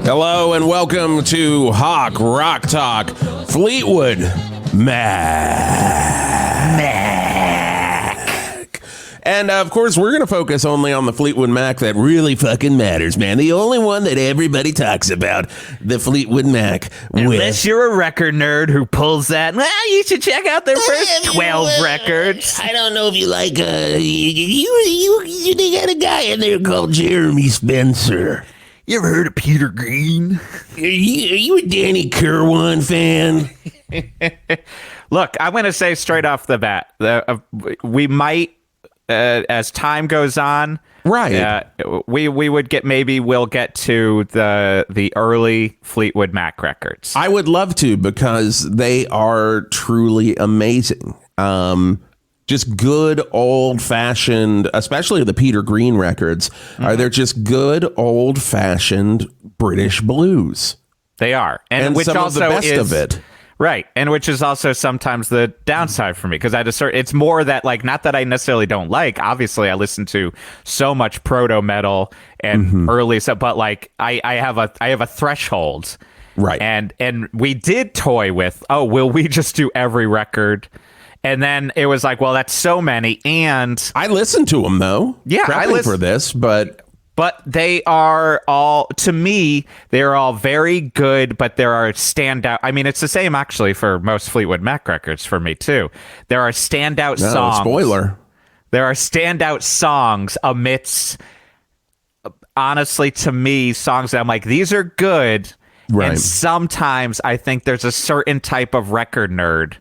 Hello and welcome to Hawk Rock Talk, Fleetwood Mac. And of course, we're going to focus only on the Fleetwood Mac that really fucking matters, man. The only one that everybody talks about, the Fleetwood Mac. Unless you're a record nerd who pulls that, well, you should check out their first 12 records. I don't know if you like, they got a guy in there called Jeremy Spencer. You ever heard of Peter Green? Are you a Danny Kirwan fan? Look, I'm going to say straight off the bat, we might, as time goes on, right? We'll get to the early Fleetwood Mac records. I would love to, because they are truly amazing. Just good old-fashioned, especially the Peter Green records, they're just good old-fashioned British blues. They are. And which some also of the best of it. Right. And which is also sometimes the downside for me, because it's more that, like, not that I necessarily don't like. Obviously, I listen to so much proto-metal and early stuff, but, like, I have a threshold. Right. And we did toy with, will we just do every record? And then it was like, well, that's so many. And I listened to them, though. Yeah, I listened for this, but they are all, to me, they're all very good, but there are standout. I mean, it's the same actually for most Fleetwood Mac records for me too. There are standout songs. Spoiler. There are standout songs amidst, honestly, to me, songs that I'm like, these are good. Right. And sometimes I think there's a certain type of record nerd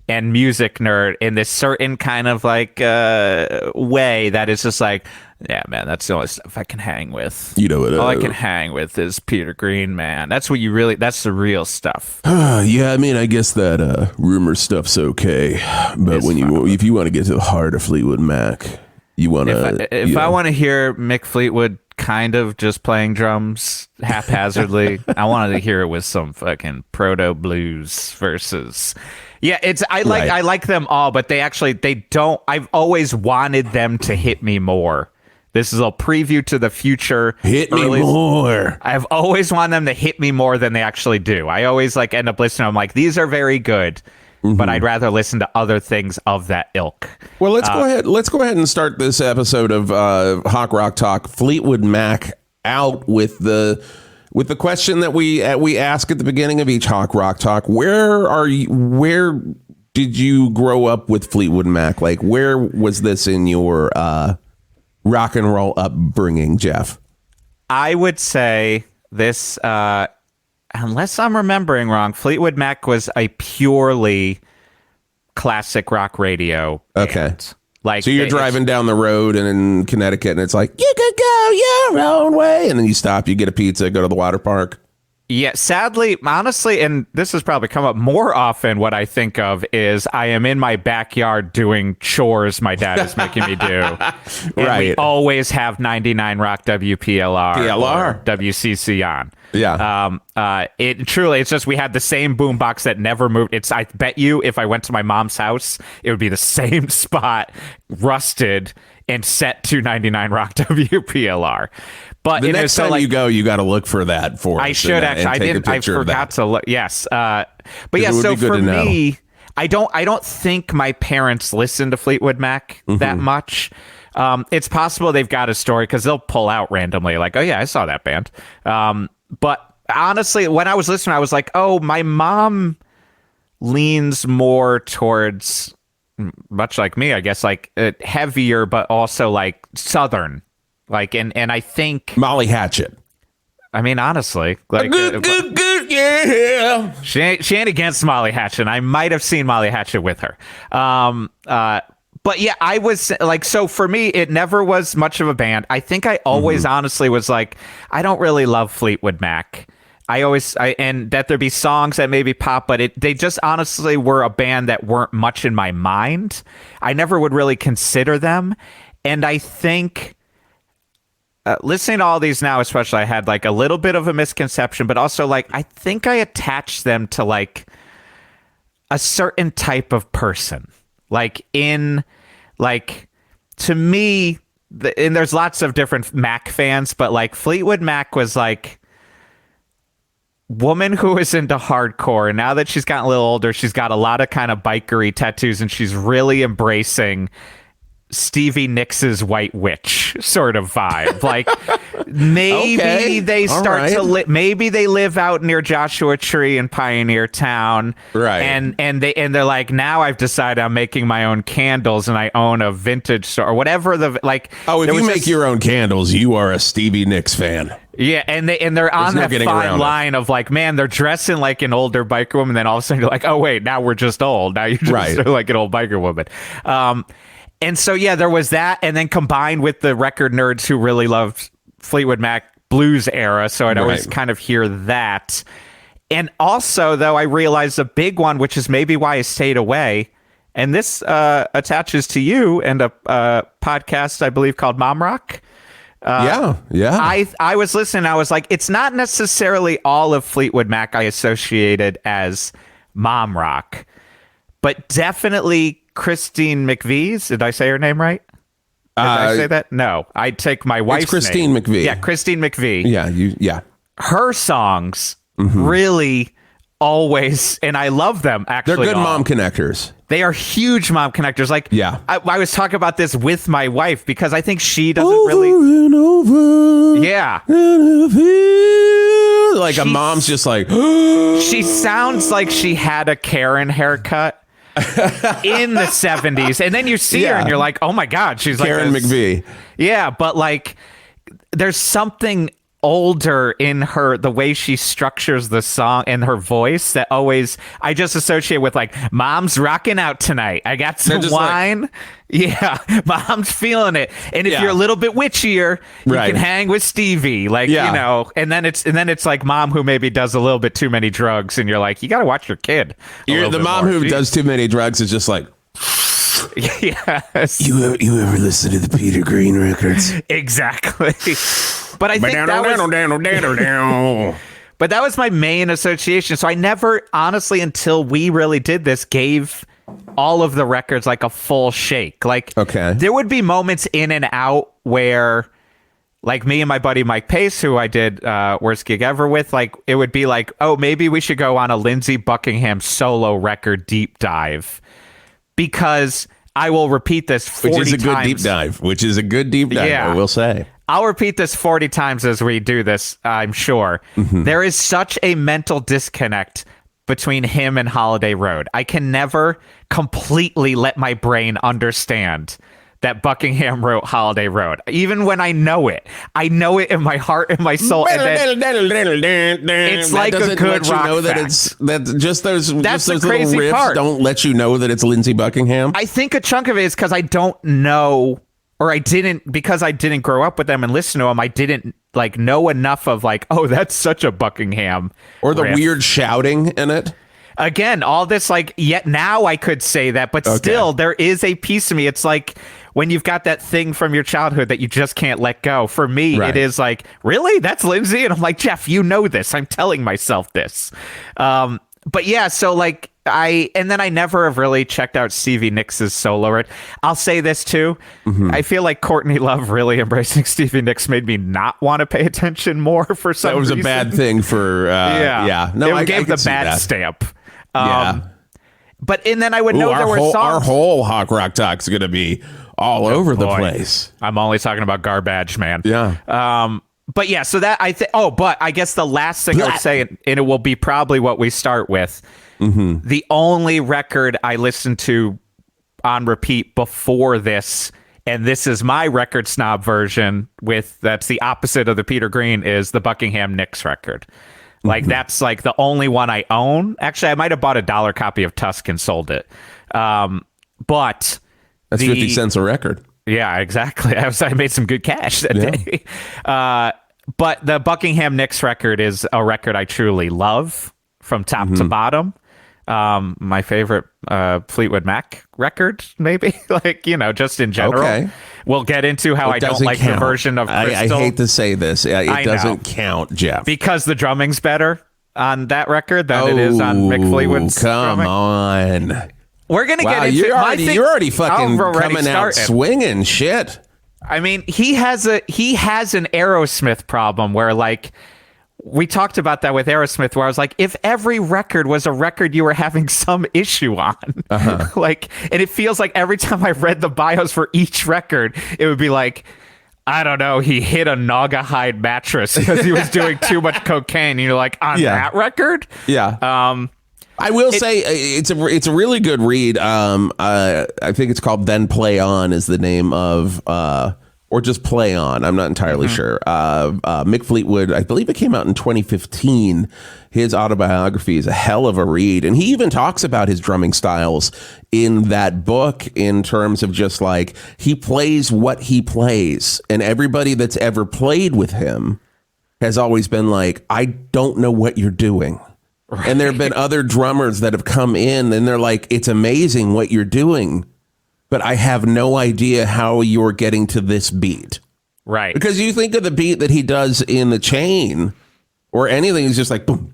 and music nerd in this certain kind of like way that is just like, yeah, man, that's the only stuff I can hang with. You know what? All I can hang with is Peter Green, man. That's what that's the real stuff. Yeah, I mean, I guess that rumor stuff's okay, but if you want to get to the heart of Fleetwood Mac, you want to. If I want to hear Mick Fleetwood kind of just playing drums haphazardly, I wanted to hear it with some fucking proto blues versus. Yeah, I like them all, but they don't. I've always wanted them to hit me more. This is a preview to the future. Hit me more. I've always wanted them to hit me more than they actually do. I always like end up listening. I'm like, these are very good, but I'd rather listen to other things of that ilk. Well, let's go ahead. Let's go ahead and start this episode of Hawk Rock Talk Fleetwood Mac out with the question that we ask at the beginning of each Hawk Rock Talk. Where did you grow up with Fleetwood Mac? Like, where was this in your rock and roll upbringing, Geoff? I would say this, unless I'm remembering wrong, Fleetwood Mac was a purely classic rock radio band. Okay. Like, so you're driving down the road in Connecticut, and it's like, you could go your own way. And then you stop, you get a pizza, go to the water park. Yeah, sadly, honestly, and this has probably come up more often, what I think of is I am in my backyard doing chores my dad is making me do. And we always have 99 Rock WPLR. WCC on. Yeah. It's just we had the same boombox that never moved. I bet you if I went to my mom's house, it would be the same spot, rusted, and set to 99 Rock WPLR. But the next time you go, you got to look for that for us. I should actually. I didn't. I forgot to look. Yes. But yeah. So for me, I don't think my parents listened to Fleetwood Mac that much. It's possible they've got a story because they'll pull out randomly, like, oh yeah, I saw that band. But honestly, when I was listening, I was like, oh, my mom leans more towards, much like me, I guess, like heavier, but also like Southern. Like, and I think Molly Hatchet. I mean, honestly, like, good, yeah. She ain't against Molly Hatchet. I might have seen Molly Hatchet with her. But yeah, I was like, so for me, it never was much of a band. I think I always honestly was like, I don't really love Fleetwood Mac. And that there'd be songs that maybe pop, but they just honestly were a band that weren't much in my mind. I never would really consider them. And I think listening to all these now, especially, I had like a little bit of a misconception, but also like, I think I attached them to like a certain type of person. Like to me, and there's lots of different Mac fans, but like Fleetwood Mac was like, woman who is into hardcore, and now that she's gotten a little older, she's got a lot of kind of bikery tattoos, and she's really embracing Stevie Nicks's White Witch sort of vibe. Like maybe they start to maybe they live out near Joshua Tree in Pioneer Town, right? And they're like, now I've decided I'm making my own candles, and I own a vintage store or whatever. If you make your own candles, you are a Stevie Nicks fan. Yeah, and they're on that fine line of like, man, they're dressing like an older biker woman, then all of a sudden you're like, oh wait, now we're just old. Now you're just like an old biker woman. And so, yeah, there was that. And then combined with the record nerds who really loved Fleetwood Mac blues era. So I'd always kind of hear that. And also, though, I realized a big one, which is maybe why I stayed away. And this attaches to you and a podcast, I believe, called Mom Rock. Yeah. I was listening. I was like, it's not necessarily all of Fleetwood Mac I associated as Mom Rock, but definitely Christine McVie's. Did I say her name right? Did I say that? No, I take my wife's Christine name. McVie. Yeah, Christine McVie. Yeah. Her songs really always, and I love them, actually. They're good mom connectors. They are huge mom connectors. Like, yeah. I was talking about this with my wife because I think she doesn't and over. Yeah. Like a mom's just like. She sounds like she had a Karen haircut in the 70s, and then you see her and you're like, oh my god, she's Karen like McVie. Yeah, but like there's something older in her, the way she structures the song and her voice, that always I just associate with like, mom's rocking out tonight, I got some wine, yeah, mom's feeling it. And if you're a little bit witchier, you can hang with Stevie, like, you know. And then it's like mom who maybe does a little bit too many drugs, and you're like, you got to watch your kid. The mom who does too many drugs is just like, yes. You ever listen to the Peter Green records? Exactly. But I think but that was my main association. So I never, honestly, until we really did this, gave all of the records like a full shake. Like, there would be moments in and out where, like, me and my buddy Mike Pace, who I did Worst Gig Ever with, like, it would be like, oh, maybe we should go on a Lindsey Buckingham solo record deep dive, because I will repeat this 40 times. Which is a good deep dive, yeah. I will say. I'll repeat this 40 times as we do this, I'm sure. There is such a mental disconnect between him and Holiday Road. I can never completely let my brain understand that Buckingham wrote Holiday Road. Even when I know it in my heart and my soul. And it's like a good rock fact. That's just those little crazy riffs part. Don't let you know that it's Lindsey Buckingham. I think a chunk of it is because I don't know, or I didn't grow up with them and listen to them. I didn't like know enough of like, oh, that's such a Buckingham. Or the riff. weird shouting in it. Again, all this, like, yet now I could say that, but still there is a piece of me. It's like when you've got that thing from your childhood that you just can't let go. For me, it is like, really? That's Lindsey? And I'm like, Geoff, you know this. I'm telling myself this. But yeah, so like I never have really checked out Stevie Nicks' solo. I'll say this too. I feel like Courtney Love really embracing Stevie Nicks made me not want to pay attention more for some reason. That was a bad thing for, No, I gave the bad stamp. But, and then I would know there were songs. Our whole Hawk Rock Talk's going to be all over the place. I'm only talking about garbage, man. Yeah. But yeah, so that I think. Oh, but I guess the last thing I would say, and it will be probably what we start with. The only record I listened to on repeat before this, and this is my record snob version, that's the opposite of the Peter Green, is the Buckingham Nicks record. Like that's like the only one I own. Actually, I might have bought a $1 copy of Tusk and sold it. But that's 50 cents a record. Yeah, exactly. I made some good cash that day. But the Buckingham Nicks record is a record I truly love from top to bottom. My favorite Fleetwood Mac record, maybe. Like, you know, just in general. Okay. We'll get into how I don't like the version of Crystal. I hate to say this. It doesn't count, Geoff. Because the drumming's better on that record than it is on Mick Fleetwood's drumming. On. We're going to get into you're already fucking coming out swinging shit. I mean, he has an Aerosmith problem where, like, we talked about that with Aerosmith, where I was like, if every record was a record you were having some issue on, like, and it feels like every time I read the bios for each record, it would be like, I don't know, he hit a Naugahyde mattress because he was doing too much cocaine. And you're like, on that record? Yeah. I will say it's a really good read. I think it's called Then Play On is the name of, or just Play On. I'm not entirely sure. Mick Fleetwood, I believe it came out in 2015. His autobiography is a hell of a read. And he even talks about his drumming styles in that book in terms of just like, he plays what he plays. And everybody that's ever played with him has always been like, I don't know what you're doing. Right. And there have been other drummers that have come in and they're like, it's amazing what you're doing, but I have no idea how you're getting to this beat. Right. Because you think of the beat that he does in The Chain or anything, it's just like boom,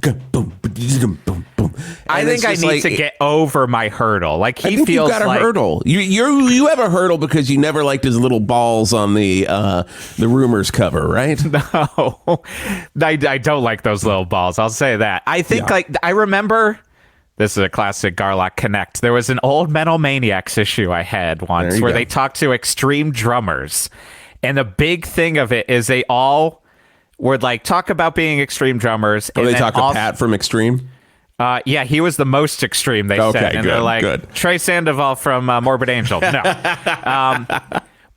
boom, boom, boom, boom. I think I need to get over my hurdle. Like he feels you've got a hurdle. You have a hurdle because you never liked his little balls on the Rumors cover, right? No, I don't like those little balls. I'll say that. I think I remember. This is a classic Garlock Connect. There was an old Metal Maniacs issue I had once where they talked to extreme drummers. And the big thing of it is they all would like talk about being extreme drummers. Oh, they talk to Pat from Extreme? Yeah, he was the most extreme, they said. And they're like, Trey Sandoval from Morbid Angel. No.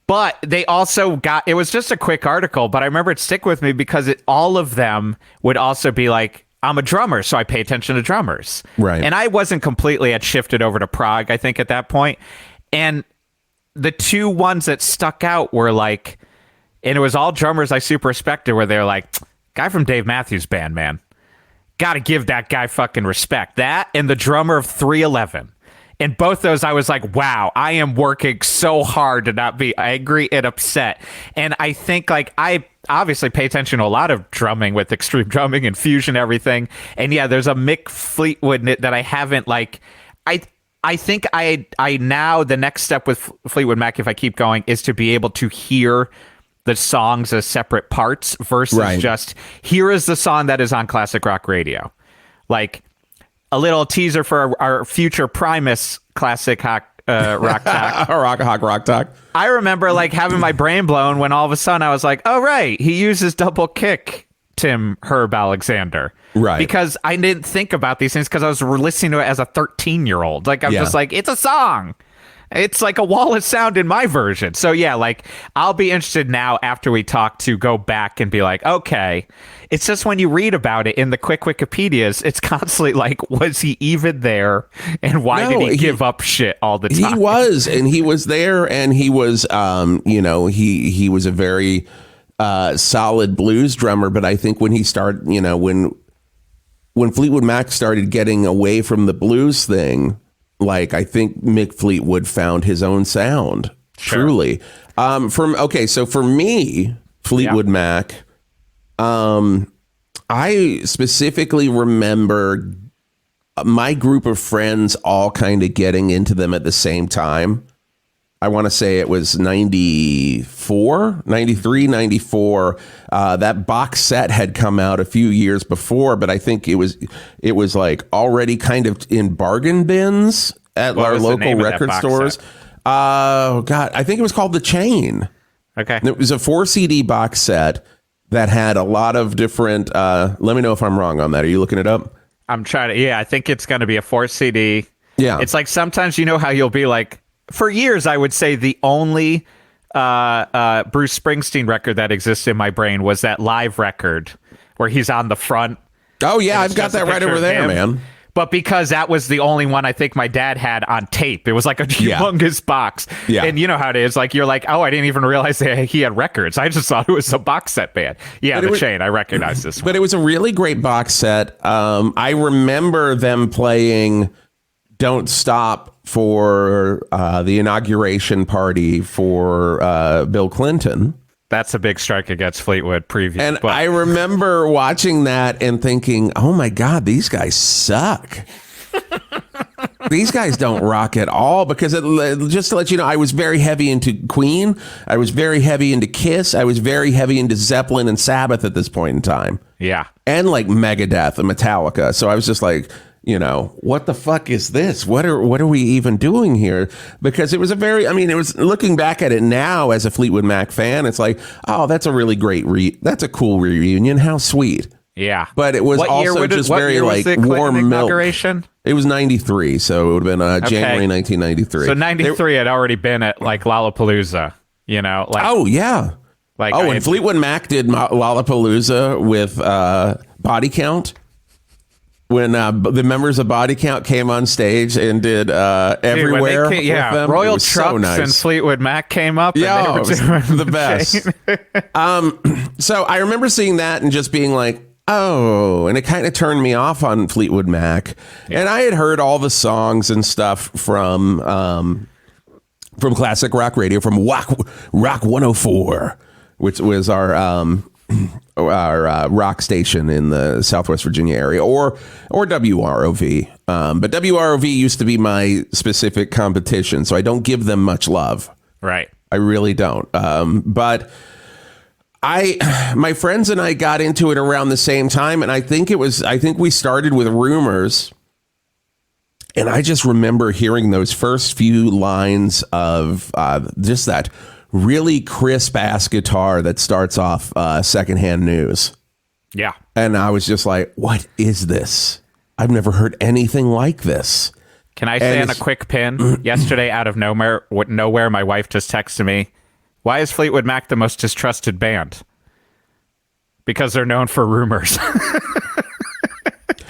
But they also got, it was just a quick article, but I remember it stick with me because all of them would also be like, I'm a drummer, so I pay attention to drummers. Right. And I wasn't completely had shifted over to prog, I think, at that point. And the two ones that stuck out were like, and it was all drummers I super respected, where they're like, guy from Dave Matthews Band, man. Got to give that guy fucking respect. That and the drummer of 311. And both those, I was like, wow, I am working so hard to not be angry and upset. And I think, like, I obviously pay attention to a lot of drumming with extreme drumming and fusion, everything. And yeah, there's a Mick Fleetwood that I haven't, like, I think I now, the next step with Fleetwood Mac, if I keep going, is to be able to hear the songs as separate parts versus just, here is the song that is on classic rock radio. Like, a little teaser for our future Primus classic rock talk. rock talk. I remember like having my brain blown when all of a sudden I was like, oh, right, he uses double kick Tim Herb Alexander. Right. Because I didn't think about these things because I was listening to it as a 13-year-old. Like, I'm just like, it's a song. It's like a wall of sound in my version. So yeah, like I'll be interested now after we talk to go back and be like, okay, it's just when you read about it in the quick Wikipedias, it's constantly like, was he even there? And why did he give up shit all the time? He was, and he was there, and he was, he was a very solid blues drummer. But I think when he started, when Fleetwood Mac started getting away from the blues thing, like, I think Mick Fleetwood found his own sound, truly. So for me, Fleetwood Mac, I specifically remember my group of friends all kind of getting into them at the same time. I want to say it was 94, 93, 94. That box set had come out a few years before, but I think it was like already kind of in bargain bins at our local record stores. Oh God, I think it was called The Chain. Okay. And it was a 4 CD box set that had a lot of different, let me know if I'm wrong on that. Are you looking it up? I'm trying to, I think it's going to be a 4 CD. Yeah. It's like sometimes how you'll be like, for years, I would say the only Bruce Springsteen record that exists in my brain was that live record where he's on the front. Oh, yeah, I've got that right over there, man. But because that was the only one I think my dad had on tape, it was like a humongous box. Yeah. And you know how it is. Like, you're like, oh, I didn't even realize that he had records. I just thought it was a box set band. Yeah, The Chain. I recognize this one. But it was a really great box set. I remember them playing Don't Stop for the inauguration party for Bill Clinton. That's a big strike against Fleetwood preview. And I remember watching that and thinking, oh my God, these guys suck. these guys don't rock at all. Because just to let you know, I was very heavy into Queen. I was very heavy into Kiss. I was very heavy into Zeppelin and Sabbath at this point in time. Yeah. And like Megadeth and Metallica. So I was just like, what the fuck is this? What are we even doing here? Because it was it was, looking back at it now as a Fleetwood Mac fan, it's like, oh, that's a really great that's a cool reunion. How sweet. Yeah. But it was also just very like warm milk. It was 93, so it would have been January 1993. So 93 had already been at like Lollapalooza, oh yeah. And Fleetwood Mac did Lollapalooza with Body Count. When the members of Body Count came on stage and did Everywhere with them. Royal Trucks so nice. And Fleetwood Mac came up. Yeah, it was the best. So I remember seeing that and just being like, oh, and it kind of turned me off on Fleetwood Mac. Yeah. And I had heard all the songs and stuff from classic rock radio, from Rock 104, which was our rock station in the Southwest Virginia area, or WROV. But WROV used to be my specific competition, so I don't give them much love. Right. I really don't. But my friends and I got into it around the same time, and I think we started with Rumors. And I just remember hearing those first few lines of just that really crisp ass guitar that starts off Secondhand News. Yeah. And I was just like, what is this? I've never heard anything like this. Can I say on a quick pin? Yesterday, out of nowhere, my wife just texted me, why is Fleetwood Mac the most distrusted band? Because they're known for rumors.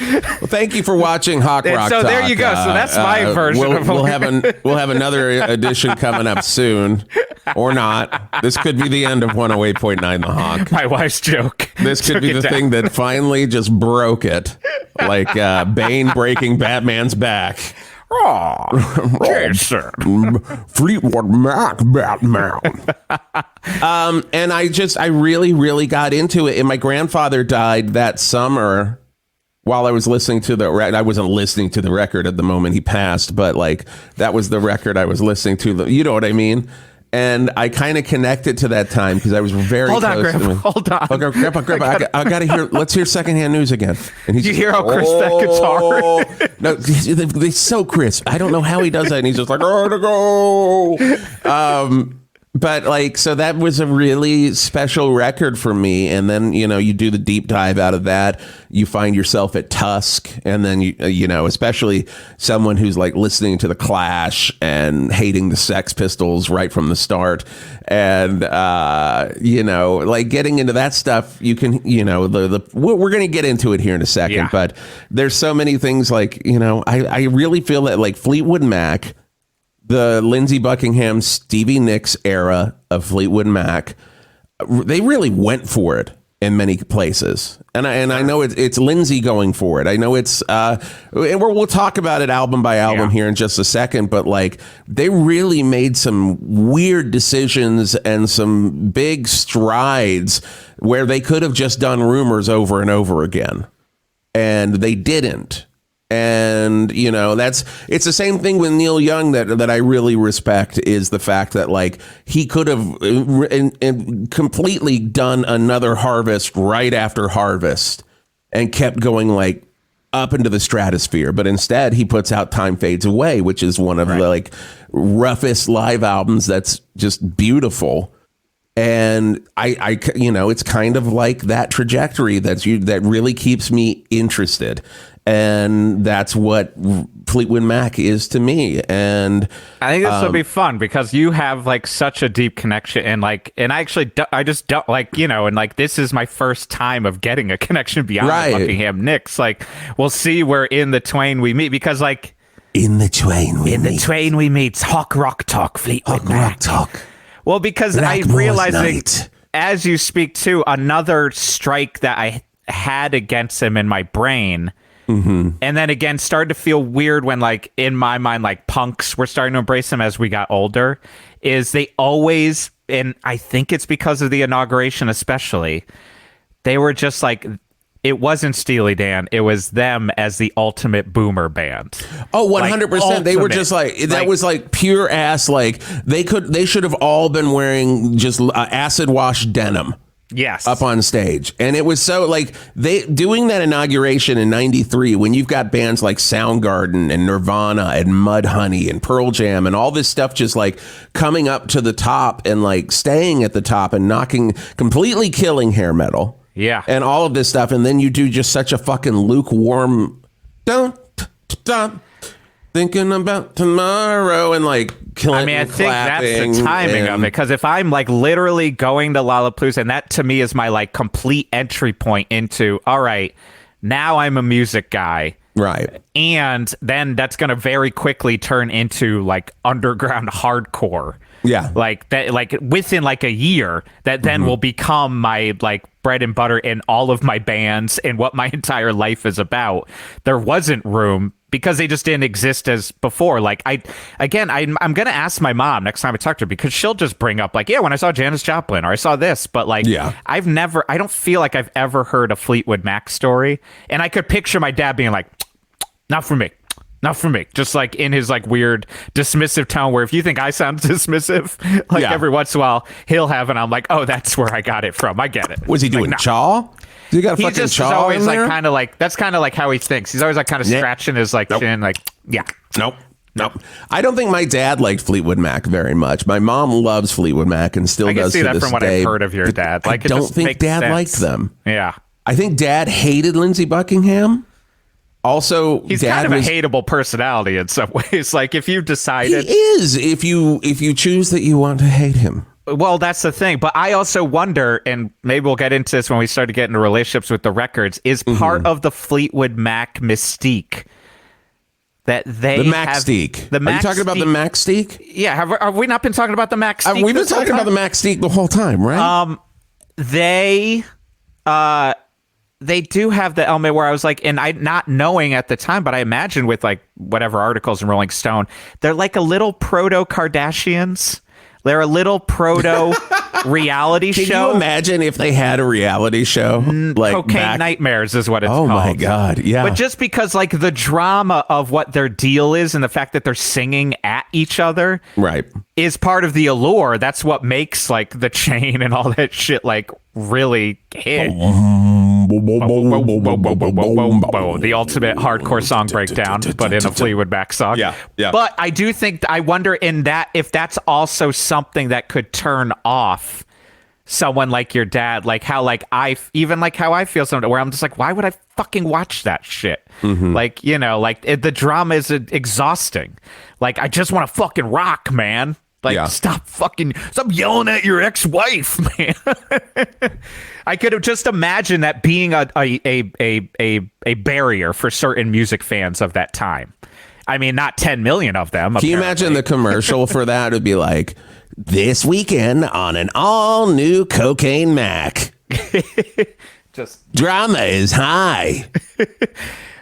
Well, thank you for watching Hawk Rock So Talk. There you go. So that's my version of we'll have another edition coming up soon, or not. This could be the end of 108.9 The Hawk. My wife's joke. This could be the thing that finally just broke it, like Bane breaking Batman's back. Jason. Fleetwood Mac, Batman. And I really, really got into it. And my grandfather died that summer. While I was listening to I wasn't listening to the record at the moment he passed, but like that was the record I was listening to. You know what I mean? And I kind of connected to that time because I was very Hold close. on, Grandpa. Hold on. Okay, Grandpa. I got to hear. Let's hear Secondhand News again. And he's, you hear how crisp that guitar? No, they're so crisp. I don't know how he does that. And he's just like, oh, to go. But like, so that was a really special record for me. And then, you do the deep dive out of that. You find yourself at Tusk. And then, especially someone who's like listening to The Clash and hating the Sex Pistols right from the start. And, like getting into that stuff, you can, we're going to get into it here in a second. Yeah. But there's so many things like, I really feel that like Fleetwood Mac, the Lindsey Buckingham, Stevie Nicks era of Fleetwood Mac, they really went for it in many places. And I know it's Lindsey going for it. I know it's, and we'll talk about it album by album here in just a second, but like they really made some weird decisions and some big strides where they could have just done Rumors over and over again. And they didn't. And, it's the same thing with Neil Young that I really respect, is the fact that like he could have completely done another Harvest right after Harvest and kept going like up into the stratosphere. But instead he puts out Time Fades Away, which is one of the like roughest live albums that's just beautiful. And I it's kind of like that trajectory that really keeps me interested. And that's what Fleetwood Mac is to me. And I think this will be fun because you have like such a deep connection, and I just don't like, and like this is my first time of getting a connection beyond Buckingham Nicks. Like we'll see where in the twain we meet, because like in the twain we meet. Hawk Rock Talk, Fleetwood Mac. Rock Talk. Well, because I realized as you speak to another strike that I had against him in my brain. Mm-hmm. And then again, started to feel weird when, like, in my mind, like punks were starting to embrace him as we got older, is they always, and I think it's because of the inauguration especially, they were just like, it wasn't Steely Dan. It was them as the ultimate boomer band. Oh, 100%. They were ultimate. just that was pure ass. They should have all been wearing just acid wash denim. Yes. Up on stage. And it was so they doing that inauguration in 93 when you've got bands like Soundgarden and Nirvana and Mudhoney and Pearl Jam and all this stuff just coming up to the top and staying at the top and completely killing hair metal. Yeah. And all of this stuff. And then you do just such a fucking lukewarm don't stop thinking about tomorrow and killing. I mean, I think that's the timing of it, because if I'm literally going to Lollapalooza, and that to me is my complete entry point into, all right, now I'm a music guy. Right. And then that's going to very quickly turn into underground hardcore. Yeah. Within a year, that then will become my bread and butter in all of my bands and what my entire life is about. There wasn't room because they just didn't exist as before. I'm going to ask my mom next time I talk to her, because she'll just bring up yeah, when I saw Janis Joplin or I saw this, but yeah. I don't feel like I've ever heard a Fleetwood Mac story. And I could picture my dad being not for me. Not for me. Just in his weird dismissive tone, where if you think I sound dismissive, every once in a while he'll have, and I'm oh, that's where I got it from. I get it. Was he doing chaw? He got a fucking just chaw is always in there? kind of that's kind of how he thinks. He's always kind of scratching his Nope. chin, yeah. Nope. I don't think my dad liked Fleetwood Mac very much. My mom loves Fleetwood Mac and still I can does see to that this from what day. I've heard of your dad. I don't think Dad liked them. Yeah. I think Dad hated Lindsey Buckingham. Also, he's Dad kind of a hateable personality in some ways. If you decided, he is, if you choose that you want to hate him. Well, that's the thing. But I also wonder, and maybe we'll get into this when we start to get into relationships with the records, is part of the Fleetwood Mac mystique that they the Mac-steak. Are you talking about the Mac-steak? Yeah. Have we not been talking about the Mac-steak? We've been talking about the Mac-steak the whole time, right? They do have the element where I was and I not knowing at the time, but I imagine with whatever articles in Rolling Stone, they're a little proto Kardashians. They're a little proto reality show. Can you imagine if they had a reality show? Cocaine Nightmares is what it's called. Oh my God. Yeah. But just because the drama of what their deal is and the fact that they're singing at each other right. is part of the allure. That's what makes the chain and all that shit really hit. The ultimate hardcore song breakdown, but in a Fleetwood Mac song. Yeah. But I do think, I wonder if that's also something that could turn off someone like your dad, how I feel sometimes, where I'm just why would I fucking watch that shit? Mm-hmm. The drama is exhausting. I just want to fucking rock, man. Stop yelling at your ex-wife, man. I could have just imagined that being a barrier for certain music fans of that time. I mean, not 10 million of them. Can you imagine the commercial for that? It'd be this weekend on an all-new Cocaine Mac. Just drama is high.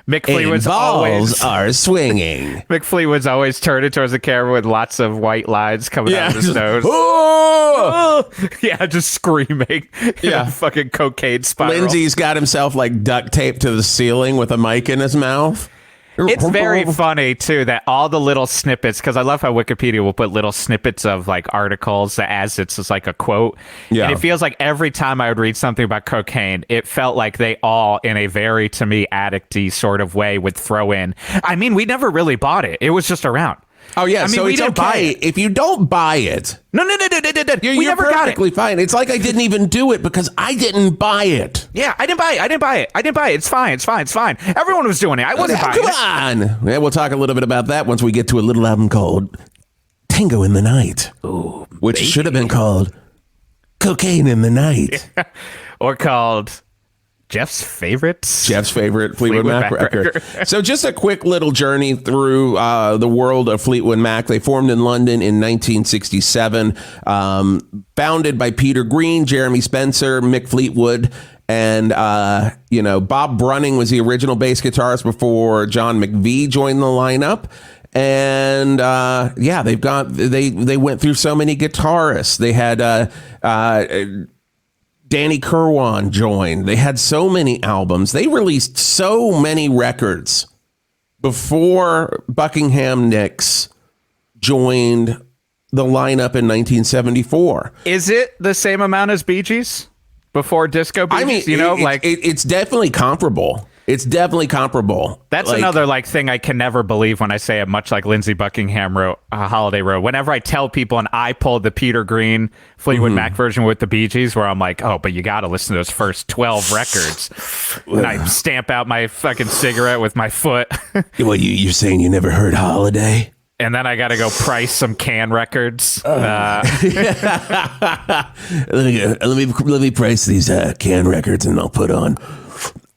Mick Fleetwood's balls are swinging. Mick Fleetwood's always turning towards the camera with lots of white lines coming out of his nose. Oh! Yeah, just screaming. Yeah, fucking cocaine spiral. Lindsey's got himself duct taped to the ceiling with a mic in his mouth. It's very funny, too, that all the little snippets, because I love how Wikipedia will put little snippets of articles as it's just a quote. Yeah. And it feels like every time I would read something about cocaine, it felt like they all, in a very, to me, addict-y sort of way, would throw in. I mean, we never really bought it. It was just around. Oh, yeah. I mean, so it's okay if you don't buy it. No. You're never got it. Perfectly fine. It's I didn't even do it because I didn't buy it. Yeah, I didn't buy it. It's fine. Everyone was doing it. I wasn't buying it. Come on. Yeah, we'll talk a little bit about that once we get to a little album called Tango in the Night. Ooh, which should have been called Cocaine in the Night. Or called Geoff's favorite Fleetwood Mac record. So just a quick little journey through the world of Fleetwood Mac. They formed in London in 1967, founded by Peter Green, Jeremy Spencer, Mick Fleetwood, and Bob Brunning was the original bass guitarist before John McVie joined the lineup. And they went through so many guitarists. They had Danny Kirwan joined. They had so many albums. They released so many records before Buckingham Nicks joined the lineup in 1974. Is it the same amount as Bee Gees before Disco Bee Gees? It's definitely comparable. It's definitely comparable. That's another thing I can never believe when I say it, much like Lindsey Buckingham wrote Holiday Road. Whenever I tell people, and I pulled the Peter Green Fleetwood Mac version with the Bee Gees, where I'm like, oh, but you got to listen to those first 12 records. And I stamp out my fucking cigarette with my foot. Well, you're saying you never heard Holiday? And then I got to go price some Can records. Let me price these Can records, and I'll put on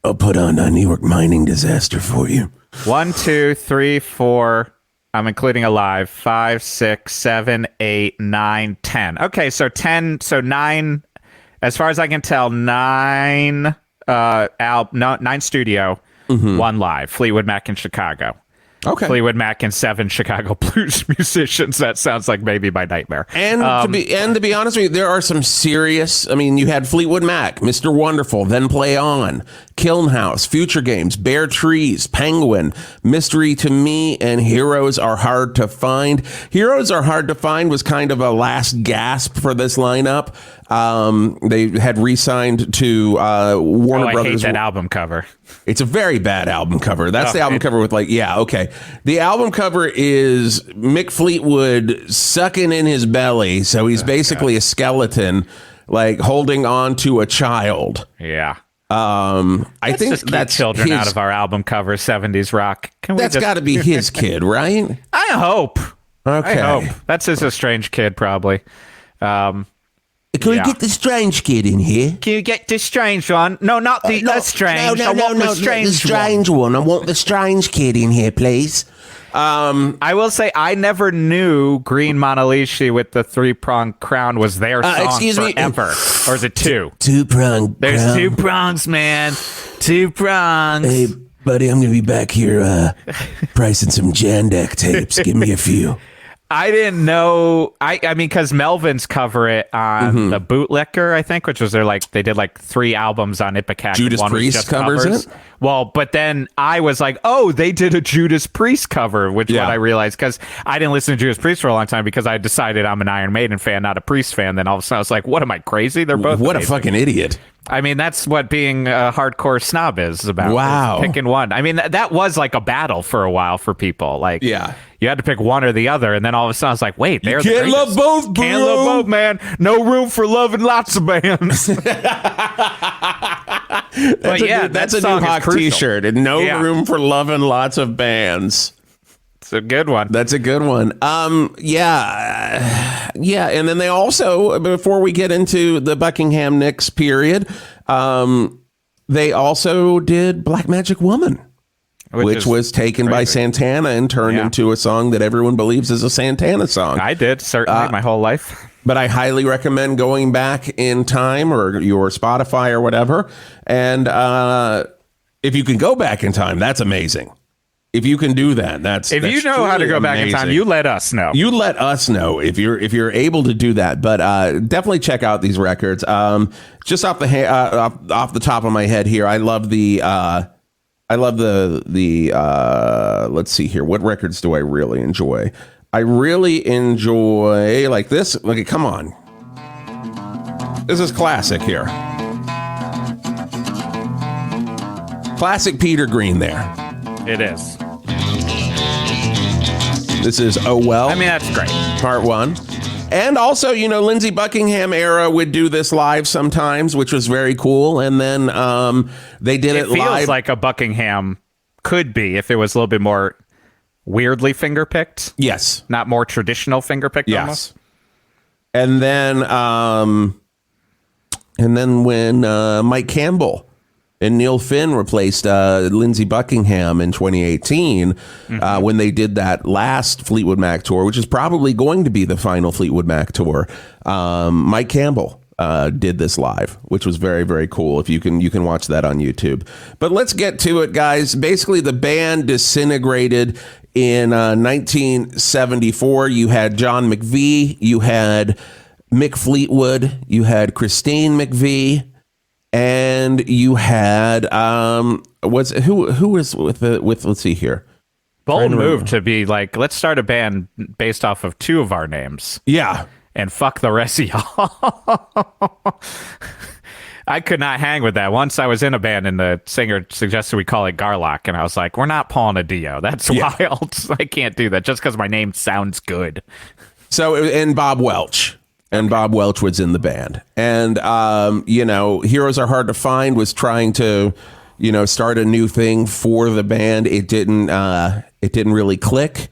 a New York mining disaster for you. 1, 2, 3, 4. I'm including a live. 5, 6, 7, 8, 9, 10. Okay, so 10. So 9. As far as I can tell, 9. 9 studio, 1 live. Fleetwood Mac in Chicago. Okay. Fleetwood Mac and 7 Chicago blues musicians. That sounds like maybe my nightmare. And to be honest with you, there are some serious. I mean, you had Fleetwood Mac, Mr. Wonderful, Then Play On, Kiln House, Future Games, Bare Trees, Penguin, Mystery to Me, and Heroes Are Hard to Find. Heroes Are Hard to Find was kind of a last gasp for this lineup. They had re-signed to Warner Brothers. I hate that album cover. It's a very bad album cover. That's the album cover with okay. The album cover is Mick Fleetwood sucking in his belly. So he's basically a skeleton, holding on to a child. Yeah. I think just that's children out of our album cover, 70s rock. That's got to be his kid, right? I hope. Okay. I hope. That's just a strange kid, probably. Can we get the strange kid in here? Can you get the strange one? No, not the strange. No, the strange one. I want the strange kid in here, please. I will say I never knew Green Monalishi with the 3-pronged crown was their song forever. Or is it 2? 2-pronged. There's crown. 2 prongs, man. 2 prongs. Hey, buddy, I'm going to be back here pricing some Jandek tapes. Give me a few. I didn't know. I mean, because Melvins cover it on the Bootlicker, I think, which was they did 3 albums on Ipecac. Judas Priest covers it? Well, but then I was like, oh, they did a Judas Priest cover, which what I realized, because I didn't listen to Judas Priest for a long time because I decided I'm an Iron Maiden fan, not a Priest fan. Then all of a sudden I was like, what, am I crazy? They're both What amazing. a fucking idiot. I mean, that's what being a hardcore snob is about. Wow. Is picking one. I mean, that was like a battle for a while for people. You had to pick one or the other, and then all of a sudden I was like, wait, they're can't the love both, bro. Can't love both, man. No room for loving lots of bands. That's a new Hawk t-shirt. And no room for loving lots of bands. It's a good one. That's a good one. Yeah. And then they also, before we get into the Buckingham Nicks period, they also did Black Magic Woman, which was taken by Santana and turned into a song that everyone believes is a Santana song. I did, certainly, my whole life. But I highly recommend going back in time or your Spotify or whatever. And if you can go back in time, that's amazing. If you can do that, that's you know how to go back in time, you let us know. You let us know if you're able to do that. But definitely check out these records. Just off the top of my head here, I love the let's see here. What records do I really enjoy? I really enjoy this. Come on. This is classic here. Classic Peter Green there. It is. This is Oh Well. I mean, that's great. Part 1. And also, Lindsey Buckingham era would do this live sometimes, which was very cool. And then they did it live. It feels like a Buckingham could be if it was a little bit more weirdly finger-picked. Yes. Not more traditional finger-picked. Yes. Almost. And then when Mike Campbell and Neil Finn replaced Lindsey Buckingham in 2018 when they did that last Fleetwood Mac tour, which is probably going to be the final Fleetwood Mac tour. Mike Campbell did this live, which was very, very cool. If you can watch that on YouTube. But let's get to it, guys. Basically, the band disintegrated in 1974. You had John McVie. You had Mick Fleetwood, you had Christine McVie, and you had who was with let's see here. Bold move to be like, let's start a band based off of two of our names. Yeah. And fuck the rest of y'all. I could not hang with that. Once I was in a band and the singer suggested we call it Garlock, and I was like, we're not Paul and a Dio. That's wild. I can't do that just because my name sounds good. So, and Bob Welch. And Bob Welch was in the band. And, Heroes Are Hard to Find was trying to, start a new thing for the band. It didn't really click.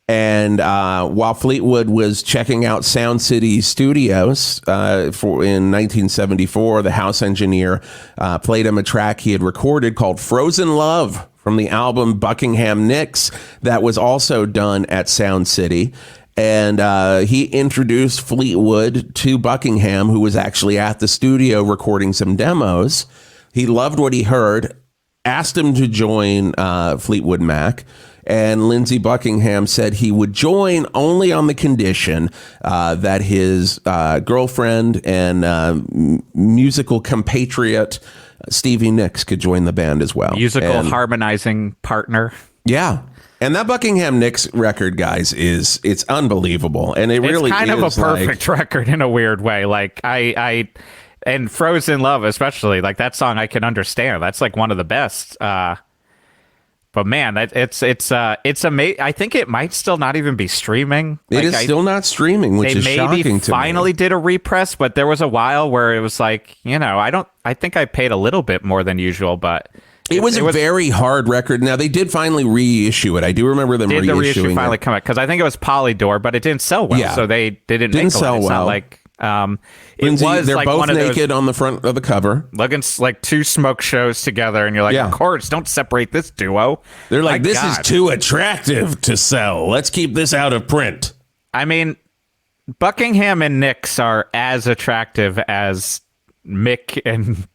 And while Fleetwood was checking out Sound City Studios in 1974, the house engineer played him a track he had recorded called Frozen Love from the album Buckingham Nicks that was also done at Sound City. And he introduced Fleetwood to Buckingham, who was actually at the studio recording some demos. He loved what he heard, asked him to join Fleetwood Mac. And Lindsey Buckingham said he would join only on the condition that his girlfriend and musical compatriot Stevie Nicks could join the band as well. Musical harmonizing partner. Yeah. And that Buckingham Nicks record, guys, it's unbelievable. And it's kind of a perfect record in a weird way. Like I and Frozen Love, especially, like that song I can understand. That's like one of the best. But man, it's amazing. I think it might still not even be streaming. It is still not streaming, which is shocking to me. They finally did a repress, but there was a while where it was like, I think I paid a little bit more than usual, but it was a very hard record. Now they did finally reissue it. I do remember them reissuing it. Did the reissue finally come out? Because I think it was Polydor, but it didn't sell well, so they didn't make sell it's well. Not like Lindsey, they're like both naked on the front of the cover, looking like two smoke shows together, and you're like, of course, don't separate this duo. They're like, this is too attractive to sell. Let's keep this out of print. I mean, Buckingham and Nicks are as attractive as Mick and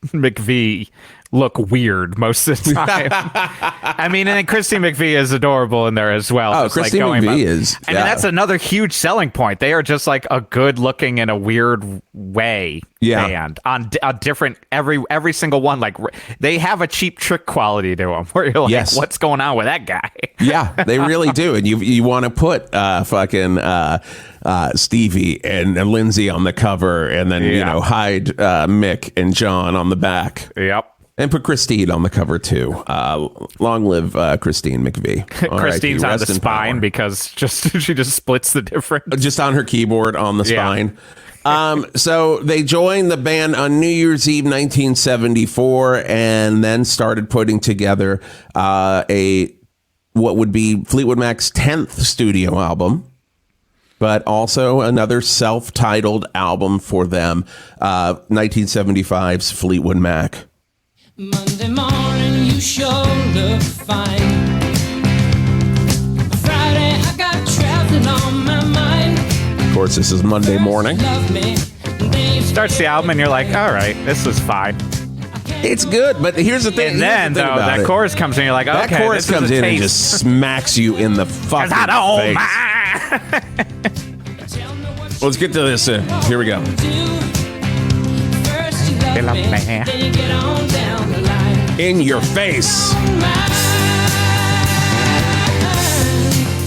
McVie look weird most of the time. I mean, and then Christine McVie is adorable in there as well. Oh, Christine McVie is. I mean, that's another huge selling point. They are just like a good looking in a weird way band on a different, every single one. Like they have a cheap trick quality to them where you're like, what's going on with that guy? Yeah, they really do. And you want to put fucking Stevie and Lindsey on the cover and then, hide Mick and John on the back. Yep. And put Christine on the cover, too. Long live Christine McVie. Christine's on the spine because she just splits the difference. Just on her keyboard on the spine. So they joined the band on New Year's Eve 1974 and then started putting together what would be Fleetwood Mac's 10th studio album, but also another self-titled album for them, 1975's Fleetwood Mac. Monday morning, you sure look fine. Friday, I got traveling on my mind. Of course, this is Monday morning. Starts the album, and you're like, all right, this is fine. It's good, but here's the thing. And then, though, that chorus comes in, you're like, okay, that chorus comes in and just smacks you in the fucking face. Let's get to this. Here we go. In your face.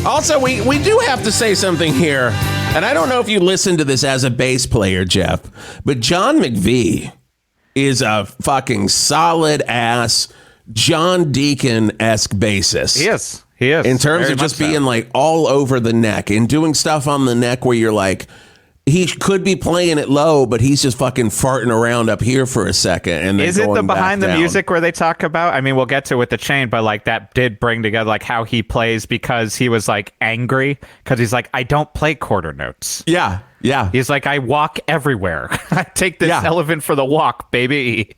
Also, we do have to say something here, and I don't know if you listened to this as a bass player, Geoff, but John McVie is a fucking solid ass John Deacon-esque bassist. He is. In terms of just being like all over the neck and doing stuff on the neck where you're like, he could be playing it low, but he's just fucking farting around up here for a second. And then is it the behind the music where they talk about? I mean, we'll get to with the chain, but like that did bring together like how he plays because he was like angry because he's like, I don't play quarter notes. Yeah. He's like, I walk everywhere. I take this elephant for the walk, baby.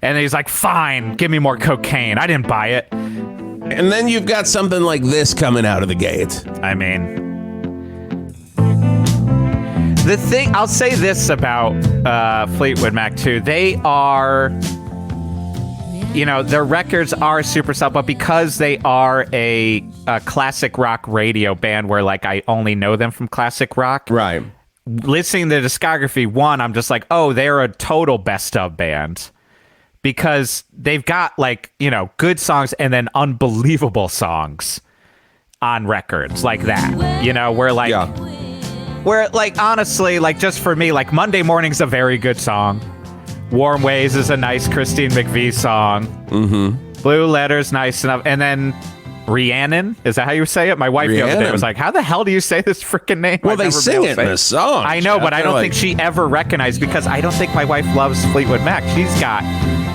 And he's like, fine, give me more cocaine. I didn't buy it. And then you've got something like this coming out of the gate. I mean, the thing, I'll say this about Fleetwood Mac too. They are, their records are super soft, but because they are a classic rock radio band where like I only know them from classic rock. Right. listening to the discography, one, I'm just like, oh, they're a total best of band because they've got like, you know, good songs and then unbelievable songs on records like that, you know, where like, where like, honestly, like just for me, like Monday Morning's a very good song. Warm Ways is a nice Christine McVie song. Blue Letter's nice enough. And then Rhiannon, is that how you say it? My wife the other day was like, how the hell do you say this freaking name? Well, they sing it in the song. I know, but I don't think she ever recognized, because I don't think my wife loves Fleetwood Mac.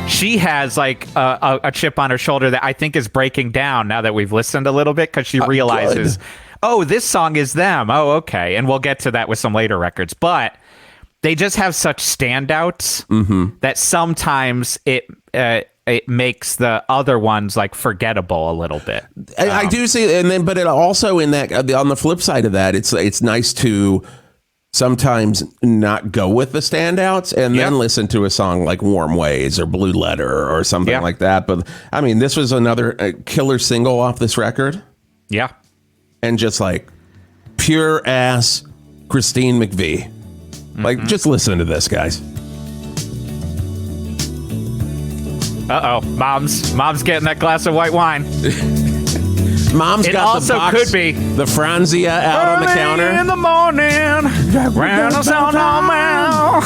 She has like a chip on her shoulder that I think is breaking down now that we've listened a little bit, because she realizes, oh, this song is them. Oh, okay. And we'll get to that with some later records. But they just have such standouts that sometimes it makes the other ones like forgettable a little bit. I do see, and then, but it also in that on the flip side of that, it's nice to sometimes not go with the standouts and then listen to a song like Warm Ways or Blue Letter or something like that. But I mean, this was another killer single off this record. Yeah. And just like pure ass Christine McVie. Like, just listen to this, guys. Uh-oh. Mom's getting that glass of white wine. Mom's got the box, could be the Franzia out on the counter. In the morning, round us on our mouth.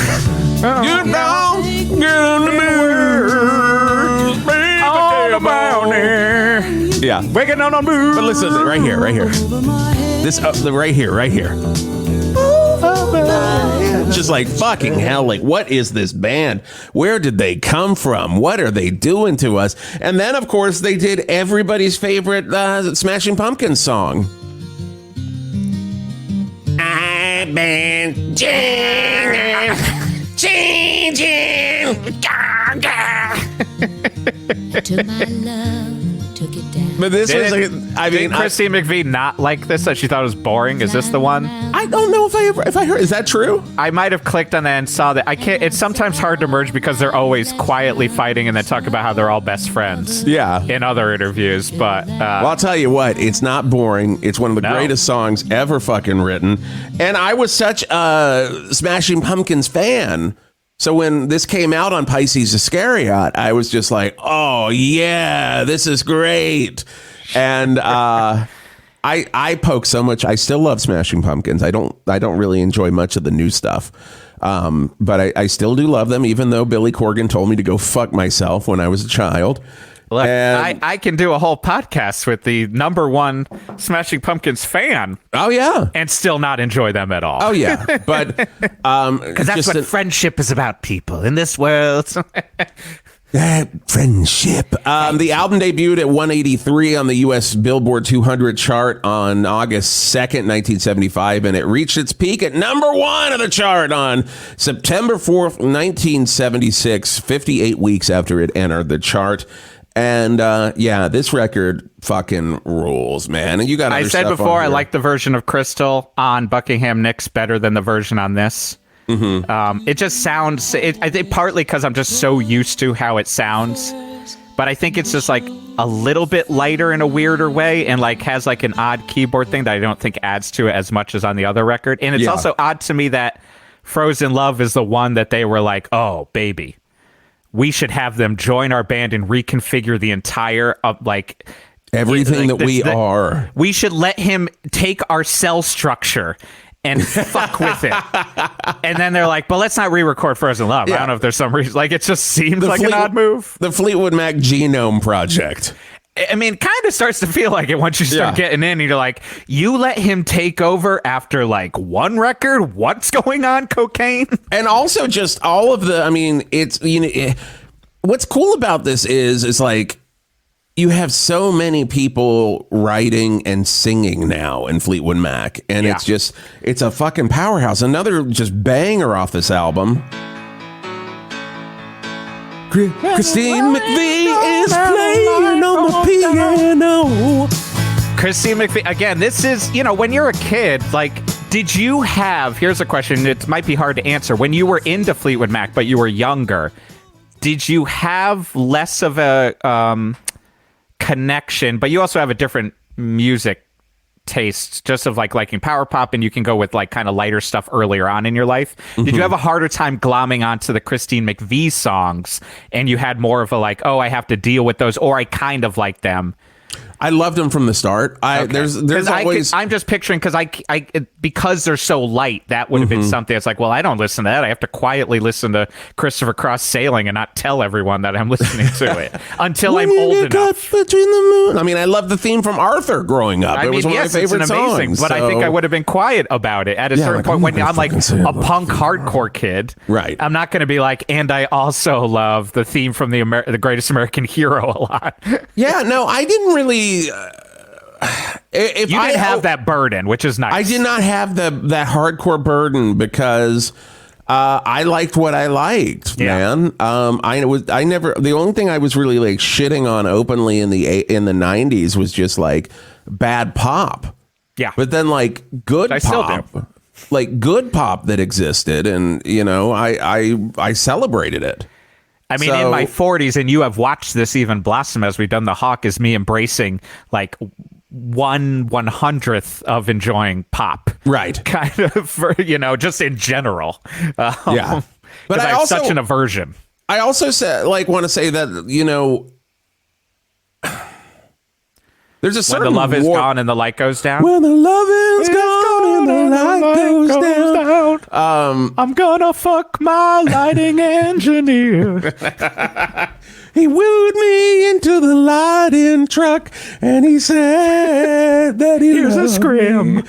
You know, get on the move. All about it. Yeah. Waking on the move. But listen, right here. This, right here. Just like fucking hell, like what is this band? Where did they come from? What are they doing to us? And then of course they did everybody's favorite Smashing Pumpkins song. I've been changing. To my love. Took it down. But this was like, I mean, did Christine McVie not like this? That she thought it was boring? Is this the one? I don't know if I heard. Is that true? I might have clicked on that and saw that. I can't. It's sometimes hard to merge because they're always quietly fighting and then talk about how they're all best friends. Yeah. In other interviews, but well, I'll tell you what. It's not boring. It's one of the greatest songs ever fucking written. And I was such a Smashing Pumpkins fan. So when this came out on Pisces Iscariot, I was just like, oh, yeah, this is great. And I poke so much. I still love Smashing Pumpkins. I don't really enjoy much of the new stuff. But I still do love them, even though Billy Corgan told me to go fuck myself when I was a child. Look, I can do a whole podcast with the #1 Smashing Pumpkins fan. Oh, yeah. And still not enjoy them at all. Oh, yeah. But because that's what friendship is about, people in this world. Friendship. The album debuted at 183 on the U.S. Billboard 200 chart on August 2nd, 1975, and it reached its peak at #1 of the chart on September 4th, 1976, 58 weeks after it entered the chart. And yeah, this record fucking rules, man. And you got. I said before, I like the version of Crystal on Buckingham Nicks better than the version on this. It just sounds. I think partly because I'm just so used to how it sounds, but I think it's just like a little bit lighter in a weirder way, and like has like an odd keyboard thing that I don't think adds to it as much as on the other record. And it's also odd to me that Frozen Love is the one that they were like, oh baby, we should have them join our band and reconfigure the entire like everything that we are. We should let him take our cell structure and fuck with it. And then they're like, but let's not re-record Frozen Love. I don't know if there's some reason. Like, it just seems like an odd move. The Fleetwood Mac Genome Project. I mean, kind of starts to feel like it once you start getting in. You're like, you let him take over after like one record? What's going on, cocaine? And also just all of the, I mean, it's, you know, what's cool about this is like, you have so many people writing and singing now in Fleetwood Mac. And it's just, it's a fucking powerhouse. Another just banger off this album. Christine McVie is playing on the piano. Christine McVie, again, this is, you know, when you're a kid, like, did you have, here's a question, it might be hard to answer. When you were into Fleetwood Mac, but you were younger, did you have less of a connection, but you also have a different music tastes just of like liking power pop, and you can go with like kind of lighter stuff earlier on in your life. Did you have a harder time glomming onto the Christine McVie songs, and you had more of a like, oh, I have to deal with those, or I kind of like them? I loved them from the start. There's always. I'm just picturing because they're so light. That would have been something. It's like, well, I don't listen to that. I have to quietly listen to Christopher Cross Sailing and not tell everyone that I'm listening to it until I'm old enough. Between the moon. I mean, I loved the theme from Arthur growing up. It was one of my favorite songs. But I think I would have been quiet about it at a certain point when I'm like a punk hardcore kid. Right. I'm not going to be like, and I also love the theme from the Greatest American Hero a lot. Yeah, no, I didn't really. You didn't have that burden, which is nice. I did not have that hardcore burden because I liked what I liked, man. I never. The only thing I was really like shitting on openly in the 90s was just like bad pop. Yeah, but then like good pop, still do. Like good pop that existed, and I celebrated it. I mean, in my 40s, and you have watched this even blossom as we've done the Hawk, is me embracing like 1/100th of enjoying pop. Right. Kind of, for, just in general. Yeah. But I have such an aversion. I also want to say that, there's a certain when the love is gone and the light goes down. When the love is gone and the light goes down. I'm gonna fuck my lighting engineer. He wooed me into the lighting truck, and he said that here's a scrim.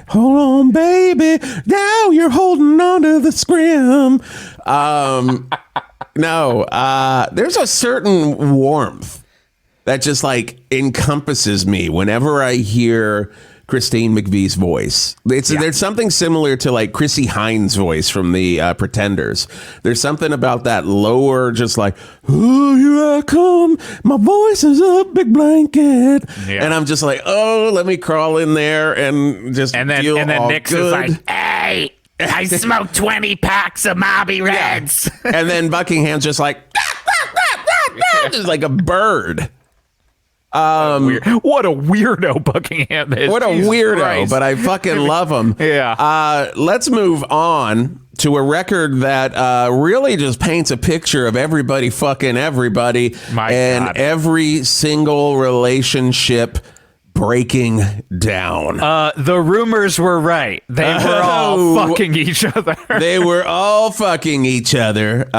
Hold on, baby. Now you're holding on to the scrim. No, there's a certain warmth that just like encompasses me whenever I hear Christine McVie's voice. There's something similar to like Chrissy Hines' voice from the Pretenders. There's something about that lower, just like, oh, here I come. My voice is a big blanket. Yeah. And I'm just like, oh, let me crawl in there and just feel all Nicks good. Is like, hey, I smoked 20 packs of Mobby Reds. Yeah. And then Buckingham's just like, just like a bird. What a weirdo Buckingham is. What a weirdo, Christ. But I fucking love him. Yeah. Let's move on to a record that really just paints a picture of everybody fucking everybody. God. Every single relationship breaking down. The rumors were right. They were all fucking each other. They were all fucking each other.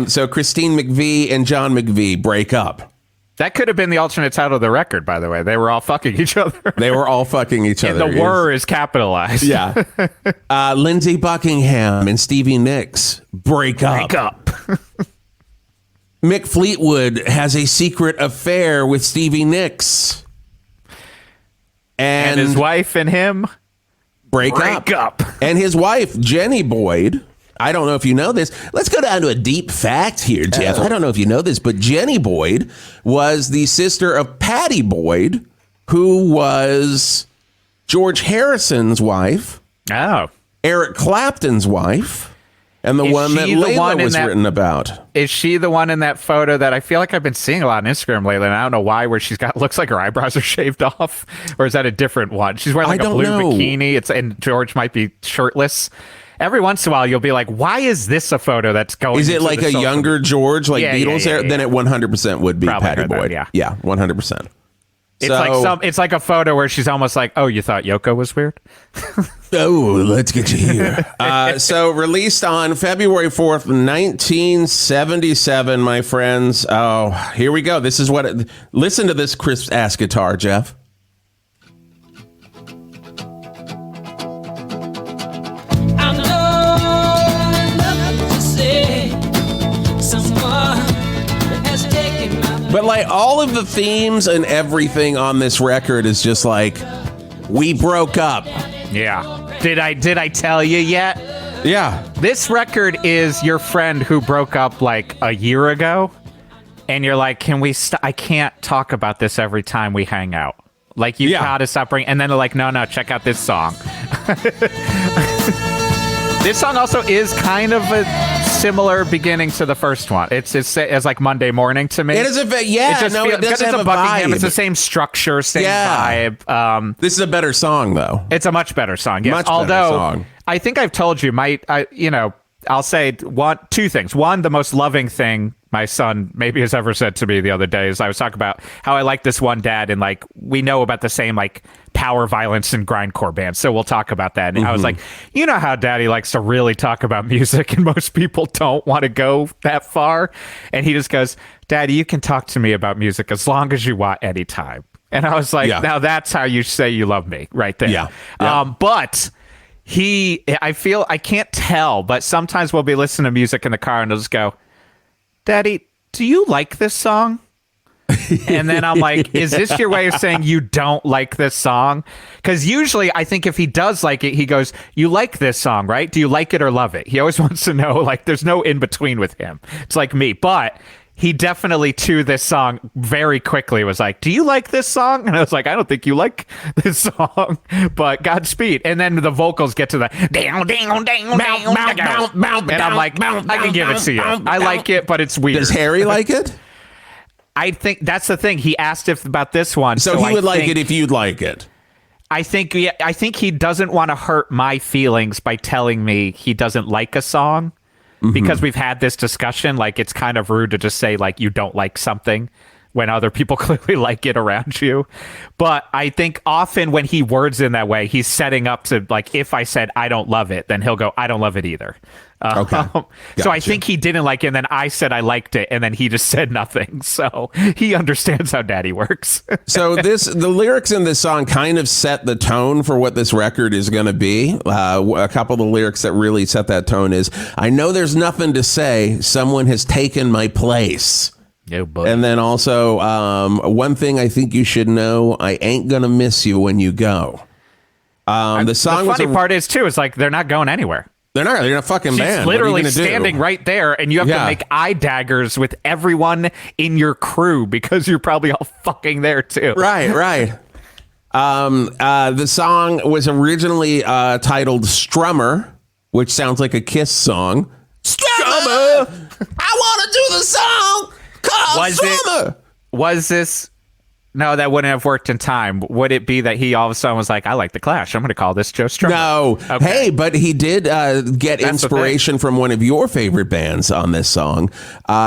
So Christine McVie and John McVie break up. That could have been the alternate title of the record, by the way. They were all fucking each other. They were all fucking each other. And the "were" is capitalized. Yeah. Lindsey Buckingham and Stevie Nicks break up. Mick Fleetwood has a secret affair with Stevie Nicks. And his wife and him break up. And his wife, Jenny Boyd, I don't know if you know this. Let's go down to a deep fact here, Geoff. I don't know if you know this, but Jenny Boyd was the sister of Patty Boyd, who was George Harrison's wife. Oh. Eric Clapton's wife. And the one that Layla was written about. Is she the one in that photo that I feel like I've been seeing a lot on Instagram lately, and I don't know why, where looks like her eyebrows are shaved off? Or is that a different one? She's wearing like a blue bikini, and George might be shirtless. Every once in a while, you'll be like, why is this a photo that's going? Is it like a younger George, like Beatles? Then it 100% would be Probably Patty Boyd. Yeah, 100%. It's like a photo where she's almost like, oh, you thought Yoko was weird? Oh, let's get you here. So released on February 4th, 1977, my friends. Oh, here we go. This is listen to this crisp ass guitar, Geoff. But like all of the themes and everything on this record is just like, we broke up. Yeah. Did I tell you yet? Yeah. This record is your friend who broke up like a year ago. And you're like, can we I can't talk about this every time we hang out. Like, you gotta stop bringing. And then they're like, no, check out this song. This song also is kind of a similar beginning to the first one. It's like Monday Morning to me. It is it does have a Buckingham. vibe. It's the same structure, same vibe. This is a better song, though. It's a much better song. Yes. Much better Although song. I think I've told you, I'll say two things. One, the most loving thing my son maybe has ever said to me the other day is I was talking about how I like this one dad, and like we know about the same like power violence and grindcore bands, so we'll talk about that. And I was like, you know how daddy likes to really talk about music and most people don't want to go that far? And he just goes, Daddy, you can talk to me about music as long as you want anytime. And I was like, now that's how you say you love me right there. But I can't tell, but sometimes we'll be listening to music in the car and he'll just go, Daddy, do you like this song? And then I'm like, is this your way of saying you don't like this song? Because usually I think if he does like it, he goes, you like this song, right? Do you like it or love it? He always wants to know, like, there's no in between with him. It's like me. But he definitely, to this song, very quickly was like, do you like this song? And I was like, I don't think you like this song, but Godspeed. And then the vocals get to the down, down, down, down. And I'm like, I can give it to you. I like it, but it's weird. Does Harry like it? I think that's the thing. He asked about this one. So he would like it if you'd like it. I think he doesn't want to hurt my feelings by telling me he doesn't like a song. Because we've had this discussion, like it's kind of rude to just say like you don't like something when other people clearly like it around you. But I think often when he words in that way, he's setting up to like, if I said I don't love it, then he'll go, I don't love it either. Okay. So I think he didn't like it, and then I said I liked it, and then he just said nothing. So he understands how daddy works. So the lyrics in this song kind of set the tone for what this record is going to be. A couple of the lyrics that really set that tone is, I know there's nothing to say. Someone has taken my place. Oh, boy. And then also, one thing I think you should know, I ain't going to miss you when you go. The funny part is, too, is like they're not going anywhere. They're not. They're in a fucking She's band. literally standing right there, and you have to make eye daggers with everyone in your crew because you're probably all fucking there too. Right. The song was originally titled Strummer, which sounds like a Kiss song. Strummer! I want to do the song called Strummer! Was this... No, that wouldn't have worked in time. Would it be that he all of a sudden was like, I like The Clash, I'm going to call this Joe Strummer? No. Okay. Hey, but he did get inspiration from one of your favorite bands on this song.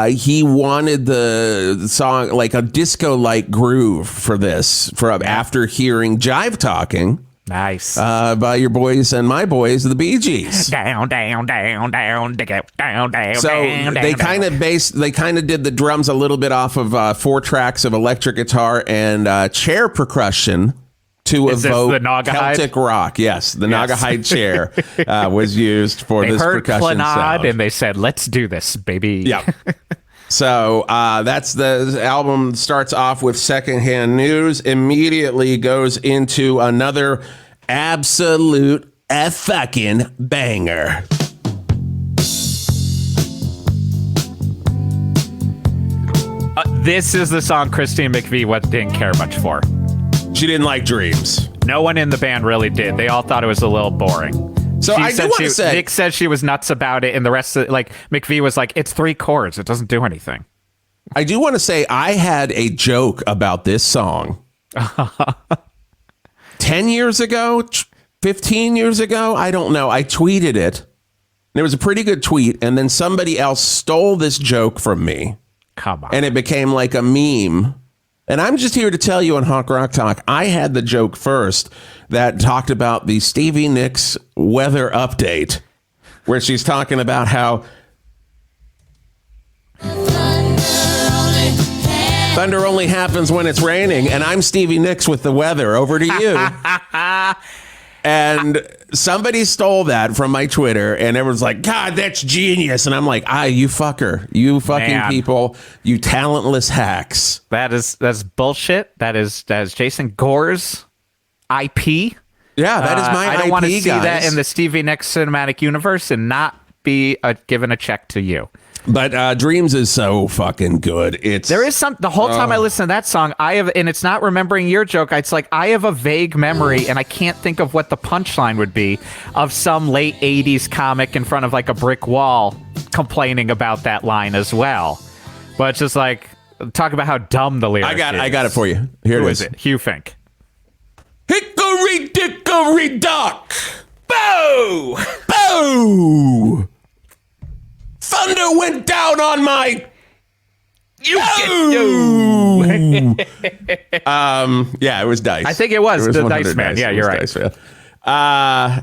He wanted the song like a disco-like groove for this, after hearing Jive Talking. Nice. By your boys and my boys, the Bee Gees. Down, down, down, down, down, down. So they kind of did the drums a little bit off of 4 tracks of electric guitar and chair percussion to evoke the Celtic rock. Yes, the Naugahyde chair was used for this percussion sound. And they said, let's do this, baby. Yeah. So that's the album. Starts off with Secondhand News, immediately goes into another absolute fucking banger. This is the song Christine McVie didn't care much for. She didn't like Dreams. No one in the band really did. They all thought it was a little boring. So I do want to say, Nick said she was nuts about it, and the rest of like McVie was like, it's 3 chords. It doesn't do anything. I do want to say I had a joke about this song 10 years ago, 15 years ago. I don't know. I tweeted it. And it was a pretty good tweet. And then somebody else stole this joke from me. Come on. And it became like a meme. And I'm just here to tell you on Hawk Rock Talk, I had the joke first that talked about the Stevie Nicks weather update, where she's talking about how thunder only happens when it's raining, and I'm Stevie Nicks with the weather. Over to you. And somebody stole that from my Twitter, and everyone's like, God, that's genius. And I'm like, you fucker. You fucking people. You talentless hacks. That's bullshit. That is Jason Gore's IP. Yeah, that is my IP, I don't want to see guys. that in the Stevie Nicks cinematic universe and not be given a check to you. But Dreams is so fucking good. There is the whole time I listen to that song, and it's not remembering your joke. It's like I have a vague memory, and I can't think of what the punchline would be of some late 80s comic in front of like a brick wall complaining about that line as well. But it's just like, talk about how dumb the lyric is. I got it for you. Here Who it is is. it? Hugh Fink. Hickory dickory dock. Boo! Boo! Thunder went down on my. Yeah, it was Dice. I think it was the 100 Dice Man. Yeah, It you're was right. Dice Man.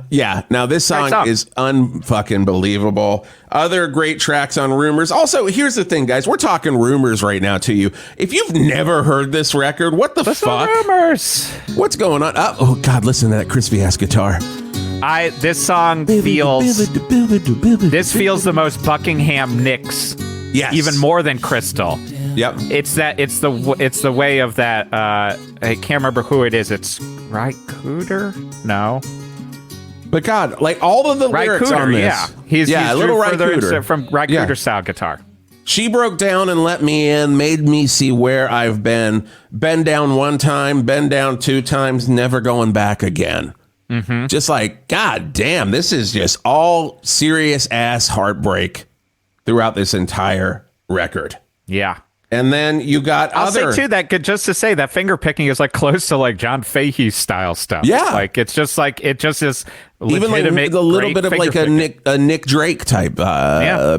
Yeah. Now this song is unfucking believable. Other great tracks on Rumors. Also, here's the thing, guys. We're talking Rumors right now to you. If you've never heard this record, what the fuck? Rumors. What's going on? Oh God, listen to that crispy ass guitar. This song feels. This feels the most Buckingham Nicks. Yes. Even more than Crystal. Yep. It's the way of that. I can't remember who it is. It's Rycooter? No. But God, like all of the lyrics on this. Yeah. He's little Rycooter. From Rycooter style guitar. She broke down and let me in, made me see where I've been down one time, been down two times, never going back again. Mm-hmm. Just like, God damn, this is just all serious ass heartbreak throughout this entire record. Yeah. And then you got I'll say too that just to say that finger picking is like close to like John Fahey style stuff. Yeah, like it just is even like a little bit of like a Nick Drake type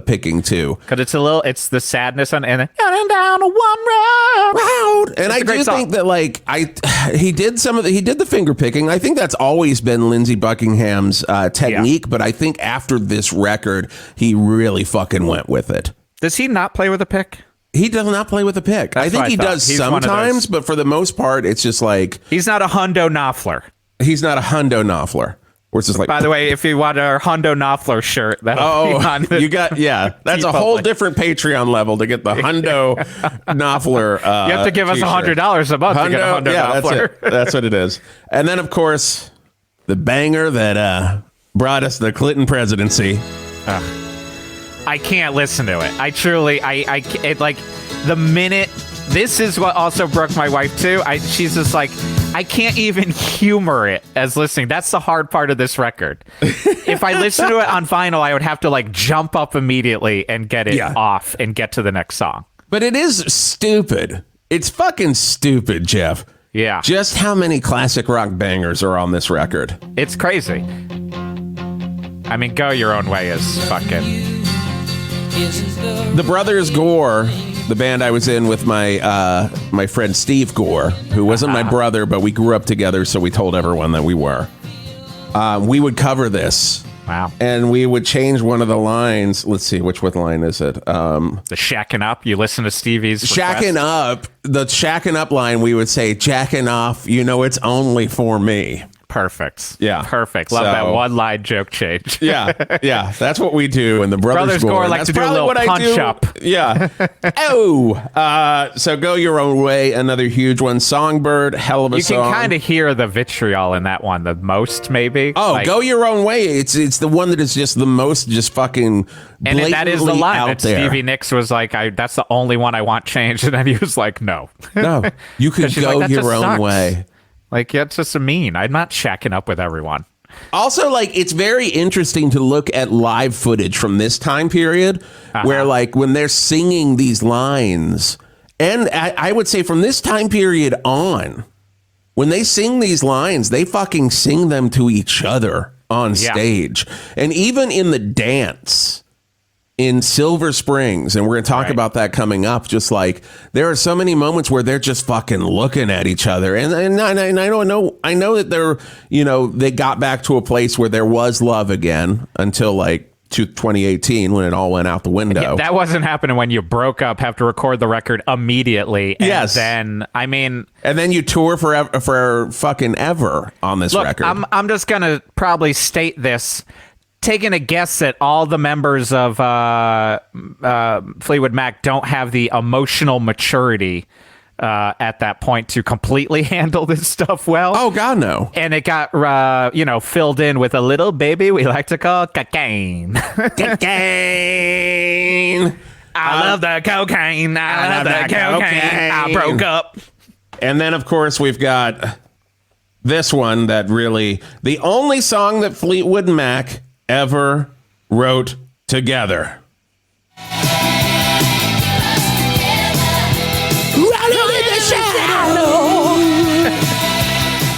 picking too. Because it's the sadness and down a one road. And I do think that like he did the finger picking. I think that's always been Lindsey Buckingham's technique, but I think after this record he really fucking went with it. Does he not play with a pick? He does not play with a pick. I think he does sometimes, but for the most part, it's just like... He's not a Hundo Knopfler. He's not a Hundo Knopfler. Where it's just like... By the way, if you want a Hundo Knopfler shirt, that'll be on the... You got... Yeah, that's a whole different Patreon level to get the Hundo Knopfler You have to give us $100 a month to get a Hundo Knopfler. That's what it is. And then, of course, the banger that brought us the Clinton presidency. I can't listen to it. I truly, it, like, the minute, this is what also broke my wife too. She's just like, I can't even humor it as listening. That's the hard part of this record. If I listen to it on vinyl, I would have to like jump up immediately and get it off and get to the next song. But it is stupid. It's fucking stupid, Geoff. Yeah. Just how many classic rock bangers are on this record? It's crazy. I mean, Go Your Own Way is fucking... The Brothers Gore, the band I was in with my my friend Steve Gore, who wasn't my brother, but we grew up together, so we told everyone that we were. We would cover this. Wow. And we would change one of the lines. Let's see, which line is it? The Shacking Up. You listen to Stevie's Shacking Up. The Shacking Up line, we would say, jacking off, you know it's only for me. Perfect. Yeah. Perfect. Love that one line joke change. Yeah. That's what we do in the Brothers Gore. Like to do a little punch up. Yeah. So Go Your Own Way, another huge one. Songbird, hell of a song. You can kind of hear the vitriol in that one the most, maybe. Oh, like, Go Your Own Way. It's the one that is just the most just fucking blatantly and that is the line out that there. Stevie Nicks was like, that's the only one I want changed. And then he was like, no. No, you could go like, your own way. Like, it's just mean. I'm not shacking up with everyone. Also, like, it's very interesting to look at live footage from this time period where, like, when they're singing these lines, and I would say from this time period on, when they sing these lines, they fucking sing them to each other on stage. And even in the dance in Silver Springs, and we're going to talk about that coming up, just like there are so many moments where they're just fucking looking at each other. And I know that they're, they got back to a place where there was love again until like 2018 when it all went out the window. Yeah, that wasn't happening when you broke up, have to record the record immediately. And yes. then, and then you tour for fucking ever on this record. I'm just going to probably state this. Taking a guess that all the members of Fleetwood Mac don't have the emotional maturity at that point to completely handle this stuff well. Oh, God, no. And it got, filled in with a little baby we like to call cocaine. Cocaine. I love the cocaine. I love the cocaine. I broke up. And then, of course, we've got this one that really, the only song that Fleetwood Mac ever wrote together.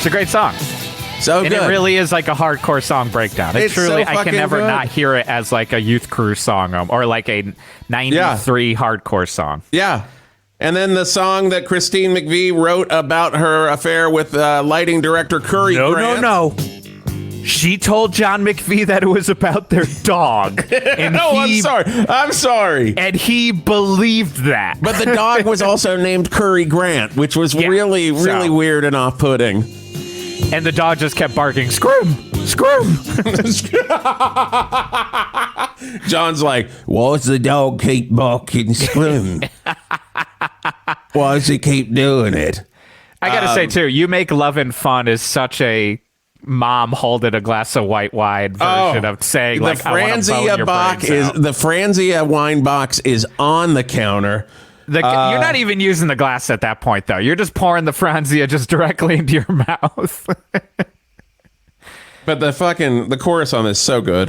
It's a great song. So And good. it really is like a hardcore song breakdown. It It's truly, so I can fucking never good. not hear it as like a Youth Crew song or like a 93 hardcore song. Yeah. And then the song that Christine McVie wrote about her affair with lighting director Curry Grant. No. She told John McVie that it was about their dog. And I'm sorry. And he believed that. But the dog was also named Curry Grant, which was really weird and off-putting. And the dog just kept barking, scream. John's like, why does the dog keep barking scream? Why does he keep doing it? I gotta say, too, You Make Lovin' Fun is such a mom holding a glass of white wine version of saying, like, the I want to bone Franzia your box brains out. the Franzia wine box is on the counter. You're not even using the glass at that point, though. You're just pouring the Franzia just directly into your mouth. But the chorus on this is so good.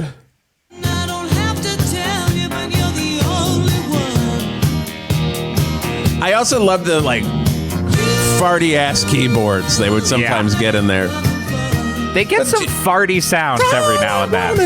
I don't have to tell you, but you're the only one. I also love the farty ass keyboards they would sometimes get in there. They get some farty sounds every now and then.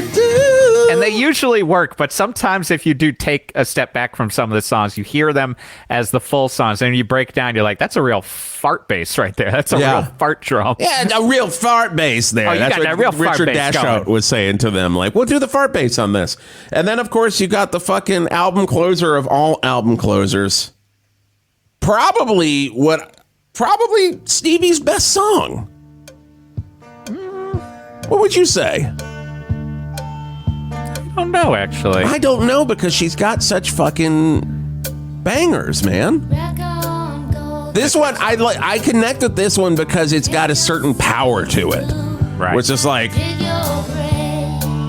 And they usually work, but sometimes if you do take a step back from some of the songs, you hear them as the full songs, and you break down, you're like, that's a real fart bass right there. That's a real fart drum. Yeah, a real fart bass there. Oh, you That's got that real fart Richard bass Dashout going. was saying to them, like, we'll do the fart bass on this. And then, of course, you got the fucking album closer of all album closers. Probably Stevie's best song. What would you say? I don't know, actually. I don't know, because she's got such fucking bangers, man. This one, I connect with this one because it's got a certain power to it. Right. Which is like,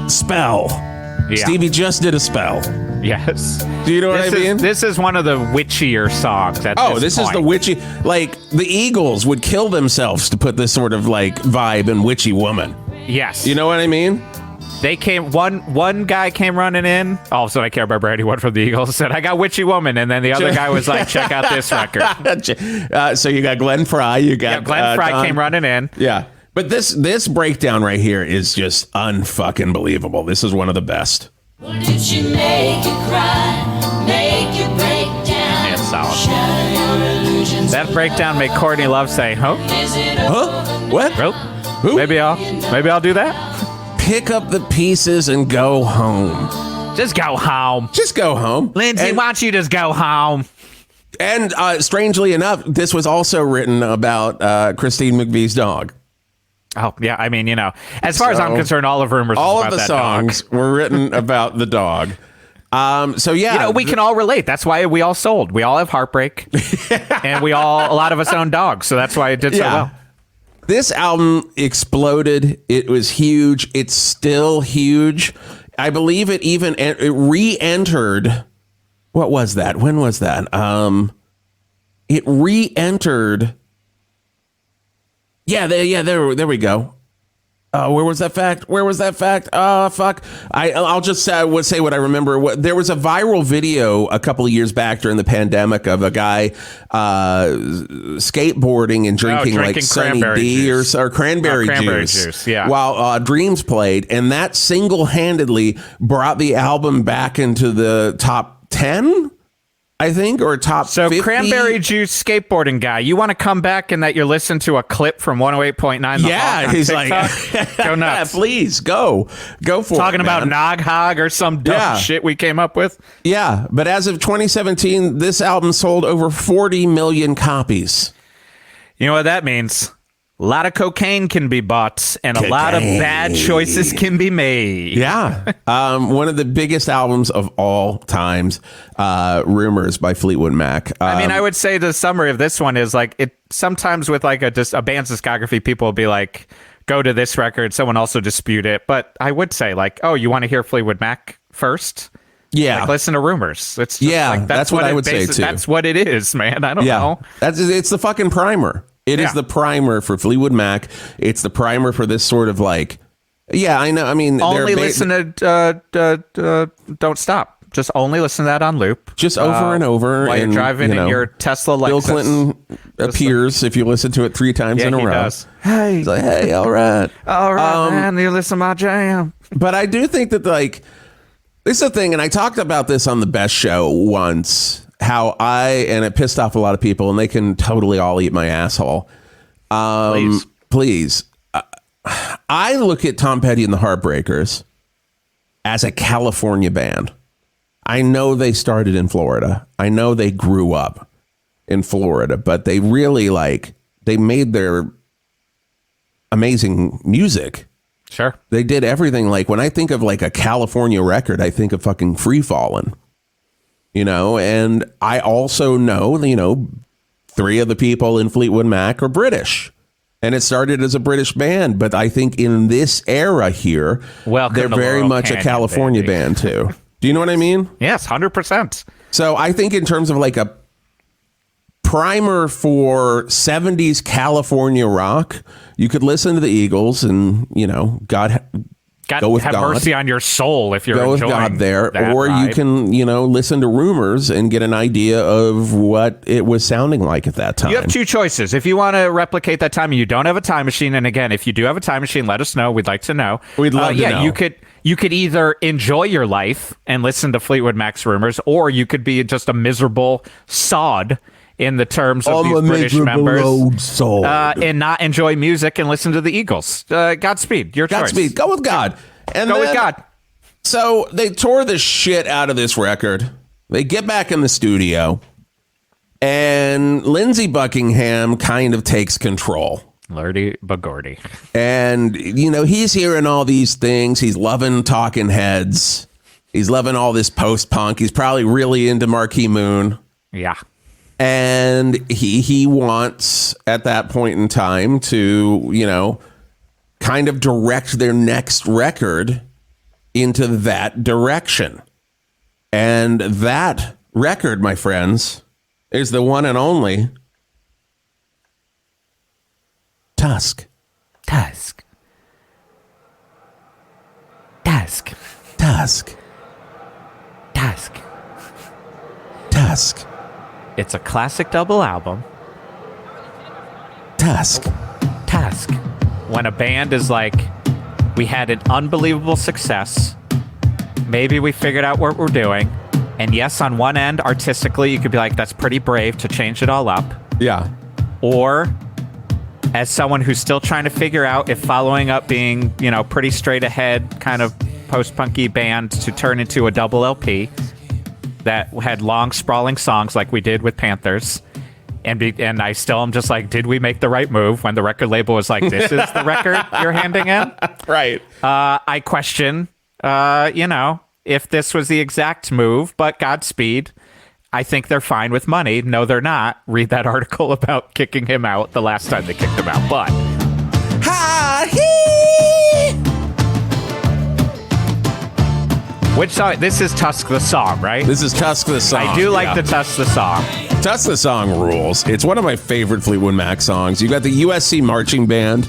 spell. Yeah. Stevie just did a spell. Yes. Do you know what I mean? This is one of the witchier songs at this is the witchy. Like, the Eagles would kill themselves to put this sort of like vibe in Witchy Woman. Yes. You know what I mean? They came, one guy came running in. All of a sudden, I Care About Brady, one from the Eagles, said, I got Witchy Woman. And then the other guy was like, check out this record. So you got Glenn Fry. You got Glenn Fry came running in. Yeah. But this breakdown right here is just unfucking believable. This is one of the best. Well, did she make you cry? Make you break down? Yeah, it's solid. Shatter your illusions. That breakdown made Courtney Love say, huh? Is it Huh? What? Oh, Who? maybe I'll do that. Pick up the pieces and go home. Just go home. Just go home. Lindsay, And- why don't you just go home? And strangely enough, this was also written about Christine McVie's dog. Oh, yeah. I mean, as far as I'm concerned, all of Rumors All is of about the that songs dog. were written about the dog. So yeah, We can all relate. That's why we all sold. We all have heartbreak, and a lot of us own dogs. So that's why it did so well. This album exploded. It was huge. It's still huge. I believe it even it re-entered. What was that? When was that? It re-entered. Yeah, there we go. Where was that fact? Fuck. I'll just say what I remember. There was a viral video a couple of years back during the pandemic of a guy skateboarding and drinking like Sunny D or cranberry juice. Yeah. While Dreams played, and that single-handedly brought the album back into the top 10. I think, or top 50. Cranberry juice skateboarding guy, you want to come back and that you're listening to a clip from 108.9 The Hawk on he's TikTok? like, go nuts. Please go for Talking it, about man. Nog Hog or some dumb shit we came up with. Yeah, but as of 2017, this album sold over 40 million copies. You know what that means? A lot of cocaine can be bought, and a lot of bad choices can be made. Yeah. One of the biggest albums of all times, Rumors by Fleetwood Mac. I mean, I would say the summary of this one is like, it sometimes with like a band's discography, people will be like, go to this record. Someone also dispute it. But I would say like, oh, you want to hear Fleetwood Mac first? Yeah. Like, listen to Rumors. It's just like, that's what I would say too. That's what it is, man. I don't know. It's the fucking primer. It is the primer for Fleetwood Mac. It's the primer for this sort of like, I know. I mean, only listen to Don't Stop. Just only listen to that on loop. Just over and over. While you're and, driving you know, in your Tesla Lexus. Bill Clinton appears if you listen to it 3 times in a he row. does. Hey. He's like, hey, all right. All right, man. You listen to my jam. But I do think that, like, this is the thing, and I talked about this on the Best Show once, and it pissed off a lot of people, and they can totally all eat my asshole. Please. I look at Tom Petty and the Heartbreakers as a California band. I know they started in Florida. I know they grew up in Florida, but they really, like, they made their amazing music. Sure. They did everything. Like, when I think of, like, a California record, I think of fucking Free Fallin', you know? And I also know, you know, 3 of the people in Fleetwood Mac are British. And it started as a British band, but I think in this era here, Welcome they're to very Laurel much a Canyon, California baby. band too. Do you know what I mean? Yes, 100%. So I think in terms of like a primer for 70s California rock, you could listen to the Eagles and, you know, God go with have God. mercy on your soul if you're Go with enjoying God there, that or vibe. you can, you know, listen to Rumors and get an idea of what it was sounding like at that time. You have 2 choices. If you want to replicate that time and you don't have a time machine, and again, if you do have a time machine, let us know. We'd like to know. We'd love to know. You could either enjoy your life and listen to Fleetwood Mac's Rumors, or you could be just a miserable sod in the terms of these British members, and not enjoy music and listen to the Eagles. Godspeed. Your choice. Godspeed. Go with God. And Go then, with God. So they tore the shit out of this record. They get back in the studio, and Lindsey Buckingham kind of takes control. Lordy Bagordy. And, you know, he's hearing all these things. He's loving Talking Heads. He's loving all this post-punk. He's probably really into Marquee Moon. Yeah. And he wants, at that point in time, to, you know, kind of direct their next record into that direction. And that record, my friends, is the one and only Tusk. Tusk. Tusk. Tusk. Tusk. Tusk. It's a classic double album. Tusk. Tusk. When a band is like, we had an unbelievable success. Maybe we figured out what we're doing. And yes, on one end, artistically, you could be like, that's pretty brave to change it all up. Yeah. Or as someone who's still trying to figure out if following up being, you know, pretty straight ahead kind of post-punky band to turn into a double LP that had long sprawling songs like we did with Panthers. And I still am just like, did we make the right move when the record label was like, this is the record you're handing in? Right. I question, you know, if this was the exact move, but Godspeed. I think they're fine with money. No, they're not. Read that article about kicking him out the last time they kicked him out. But which song? This is Tusk the song, right? This is Tusk the song. I do like the Tusk the song. Tusk the song rules. It's one of my favorite Fleetwood Mac songs. You got the USC marching band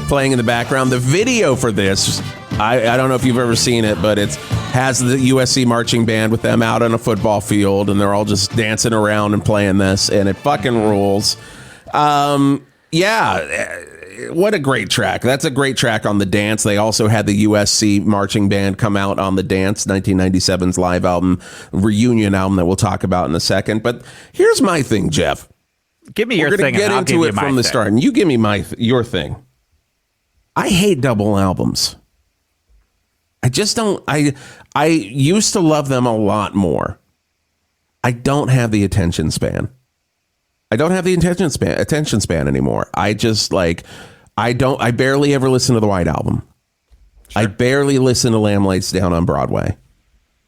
playing in the background. The video for this, I don't know if you've ever seen it, but it has the USC marching band with them out on a football field, and they're all just dancing around and playing this, and it fucking rules. Yeah, what a great track. That's a great track on The Dance. They also had the USC marching band come out on The Dance, 1997's live album, reunion album that we'll talk about in a second. But here's my thing, Geoff. Give me your We're thing. gonna get and I'll into give it you my from the thing. start, and you give me your thing. I hate double albums. I just don't. I used to love them a lot more. I don't have the attention span. I don't have the attention span anymore. I just like, I barely ever listen to the White Album. Sure. I barely listen to Lamb Lays Down on Broadway.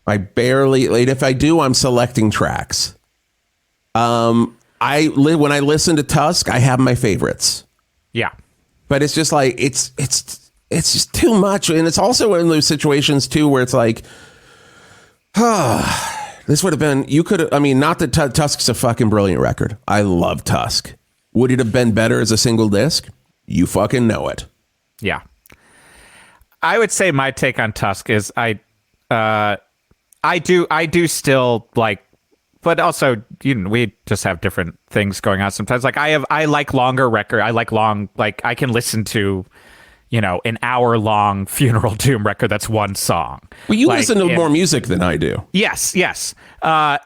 I barely, like, if I do, I'm selecting tracks. When I listen to Tusk, I have my favorites. Yeah. But it's just like, it's just too much. And it's also in those situations too, where it's like, this would have been, not that Tusk's a fucking brilliant record. I love Tusk. Would it have been better as a single disc? You fucking know it. Yeah. I would say my take on Tusk is I I do still like, but also, we just have different things going on sometimes. Like I like longer record. I like long, like I can listen to, an hour-long Funeral Doom record that's one song. Well, you listen to more music than I do. Yes. And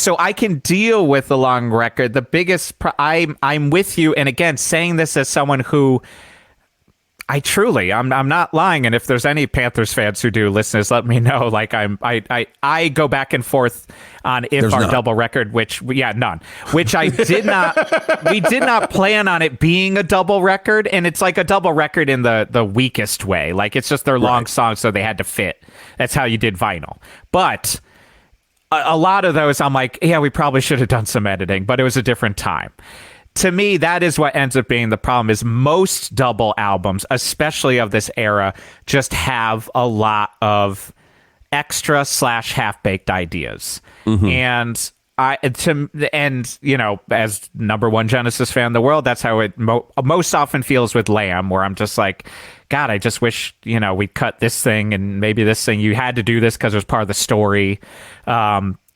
so I can deal with the long record. The biggest, I'm with you. And again, saying this as someone who I'm not lying. And if there's any Panthers fans who do listeners, let me know. Like I go back and forth on double record, none, which I did not, we did not plan on it being a double record. And it's like a double record in the weakest way. Like it's just their long songs. So they had to fit. That's how you did vinyl. But a lot of those, I'm like, yeah, we probably should have done some editing, but it was a different time. To me, that is what ends up being the problem is most double albums, especially of this era, just have a lot of extra / half-baked ideas. And as number one Genesis fan in the world, that's how it most often feels with Lamb, where I'm just like, God, I just wish, we cut this thing and maybe this thing. You had to do this because it was part of the story.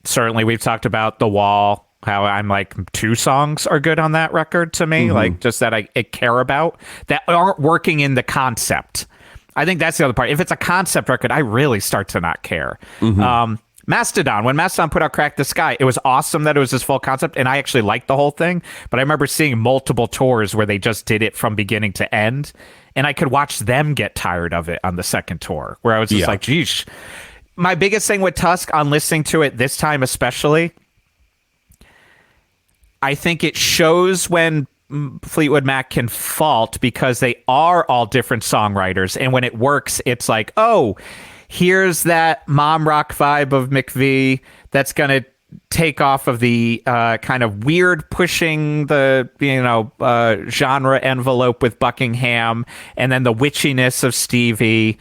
Certainly, we've talked about The Wall, how I'm like 2 songs are good on that record to me, like just that I care about that aren't working in the concept. I think that's the other part. If it's a concept record, I really start to not care. Mastodon, when Mastodon put out Crack the Sky, it was awesome that it was this full concept, and I actually liked the whole thing, but I remember seeing multiple tours where they just did it from beginning to end, and I could watch them get tired of it on the second tour, where I was just like, geez. My biggest thing with Tusk, on listening to it this time especially, I think it shows when Fleetwood Mac can fault because they are all different songwriters. And when it works, it's like, oh, here's that mom rock vibe of McVie that's going to take off of the kind of weird pushing the, genre envelope with Buckingham, and then the witchiness of Stevie.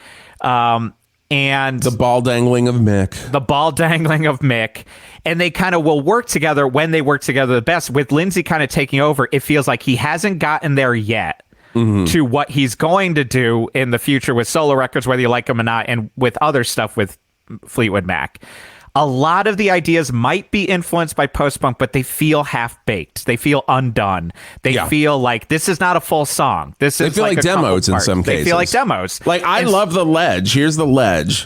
And the ball dangling of Mick. And they kind of will work together when they work together the best. With Lindsey kind of taking over, it feels like he hasn't gotten there yet to what he's going to do in the future with solo records, whether you like them or not, and with other stuff with Fleetwood Mac. A lot of the ideas might be influenced by post-punk, but they feel half-baked. They feel undone. They feel like this is not a full song. They feel like demos in some cases. They feel like demos. Like, I love The Ledge. Here's The Ledge.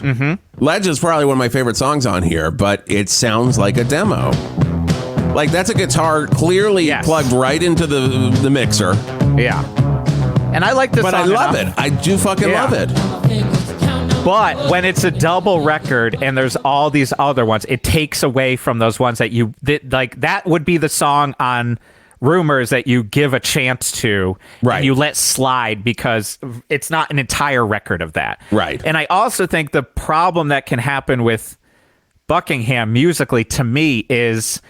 Ledge is probably one of my favorite songs on here, but it sounds like a demo. Like, that's a guitar clearly plugged right into the mixer. Yeah. And I like this song. But I love it. I do fucking love it. But when it's a double record and there's all these other ones, it takes away from those ones that would be the song on Rumors that you give a chance to, and you let slide because it's not an entire record of that. Right. And I also think the problem that can happen with Buckingham musically, to me, is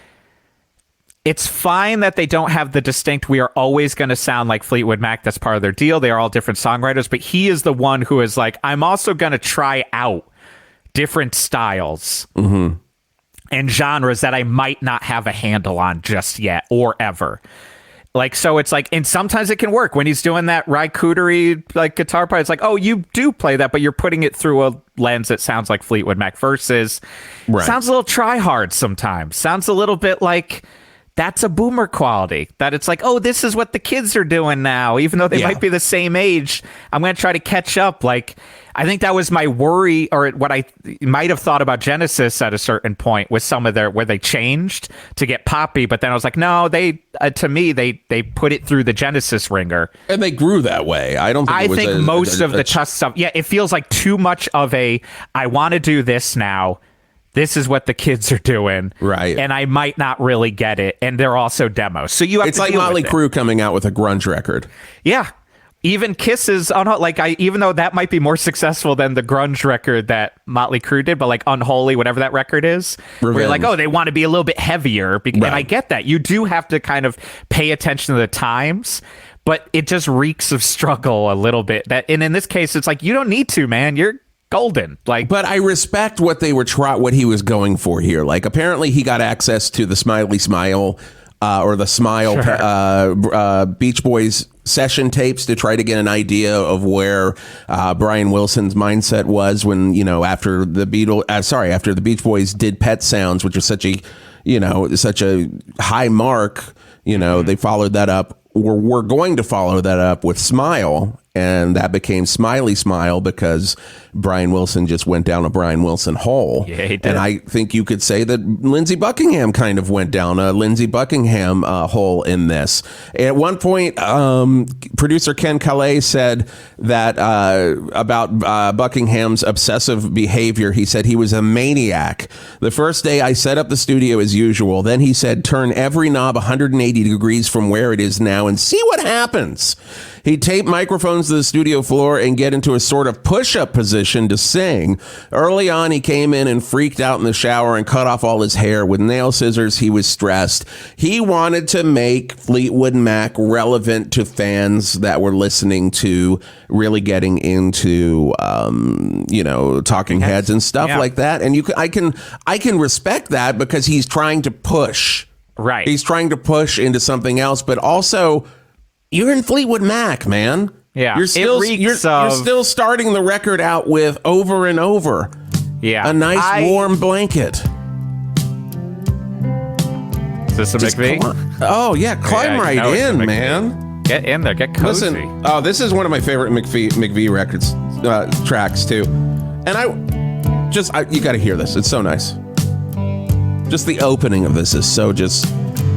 it's fine that they don't have the distinct, we are always going to sound like Fleetwood Mac. That's part of their deal. They are all different songwriters, but he is the one who is like, I'm also going to try out different styles and genres that I might not have a handle on just yet or ever. Like, so it's like, and sometimes it can work when he's doing that Rycootery like guitar part. It's like, oh, you do play that, but you're putting it through a lens that sounds like Fleetwood Mac versus sounds a little try hard sometimes. Sounds a little bit like, that's a boomer quality, that it's like, oh, this is what the kids are doing now, even though they might be the same age. I'm going to try to catch up. Like, I think that was my worry, or what I might have thought about Genesis at a certain point with some of where they changed to get poppy. But then I was like, no, they put it through the Genesis ringer. And they grew that way. I think most of the Tusk stuff, it feels like too much of I want to do this now. This is what the kids are doing. Right. And I might not really get it. And they're also demos. So you have it's to like Motley Crue coming out with a grunge record. Yeah. Even Kisses, even though that might be more successful than the grunge record that Motley Crue did, but like Unholy, whatever that record is, where you're like, oh, they want to be a little bit heavier. And I get that. You do have to kind of pay attention to the times, but it just reeks of struggle a little bit. And in this case, it's like, you don't need to, man. You're golden. But I respect what what he was going for here. Like, apparently he got access to the Smiley Smile or the Smile Beach Boys session tapes to try to get an idea of where Brian Wilson's mindset was when, after the Beach Boys did Pet Sounds, which was such a high mark, they followed that up. We're going to follow that up with Smile, and that became Smiley Smile because Brian Wilson just went down a Brian Wilson hole. Yeah, he did. And I think you could say that Lindsey Buckingham kind of went down a Lindsey Buckingham hole in this. At one point, producer Ken Calais said that about Buckingham's obsessive behavior. He said he was a maniac. The first day I set up the studio as usual. Then he said, turn every knob 180 degrees from where it is now and see what happens. He'd tape microphones to the studio floor and get into a sort of push-up position to sing. Early on, he came in and freaked out in the shower and cut off all his hair with nail scissors. He was stressed. He wanted to make Fleetwood Mac relevant to fans that were listening to, really getting into, Talking Heads and stuff like that. And I can respect that because he's trying to push. Right. He's trying to push into something else, but also, you're in Fleetwood Mac, man. Yeah. You're still starting the record out with Over and Over. Yeah. A nice warm blanket. Is this a McVie? Oh, yeah. Climb right in, man. Get in there. Get cozy. Listen, this is one of my favorite McVie records, tracks, too. And you got to hear this. It's so nice. Just the opening of this is so just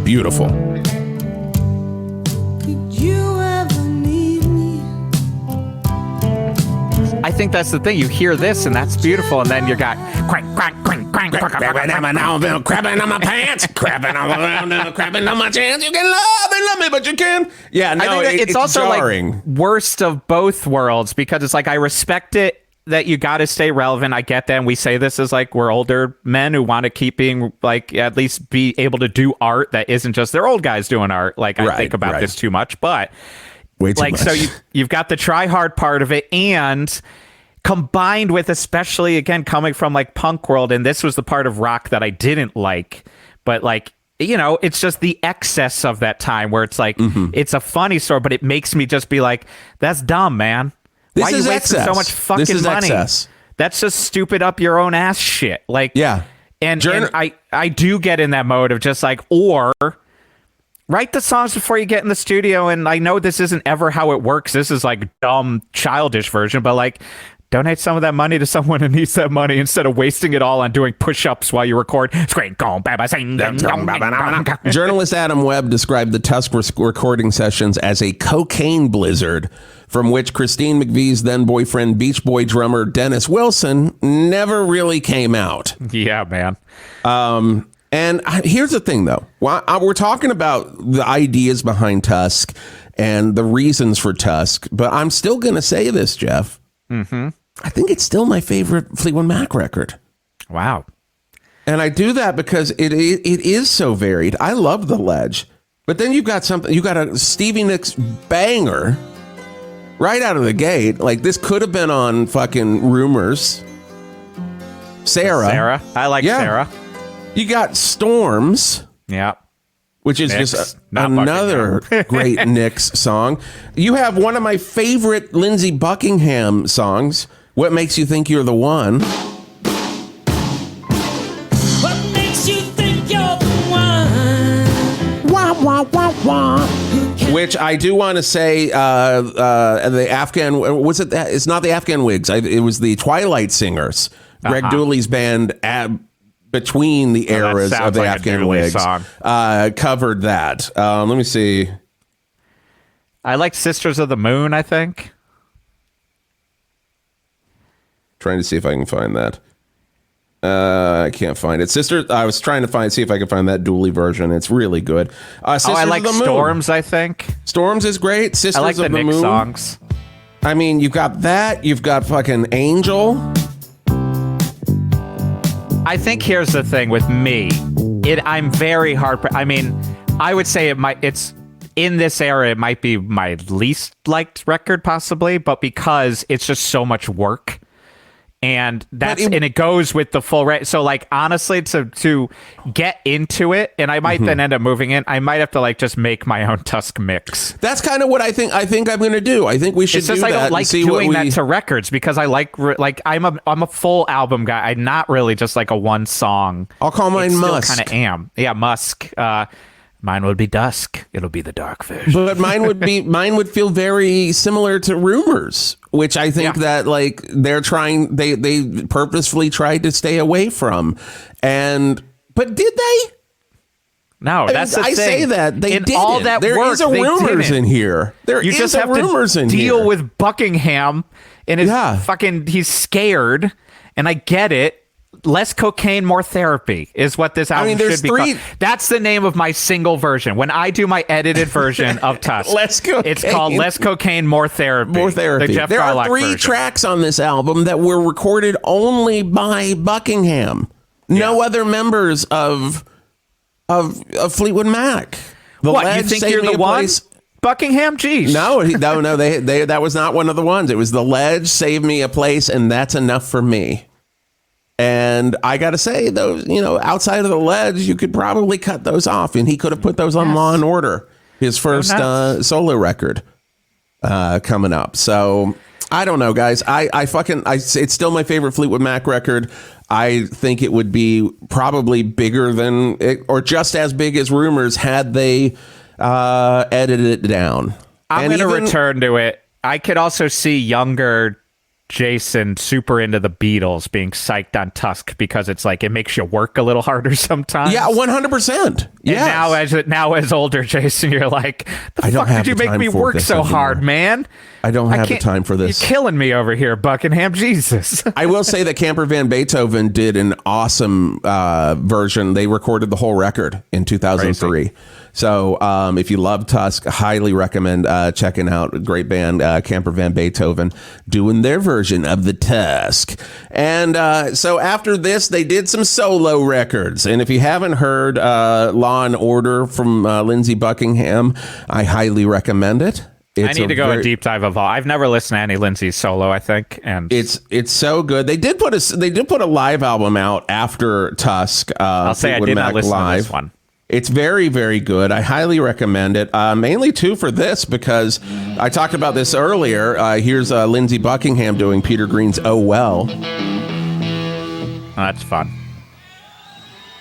beautiful. I think that's the thing. You hear this, and that's beautiful, and then you got crank, crank, crank, crank, crank, crabbing on my pants, crabbing on my chance. You can love me, but you can. Yeah, no, it's also jarring. like worst of both worlds because it's like I respect it that you got to stay relevant. I get that. And we say this as like we're older men who want to keep being like at least be able to do art that isn't just they're old guys doing art. Like I think about this too much, but. Way too much. So you've got the try hard part of it and combined with, especially again, coming from like punk world. And this was the part of rock that I didn't like, but like, it's just the excess of that time where it's like, it's a funny story, but it makes me just be like, that's dumb, man. Why are you wasting so much fucking money? Excess. That's just stupid up your own ass shit. Like, yeah. And I do get in that mode of just like, or write the songs before you get in the studio. And I know this isn't ever how it works. This is like dumb, childish version, but like donate some of that money to someone who needs that money instead of wasting it all on doing push-ups while you record. Journalist Adam Webb described the Tusk recording sessions as a cocaine blizzard from which Christine McVie's then boyfriend, Beach Boy drummer Dennis Wilson, never really came out. Yeah, man. And here's the thing, though. We're talking about the ideas behind Tusk and the reasons for Tusk, but I'm still going to say this, Geoff. Mm-hmm. I think it's still my favorite Fleetwood Mac record. Wow. And I do that because it is so varied. I love The Ledge. But then you got a Stevie Nicks banger right out of the gate. Like, this could have been on fucking Rumors. Sarah. I like Sarah. You got Storms. Yeah. Which is Nicks, just another great Nicks song. You have one of my favorite Lindsey Buckingham songs, What Makes You Think You're the One. What makes you think you're the one? Wah, wah, wah, wah. Which I do want to say, the Afghan, was it that? It's not the Afghan Wigs. It was the Twilight Singers. Greg Dooley's band, between the eras of the like Afghan Wigs, covered that. Let me see. I like Sisters of the Moon, I think. Trying to see if I can find that. I can't find it. I was trying to see if I could find that Dooley version. It's really good. I like Storms, I think. Storms is great. Sisters I like of the the Nick Moon. songs. I mean, you've got that. You've got fucking Angel. I think here's the thing with me. I'm very hard. I mean, I would say it's in this era, it might be my least liked record possibly, but because it's just so much work and it goes with the full rate. So like honestly, to get into it, and I might then end up moving in. I might have to like just make my own Tusk mix. That's kind of what I think I'm going to do. I think we should It's just do I that. don't like doing that to records because I like I'm a full album guy. I'm not really just like a one song. I'll call mine Musk. Kind of am. Yeah, Musk. Mine would be Dusk. It'll be the dark version. But mine would feel very similar to Rumors, which I think that like they're trying, they purposefully tried to stay away from. But did they? No, that's the thing. I say that they did. All that there work, is a Rumors in here. You just have to deal with Buckingham and his fucking. He's scared, and I get it. Less cocaine, more therapy is what this album should be called. That's the name of my single version. When I do my edited version of Tusk, Less Cocaine. It's called Less Cocaine, More Therapy. More Therapy. The Geoff There are Garlock 3 version. tracks on this album that were recorded only by Buckingham. No other members of Fleetwood Mac. What, you think you're the one? Buckingham? Jeez. No, that was not one of the ones. It was The Ledge, Save Me a Place, and That's Enough for Me. And I got to say, those, outside of The Ledge, you could probably cut those off, and he could have put those on Law and Order, his first solo record coming up. So I don't know, guys. It's still my favorite Fleetwood Mac record. I think it would be probably bigger than or just as big as Rumors had they edited it down. I'm going to return to it. I could also see younger Jason super into the Beatles being psyched on Tusk because it's like it makes you work a little harder sometimes. Yeah, 100%. Yeah. Now as older Jason, you're like, the fuck did you make me work so hard, man? I don't have the time for this. You're killing me over here, Buckingham. Jesus. I will say that Camper Van Beethoven did an awesome version. They recorded the whole record in 2003. Crazy. So if you love Tusk, highly recommend checking out a great band, Camper Van Beethoven, doing their version of the Tusk. And so after this, they did some solo records. And if you haven't heard Law and Order from Lindsey Buckingham, I highly recommend it. I need to go a deep dive of all. I've never listened to any Lindsey solo, I think, and it's so good. They did put a live album out after Tusk. I'll say I did not listen to this one. It's very, very good. I highly recommend it. Mainly, too, for this, because I talked about this earlier. Here's Lindsey Buckingham doing Peter Green's Oh Well. Oh, that's fun.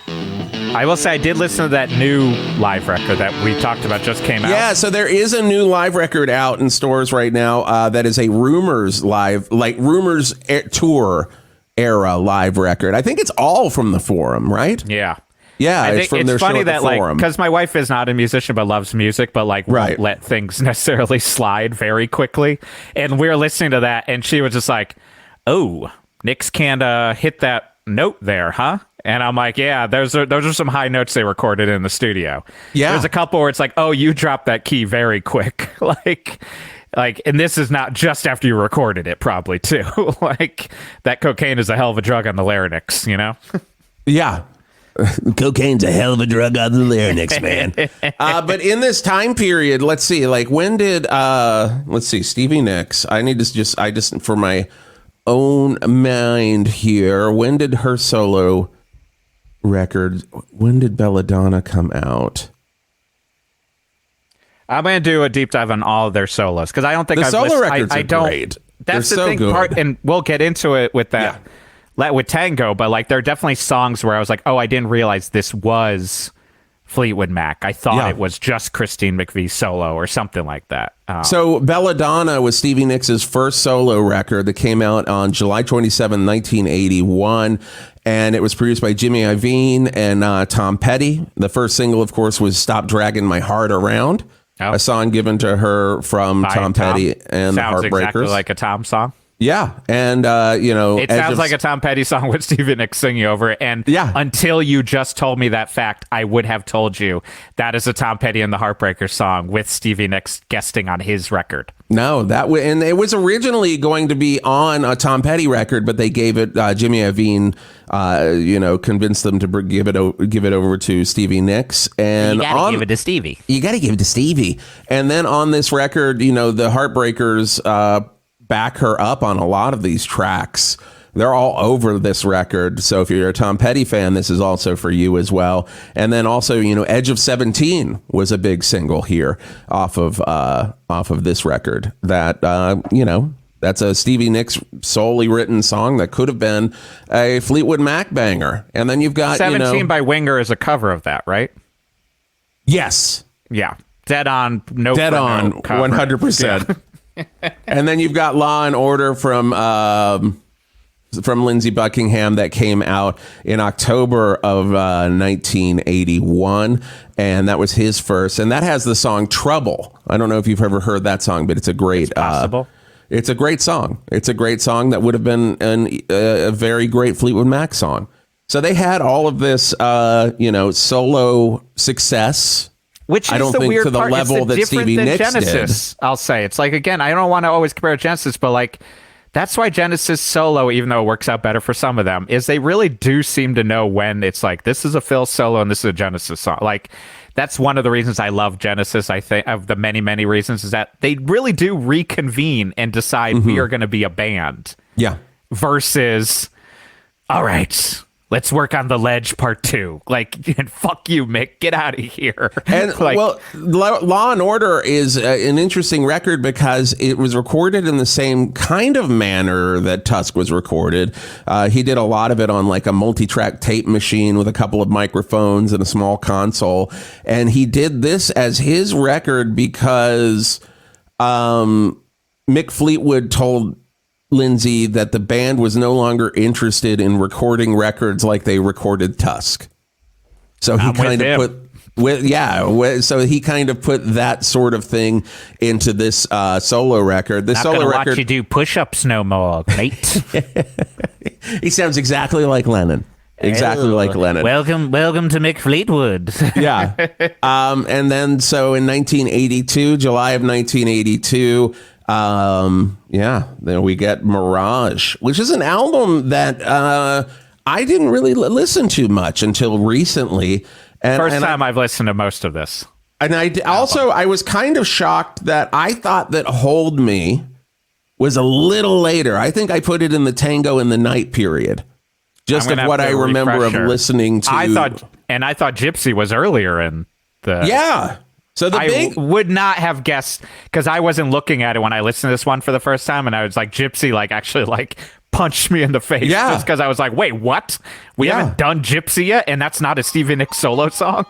I will say I did listen to that new live record that we talked about just came out. Yeah, so there is a new live record out in stores right now that is a Rumors live, like Rumors tour era live record. I think it's all from the Forum, right? Yeah. Yeah, it's from their funny show at the Forum. Because my wife is not a musician but loves music, but won't let things necessarily slide very quickly. And we were listening to that, and she was just like, "Oh, Nicks can't hit that note there, huh?" And I'm like, "Yeah, those are some high notes they recorded in the studio." Yeah, there's a couple where it's like, "Oh, you dropped that key very quick," like, and this is not just after you recorded it, probably too. Like that cocaine is a hell of a drug on the larynx, Yeah. Cocaine's a hell of a drug on the larynx, man. But in this time period, let's see, like when did Stevie Nicks, I just for my own mind here, when did her solo record, when did Belladonna come out? I'm going to do a deep dive on all of their solos because I don't think the solo records are great. That's They're the so thing, good. and we'll get into it with that. Yeah. With Tango, but there are definitely songs where I was like, oh, I didn't realize this was Fleetwood Mac. I thought it was just Christine McVie's solo or something like that. So Belladonna was Stevie Nicks' first solo record that came out on July 27, 1981. And it was produced by Jimmy Iovine and Tom Petty. The first single, of course, was Stop Dragging My Heart Around, a song given to her from Tom Petty and the Heartbreakers. Sounds exactly like a Tom song. Yeah, and it sounds like a Tom Petty song with Stevie Nicks singing over it. And until you just told me that fact, I would have told you that is a Tom Petty and the Heartbreakers song with Stevie Nicks guesting on his record. No, and it was originally going to be on a Tom Petty record, but they gave it Jimmy Iovine, convinced them to give it over to Stevie Nicks, and you gotta give it to Stevie. You got to give it to Stevie, and then on this record, the Heartbreakers back her up on a lot of these tracks They're all over this record. So if you're a Tom Petty fan, this is also for you as well. And then also, Edge of 17 was a big single here off of this record. That that's a Stevie Nicks solely written song that could have been a Fleetwood Mac banger. And then you've got 17 by Winger is a cover of that, right? Yes. Yeah. Dead on. No. Dead on. 100%. Yeah. And then you've got Law and Order from Lindsey Buckingham that came out in October of 1981, and that was his first. And that has the song Trouble. I don't know if you've ever heard that song, but it's a great. It's possible. It's a great song. It's a great song that would have been a very great Fleetwood Mac song. So they had all of this, solo success. Which is I don't the think weird to the part. level it's that different Stevie than Nicks Genesis, did. I'll say. It's like, again, I don't want to always compare Genesis, but like, that's why Genesis solo, even though it works out better for some of them, is they really do seem to know when it's like, this is a Phil solo and this is a Genesis song. Like, that's one of the reasons I love Genesis, I think, of the many, many reasons, is that they really do reconvene and decide we are going to be a band. Yeah. Versus, all right, let's work on The Ledge Part 2. Like, and fuck you, Mick. Get out of here. And, like, Law and Order is an interesting record because it was recorded in the same kind of manner that Tusk was recorded. He did a lot of it on like a multi-track tape machine with a couple of microphones and a small console. And he did this as his record because Mick Fleetwood told Lindsey that the band was no longer interested in recording records like they recorded Tusk. So he kind of so he kind of put that sort of thing into this solo record. This solo record, watch you do push-ups no more, mate. He sounds exactly like Lennon. Exactly like Lennon. Welcome to Mick Fleetwood. Yeah. And then so in 1982, July of 1982, then we get Mirage, which is an album that I didn't really listen to much until recently. First time I've listened to most of this. And I was kind of shocked that I thought that Hold Me was a little later. I think I put it in the Tango in the Night period. Just of what I remember of listening to. I thought Gypsy was earlier in the. Yeah. So I would not have guessed, because I wasn't looking at it when I listened to this one for the first time, and I was like, Gypsy actually punched me in the face. Yeah. Just because I was like, wait, what? We haven't done Gypsy yet, and that's not a Stevie Nicks solo song?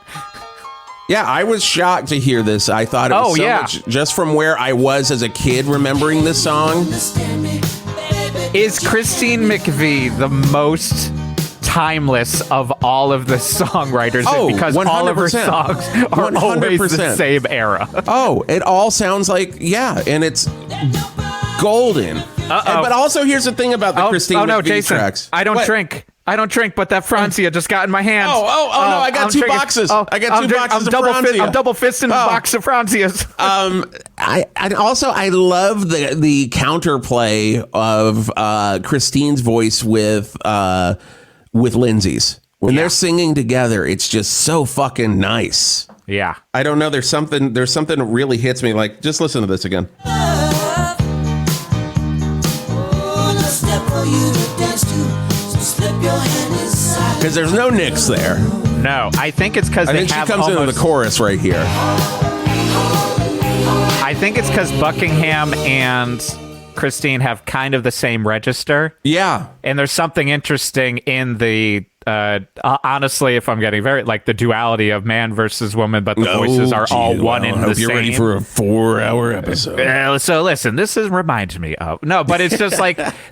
Yeah, I was shocked to hear this. I thought it was much, just from where I was as a kid remembering this song. Is Christine McVie the most timeless of all of the songwriters? Because 100%. all of her songs are 100%. Always the same era. It all sounds like, and it's golden. But also, here's the thing about the Christine McVie Jason, tracks. I don't drink, but that Franzia just got in my hands. No, I got two boxes. I got two boxes of Franzia. I'm double fisting a box of Franzias. I love the counterplay of Christine's voice with Lindsey's. When they're singing together, it's just so fucking nice. Yeah. I don't know. There's something that really hits me. Like, just listen to this again. Because there's no Nicks there. No, I think it's because I think she comes into the chorus right here. I think it's because Buckingham and Christine have kind of the same register. Yeah. And there's something interesting in the, honestly, if I'm getting the duality of man versus woman, but the voices are all one and the same. You're ready for a 4-hour episode. So listen, this reminds me of, but it's just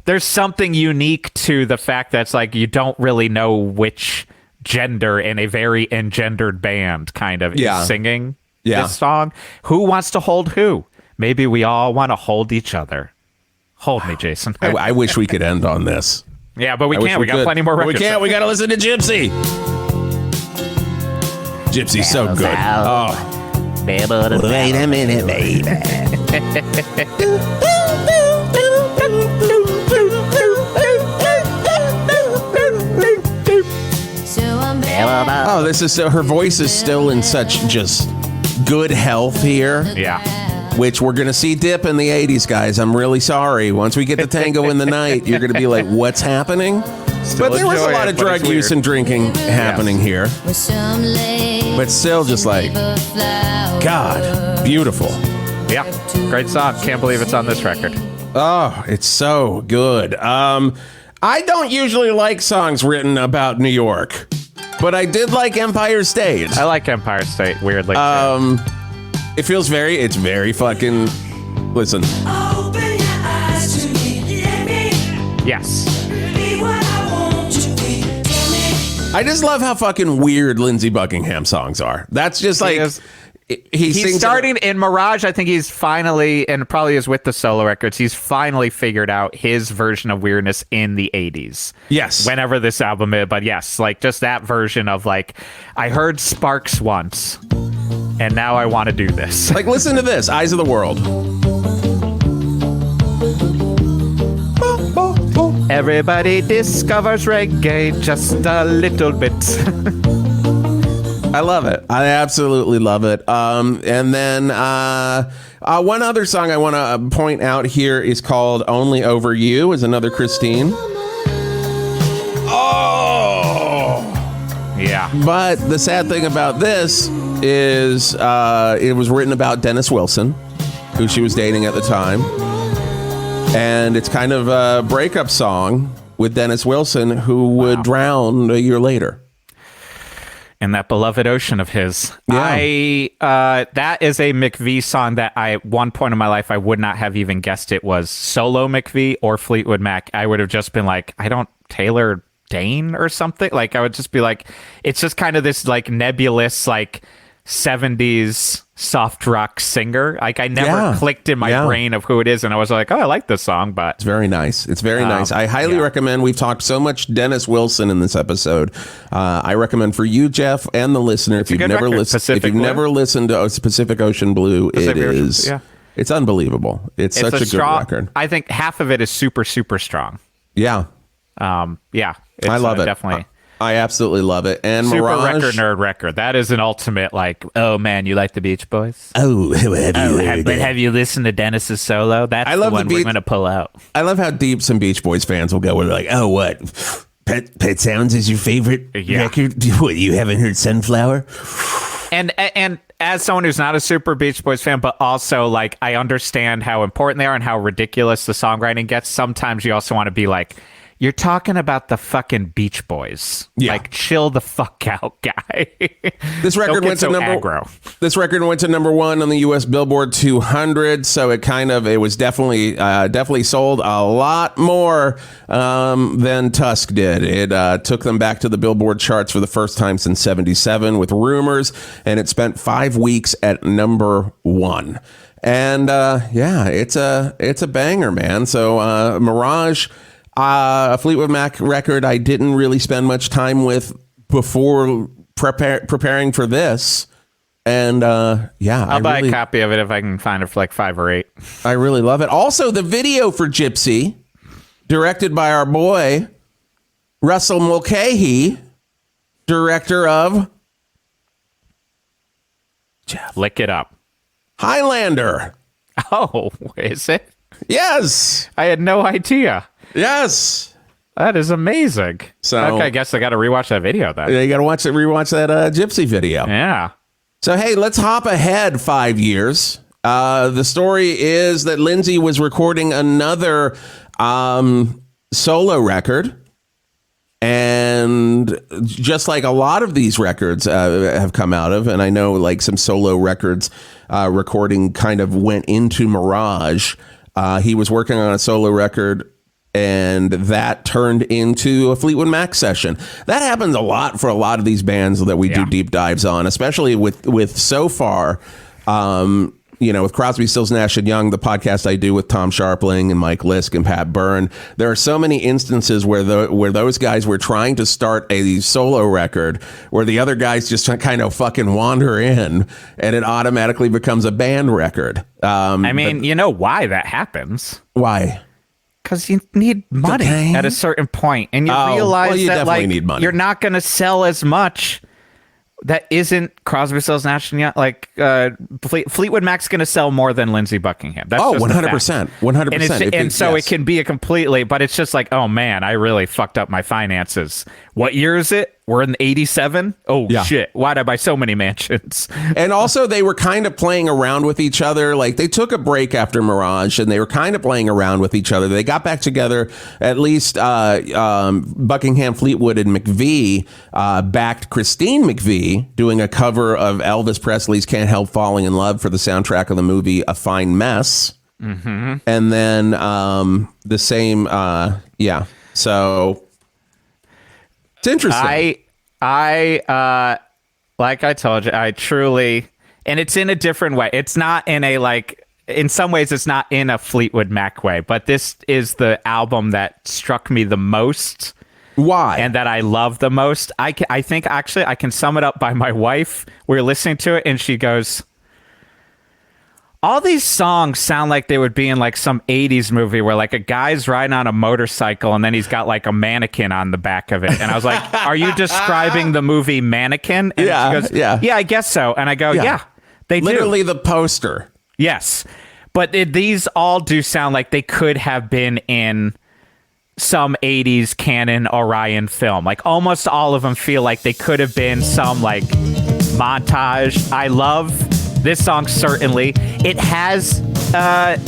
there's something unique to the fact that it's you don't really know which gender in a very engendered band kind of is singing this song. Who wants to hold who? Maybe we all want to hold each other. Hold me, Jason. I wish we could end on this. Yeah, but we can't. We got plenty more records. We can't. We got to listen to Gypsy. Gypsy's so good. Oh. Wait a minute, baby. Oh, this is her voice is still in such just good health here. Yeah. which we're going to see dip in the 80s, guys. I'm really sorry. Once we get to Tango in the Night, you're going to be like, what's happening? But there was a lot of drug use and drinking happening here. But still just like, God, beautiful. Yeah, great song. Can't believe it's on this record. Oh, it's so good. I don't usually like songs written about New York, but I did like Empire State. I like Empire State, weirdly. It's very fucking, listen. Yes. I just love how fucking weird Lindsey Buckingham songs are. That's just like, he's starting in Mirage. I think he's finally, and probably is with the solo records, he's finally figured out his version of weirdness in the 80s. Yes. Whenever this album is, but yes, like just that version of like, I heard Sparks once, and now I want to do this. Like, listen to this, Eyes of the World. Everybody discovers reggae just a little bit. I love it. I absolutely love it. And then one other song I want to point out here is called Only Over You, is another Christine. Oh! Yeah. But the sad thing about this is it was written about Dennis Wilson, who she was dating at the time. And it's kind of a breakup song with Dennis Wilson, who would drown a year later. In that beloved ocean of his. Yeah. That is a McVie song that at one point in my life, I would not have even guessed it was solo McVie or Fleetwood Mac. I would have just been like, Taylor Dane or something. Like, I would just be like, it's just kind of this like nebulous, like 70s soft rock singer. Like, I never clicked in my brain of who it is, and I was like, oh, I like this song, but it's very nice. It's very nice. I highly recommend. We've talked so much Dennis Wilson in this episode. I recommend for you, Geoff, and the listener, if you've never listened to Pacific Ocean Blue, it's unbelievable. It's such a good record. I think half of it is super, super strong. Yeah. I love it. Definitely. I absolutely love it. And Super Mirage, record nerd record. That is an ultimate, like, oh man, you like the Beach Boys? Oh, have you listened to Dennis's solo? That's the one we're going to pull out. I love how deep some Beach Boys fans will go. We're like, oh, what? Pet Sounds is your favorite record? What, you haven't heard Sunflower? And as someone who's not a super Beach Boys fan, but also like I understand how important they are and how ridiculous the songwriting gets. Sometimes you also want to be like, you're talking about the fucking Beach Boys. Yeah. Like, chill the fuck out, guy. This record went to This record went to number 1 on the U.S. Billboard 200. So it was definitely sold a lot more than Tusk did. It took them back to the Billboard charts for the first time since '77 with Rumors, and it spent 5 weeks at number 1. And it's a banger, man. So Mirage. A Fleetwood Mac record I didn't really spend much time with before preparing for this. And I'll buy a copy of it if I can find it for like 5 or 8. I really love it. Also, the video for Gypsy, directed by our boy Russell Mulcahy, director of Geoff, lick it up. Highlander. Oh, is it? Yes. I had no idea. Yes. That is amazing. So okay, I guess I got to rewatch that video then. You got to rewatch that Gypsy video. Yeah. So, hey, let's hop ahead 5 years. The story is that Lindsey was recording another solo record. And just like a lot of these records have come out of, and I know like some solo records recording kind of went into Mirage. He was working on a solo record, and that turned into a Fleetwood Mac session. That happens a lot for a lot of these bands that we do deep dives on, especially with so far, with Crosby, Stills, Nash & Young, the podcast I do with Tom Sharpling and Mike Lisk and Pat Byrne. There are so many instances where those guys were trying to start a solo record where the other guys just kind of fucking wander in, and it automatically becomes a band record. You know why that happens? Why? Because you need money at a certain point, and you realize that like need money. You're not going to sell as much that isn't Crosby, Stills, Nash and Young. Like Fleetwood Mac's going to sell more than Lindsey Buckingham. That's 100%, 100%. And so it can be a completely, but it's just like, oh man, I really fucked up my finances. What year is it? We're in 87. Oh shit! Why did I buy so many mansions? And also, they were kind of playing around with each other. Like they took a break after Mirage, and they were kind of playing around with each other. They got back together. At least Buckingham, Fleetwood, and McVie backed Christine McVie doing a cover of Elvis Presley's "Can't Help Falling in Love" for the soundtrack of the movie A Fine Mess. Mm-hmm. And then the same, So. It's interesting. I like I told you, I truly, and it's in a different way. It's not in a, like, in some ways it's not in a Fleetwood Mac way, but this is the album that struck me the most. Why? And that I love the most. I think actually I can sum it up by my wife. We were listening to it and she goes, all these songs sound like they would be in like some 80s movie where like a guy's riding on a motorcycle and then he's got like a mannequin on the back of it. And I was like, are you describing the movie Mannequin? And she goes, yeah, I guess so. And I go, yeah they literally do. The poster. Yes. But these all do sound like they could have been in some 80s canon Orion film. Like almost all of them feel like they could have been some like montage. I love this song, certainly. It has that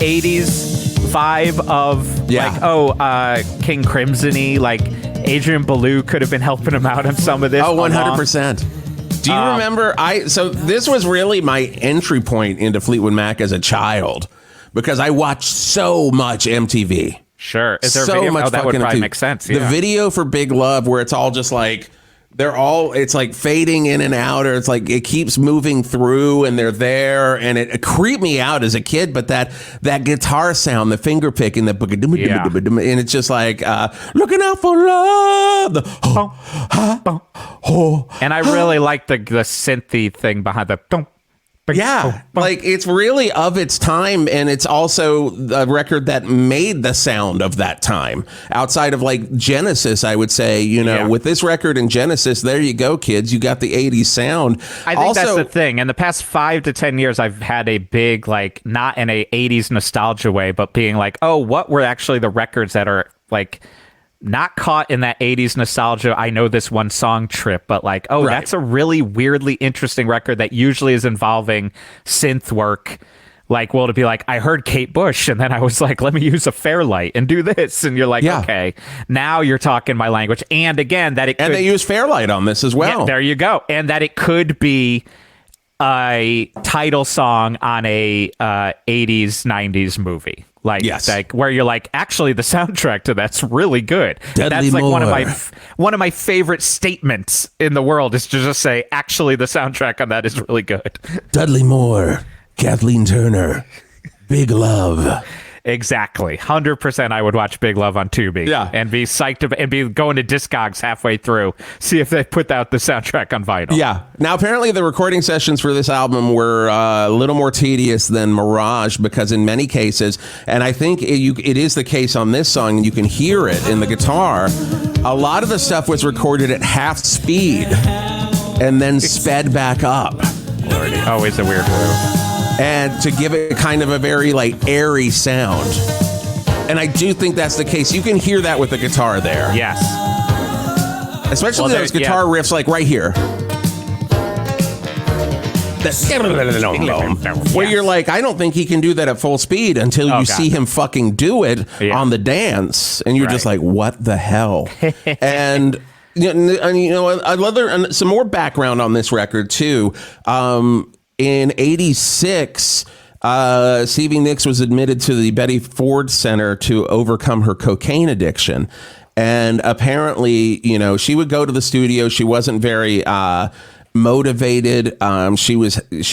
80s vibe of like, King Crimson-y, like Adrian Belew could have been helping him out on some of this. Oh, 100%. Do you remember? So this was really my entry point into Fleetwood Mac as a child because I watched so much MTV. Sure. Is there so a video? much that would probably MTV. make sense. The video for Big Love where it's all just like, it's like fading in and out, or it's like it keeps moving through and they're there, and it creeped me out as a kid. But that guitar sound, the finger picking, and it's just like looking out for love. And I really like the synthy thing behind the. Yeah, like it's really of its time, and it's also a record that made the sound of that time. Outside of like Genesis, I would say, with this record and Genesis, there you go, kids. You got the 80s sound. I think that's the thing. In the past 5 to 10 years, I've had a big, like, not in a 80s nostalgia way, but being like, oh, what were actually the records that are like not caught in that 80s nostalgia, I know this one song trip, but like, oh, that's a really weirdly interesting record that usually is involving synth work. Like, well, to be like, I heard Kate Bush, and then I was like, let me use a Fairlight and do this. And you're like, okay, now you're talking my language. And again, that it could... And they use Fairlight on this as well. Yeah, there you go. And that it could be a title song on a 80s, 90s movie. Like, like where you're like, actually, the soundtrack to that's really good. Dudley that's like Moore. one of my favorite statements in the world is to just say, actually, the soundtrack on that is really good. Dudley Moore, Kathleen Turner, Big Love. Exactly. 100% I would watch Big Love on Tubi. Yeah. And be psyched and be going to Discogs halfway through, see if they put out the soundtrack on vinyl. Yeah. Now, apparently the recording sessions for this album were a little more tedious than Mirage because in many cases, and I think it is the case on this song, and you can hear it in the guitar, a lot of the stuff was recorded at half speed and then sped back up. Always a weird move. And to give it kind of a very like airy sound. And I do think that's the case. You can hear that with the guitar there. Yes. Especially those guitar riffs like right here. Where you're like, I don't think he can do that at full speed until you see him fucking do it on the dance. And you're just like, what the hell? And I love some more background on this record too. In 86, Stevie Nicks was admitted to the Betty Ford Center to overcome her cocaine addiction. And apparently, she would go to the studio. She wasn't very motivated. She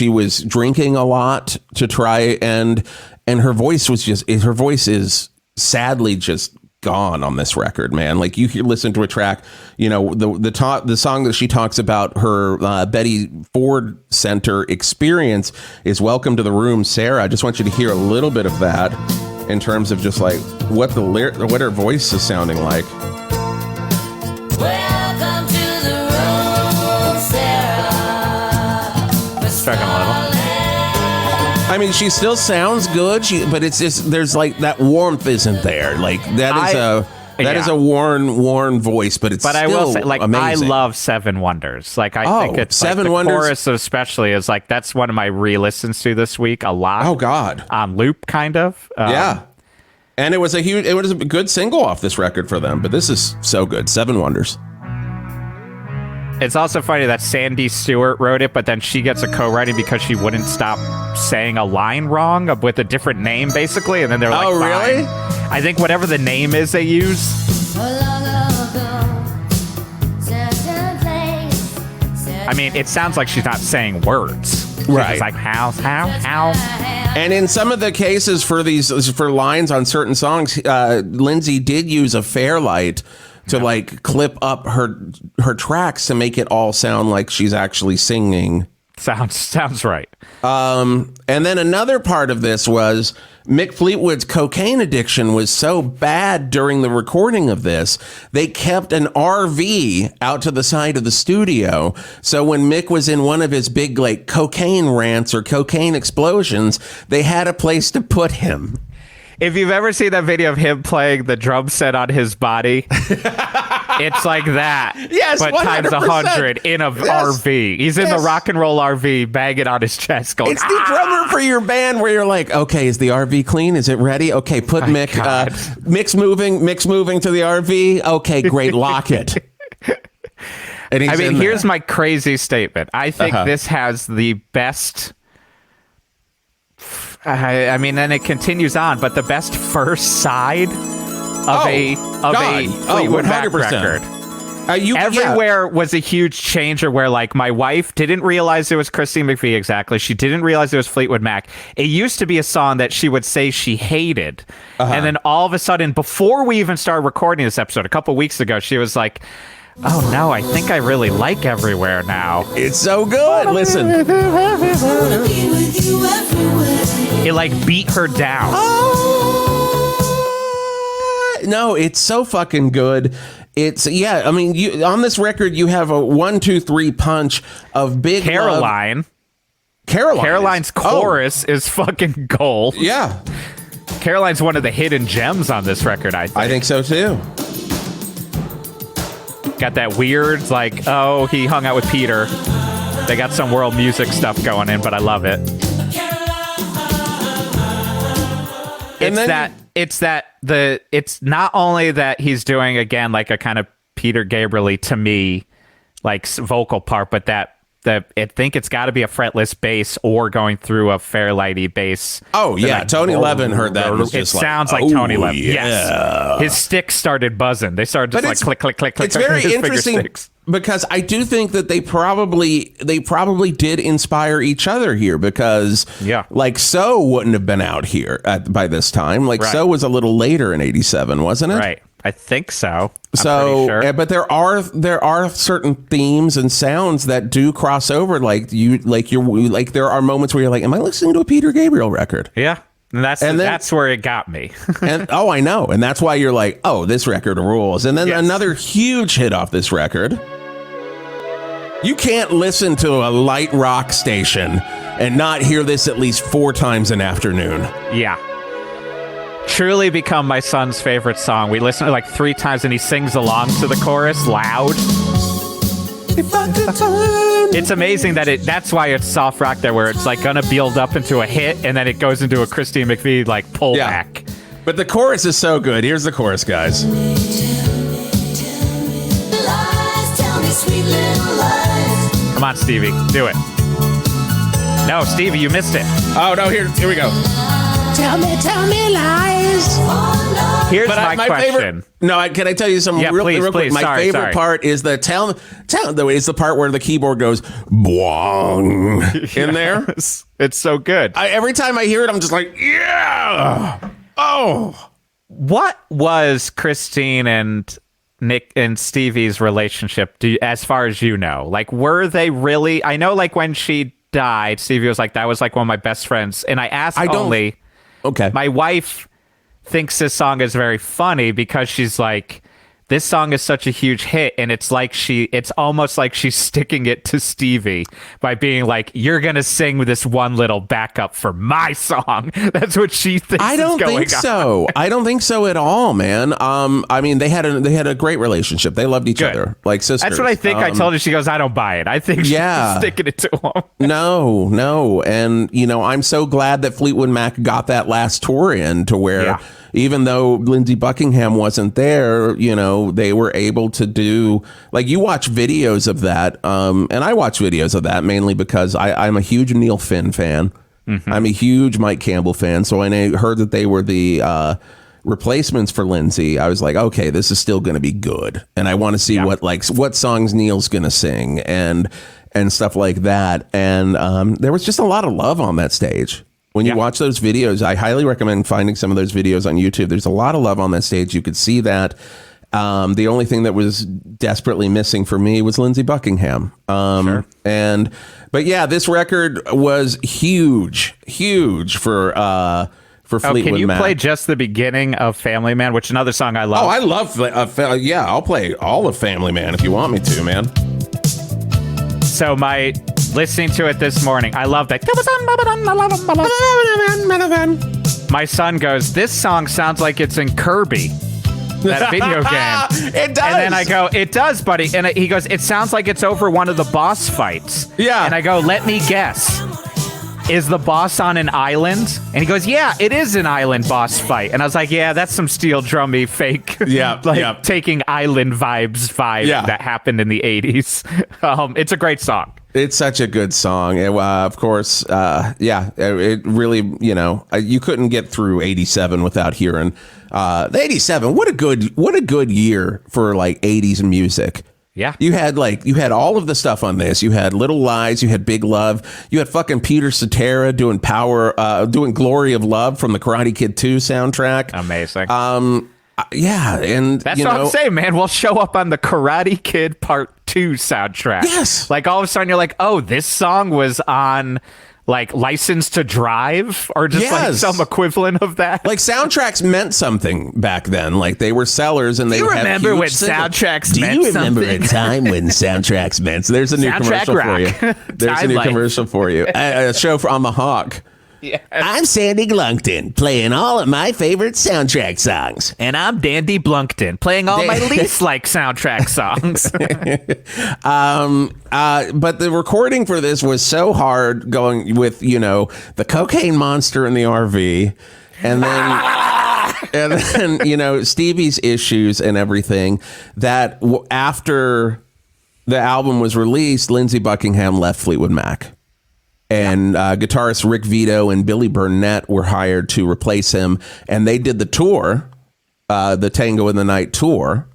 was drinking a lot to try, and her voice is sadly just gone on this record, man. Like you listen to a track, the song that she talks about her Betty Ford Center experience is "Welcome to the Room, Sarah." I just want you to hear a little bit of that in terms of just like what her voice is sounding like. Welcome to the room, I mean, she still sounds good, but it's just there's like that warmth isn't there. Like that is a worn voice, but it's but still I will say, like, amazing. I love Seven Wonders. Like, I think it's Seven like, the Wonders. chorus especially is like that's one of my re-listens to this week a lot. Oh God, on loop, kind of. Yeah. And it was a good single off this record for them. But this is so good. Seven Wonders. It's also funny that Sandy Stewart wrote it, but then she gets a co-writing because she wouldn't stop saying a line wrong with a different name, basically. And then they're like, oh, really? Fine. I think whatever the name is they use. I mean, it sounds like she's not saying words. Right. She's like, how. And in some of the cases for lines on certain songs, Lindsey did use a Fairlight to like clip up her tracks to make it all sound like she's actually singing. Sounds right. And then another part of this was Mick Fleetwood's cocaine addiction was so bad during the recording of this, they kept an RV out to the side of the studio. So when Mick was in one of his big like cocaine rants or cocaine explosions, they had a place to put him. If you've ever seen that video of him playing the drum set on his body, it's like that. Yes, but 100%. times 100 in a RV. He's in the rock and roll RV, banging on his chest, going. It's the drummer for your band where you're like, okay, is the RV clean? Is it ready? Okay, put Mick. Mick's moving to the RV. Okay, great, lock it. And I mean, here's my crazy statement. I think this has the best. I mean, then it continues on, but the best first side of a Fleetwood Mac record. Everywhere was a huge changer where, like, my wife didn't realize it was Christine McVie exactly. She didn't realize it was Fleetwood Mac. It used to be a song that she would say she hated. And then all of a sudden, before we even started recording this episode, a couple weeks ago, she was like, oh, no, I think I really like Everywhere now. It's so good. Listen. It, like, beat her down. No, it's so fucking good. It's, yeah, I mean, on this record, you have a 1, 2, 3 punch of big Caroline. Caroline's chorus is fucking gold. Yeah. Caroline's one of the hidden gems on this record, I think. I think so, too. Got that weird, like, oh, he hung out with Peter. They got some world music stuff going in, but I love it. It's not only that he's doing, again, like a kind of Peter Gabriel-y to me, like vocal part, but that I think it's got to be a fretless bass or going through a Fairlighty bass. Oh, yeah. Tony Levin heard that. It sounds like Tony Levin. Yeah. Yes. His sticks started buzzing. They started just like click, click, click, click. It's very interesting because I do think that they probably did inspire each other here because like So wouldn't have been out here by this time. Like So was a little later in 87, wasn't it? Right. I think so. So, sure. But there are certain themes and sounds that do cross over. Like there are moments where you're like, am I listening to a Peter Gabriel record? Yeah. And that's where it got me. And I know. And that's why you're like, oh, this record rules. And then another huge hit off this record. You can't listen to a light rock station and not hear this at least 4 times an afternoon. Yeah. Truly become my son's favorite song. We listen to it like 3 times and he sings along to the chorus loud. It's amazing that's why it's soft rock there, where it's like gonna build up into a hit and then it goes into a Christine McVie like pullback. Yeah. But the chorus is so good. Here's the chorus, guys. Come on, Stevie, do it. No, Stevie, you missed it. Oh no, here we go. Tell me lies. Here's my question. Can I tell you something real quick? My favorite part is the it's the part where the keyboard goes boing in there. It's so good. Every time I hear it, I'm just like, yeah. Oh. What was Christine and Nick and Stevie's relationship, as far as you know? Like, were they really? I know, like, when she died, Stevie was like, that was like one of my best friends. And I asked Okay. My wife thinks this song is very funny because she's like, this song is such a huge hit, and it's almost like she's sticking it to Stevie by being like, you're gonna sing this one little backup for my song. That's what she thinks. I don't think so. I don't think so at all, man. I mean, they had a great relationship. They loved each other like sisters. That's what I think. I told her. She goes, I don't buy it. I think she's sticking it to him. No, and I'm so glad that Fleetwood Mac got that last tour in to where. Even though Lindsey Buckingham wasn't there, they were able to do, like, you watch videos of that, and I watch videos of that mainly because I'm a huge Neil Finn fan. Mm-hmm. I'm a huge Mike Campbell fan. So when I heard that they were the replacements for Lindsey, I was like, okay, this is still going to be good. And I want to see what songs Neil's going to sing and stuff like that. And there was just a lot of love on that stage. When you watch those videos, I highly recommend finding some of those videos on YouTube. There's a lot of love on that stage. You could see that. The only thing that was desperately missing for me was Lindsey Buckingham. Sure. But yeah, this record was huge for Fleetwood Mac. Can you play just the beginning of Family Man, which is another song I love? Oh, I love. I'll play all of Family Man if you want me to, man. So listening to it this morning, I love that. My son goes, this song sounds like it's in Kirby, that video game. It does. And then I go, it does, buddy. And he goes, it sounds like it's over one of the boss fights. Yeah. And I go, let me guess. Is the boss on an island? And he goes, yeah, it is an island boss fight. And I was like, yeah, that's some steel drummy fake, taking island vibes that happened in the 80s. It's a great song. It's such a good song. And, of course, it really, you couldn't get through 87 without hearing the 87. What a good year for like 80s music. Yeah. You had all of the stuff on this. You had Little Lies, you had Big Love, you had fucking Peter Cetera doing doing Glory of Love from the Karate Kid 2 soundtrack. Amazing. Yeah, and that's what I'm saying, man. We'll show up on the Karate Kid Part 2 soundtrack. Yes. Like all of a sudden you're like, oh, this song was on like License to Drive or just like some equivalent of that. Like soundtracks meant something back then. Like they were sellers and they would have huge remember when soundtracks meant something? Do you remember a time when soundtracks meant something? There's a new commercial for you. There's a new commercial for you. A show on the Hawk. Yes. I'm Sandy Glunkton, playing all of my favorite soundtrack songs. And I'm Dandy Blunkton, playing all my least like soundtrack songs. But the recording for this was so hard, going with, the cocaine monster in the RV. And then, Stevie's issues and everything, that after the album was released, Lindsey Buckingham left Fleetwood Mac. And guitarist Rick Vito and Billy Burnett were hired to replace him. And they did the tour, the Tango in the Night tour.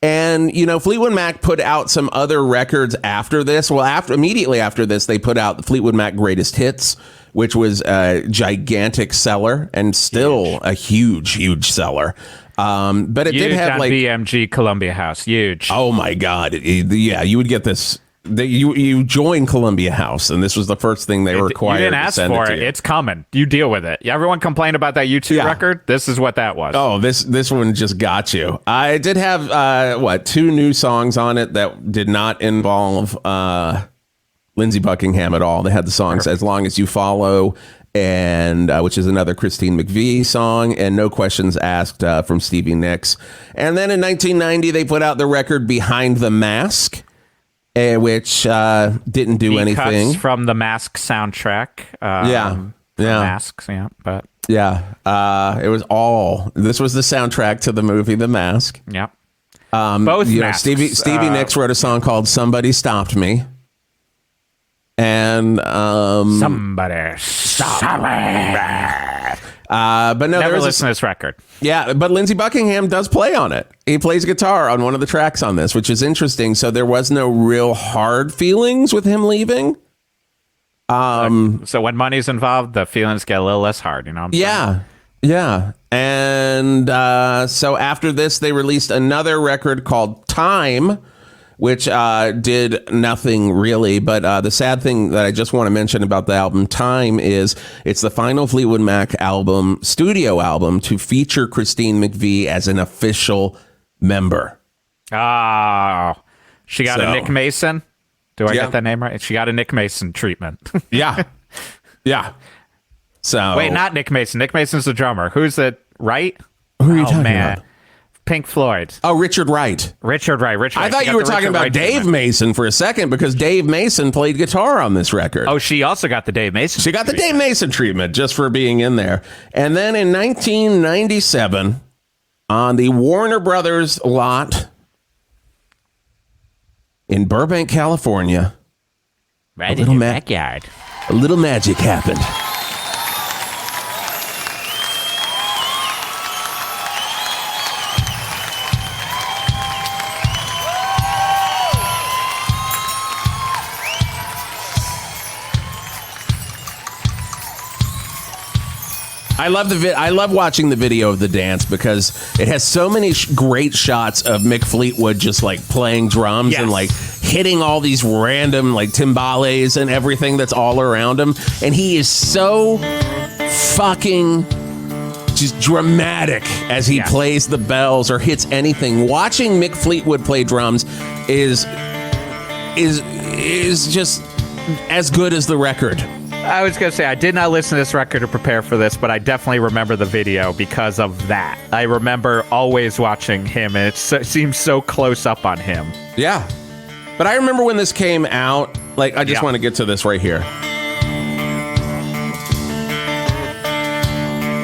And, Fleetwood Mac put out some other records after this. Well, immediately after this, they put out the Fleetwood Mac Greatest Hits, which was a gigantic seller and still a huge seller. But it did have like BMG Columbia House. Huge. Oh, my God. Yeah, you would get this. You join Columbia House, and this was the first thing they were required. You didn't ask for it. It's coming. You deal with it. Everyone complained about that YouTube record. This is what that was. Oh, this one just got you. I did have 2 new songs on it that did not involve Lindsey Buckingham at all. They had the songs As Long As You Follow, and which is another Christine McVie song, and No Questions Asked from Stevie Nicks. And then in 1990, they put out the record Behind the Mask, which didn't do anything. Cuts from the Mask soundtrack. Masks, but it was all. This was the soundtrack to the movie The Mask. Yep. Both masks. Stevie Nicks wrote a song called "Somebody Stopped Me," and somebody stopped me. But no, never listen to this record. Yeah, but Lindsey Buckingham does play on it. He plays guitar on one of the tracks on this, which is interesting. So there was no real hard feelings with him leaving. So when money's involved, the feelings get a little less hard, Yeah. And so after this, they released another record called Time, which did nothing really. But the sad thing that I just want to mention about the album Time is it's the final Fleetwood Mac studio album to feature Christine McVie as an official member. Oh, she got a Nick Mason. Do I Yeah. get that name right? She got a Nick Mason treatment. Yeah. Yeah. So Wait, not Nick Mason. Nick Mason's the drummer. Who's it? Right? Who are you talking about? Pink Floyd. Oh, Richard Wright. Richard Wright. I thought She you got were the talking Richard about Wright Dave treatment. Mason for a second because Dave Mason played guitar on this record. Oh, she also got the Dave Mason. She got the Dave Mason treatment just for being in there. And then in 1997, on the Warner Brothers lot in Burbank, California, Right little in your ma- backyard. a little magic happened. I love I love watching the video of the dance because it has so many great shots of Mick Fleetwood just like playing drums Yes. and like hitting all these random like timbales and everything that's all around him. And he is so fucking just dramatic as he plays the bells or hits anything. Watching Mick Fleetwood play drums is just as good as the record. I was going to say, I did not listen to this record to prepare for this, but I definitely remember the video because of that. I remember always watching him, and it seems so close up on him. Yeah. But I remember when this came out, like, I just want to get to this right here.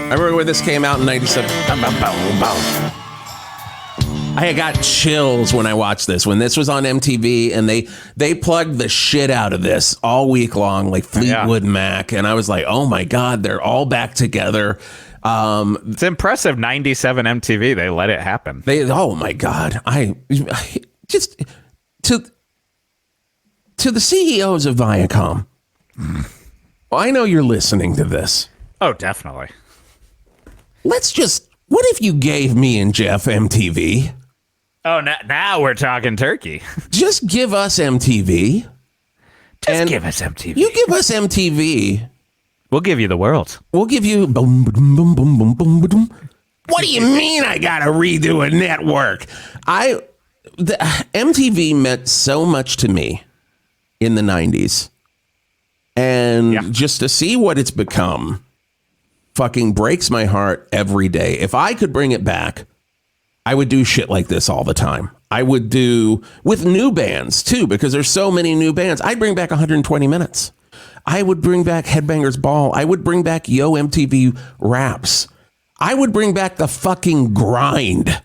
I remember when this came out in 97. I got chills when I watched this. When this was on MTV and they plugged the shit out of this all week long, like Fleetwood Mac. And I was like, oh my God, they're all back together. It's impressive. 97 MTV, they let it happen. Oh my God. I just to the CEOs of Viacom. I know you're listening to this. Oh, definitely. What if you gave me and Geoff MTV? Oh, now we're talking turkey. Just give us MTV. Just give us MTV. You give us MTV. We'll give you the world. We'll give you boom, boom, boom, boom, boom, boom, boom. What do you mean I gotta redo a network? MTV meant so much to me in the 90s. And just to see what it's become fucking breaks my heart every day. If I could bring it back, I would do shit like this all the time. I would do with new bands too, because there's so many new bands. I'd bring back 120 Minutes. I would bring back Headbangers Ball. I would bring back Yo MTV Raps. I would bring back the fucking grind.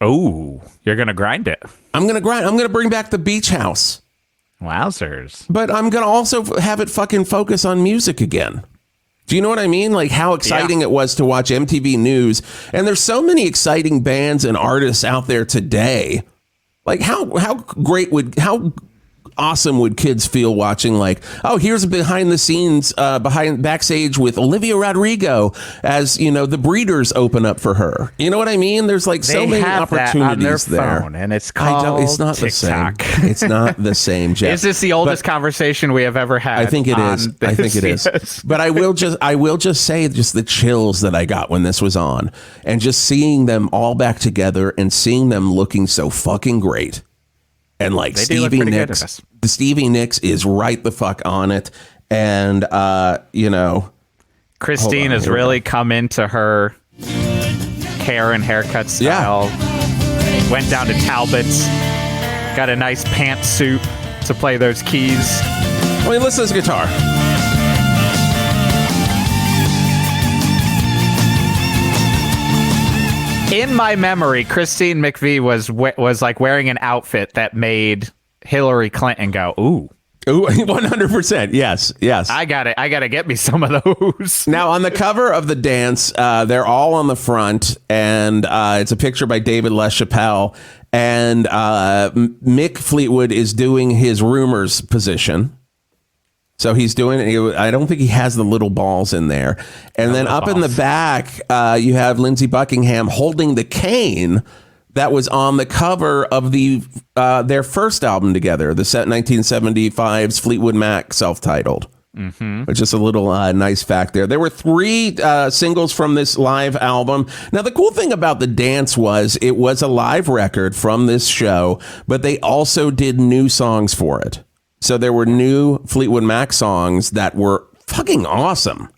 Oh, you're going to grind it. I'm going to grind. I'm going to bring back the Beach House. Wowzers. But I'm going to also have it fucking focus on music again. Do you know what I mean? Like how exciting it was to watch MTV News. And there's so many exciting bands and artists out there today. Like how awesome would kids feel watching like, oh, here's behind the scenes, backstage with Olivia Rodrigo as, you know, the Breeders open up for her. You know what I mean? There's like so many opportunities there. Phone, and it's called it's not TikTok. the same. It's not the same, Geoff. Is this the oldest conversation we have ever had? I think it is. I think it is. Yes. But I will just say just the chills that I got when this was on and just seeing them all back together and seeing them looking so fucking great. And like Stevie Nicks, Stevie Nicks is right the fuck on it. And, you know, Christine has really come into her hair and haircut style. Yeah. Went down to Talbot's, got a nice pantsuit to play those keys. I mean, listen to this guitar. In my memory, Christine McVie was like wearing an outfit that made Hillary Clinton go, ooh. Ooh, 100%. Yes. I gotta get me some of those. Now, on the cover of the dance, they're all on the front, and it's a picture by David LaChapelle, and Mick Fleetwood is doing his rumors position. So he's doing it. I don't think he has the little balls in there. And then up in the back, you have Lindsey Buckingham holding the cane that was on the cover of their first album together, the 1975's Fleetwood Mac self-titled. Just a little nice fact there. There were 3 singles from this live album. Now, the cool thing about The Dance was it was a live record from this show, but they also did new songs for it. So there were new Fleetwood Mac songs that were fucking awesome.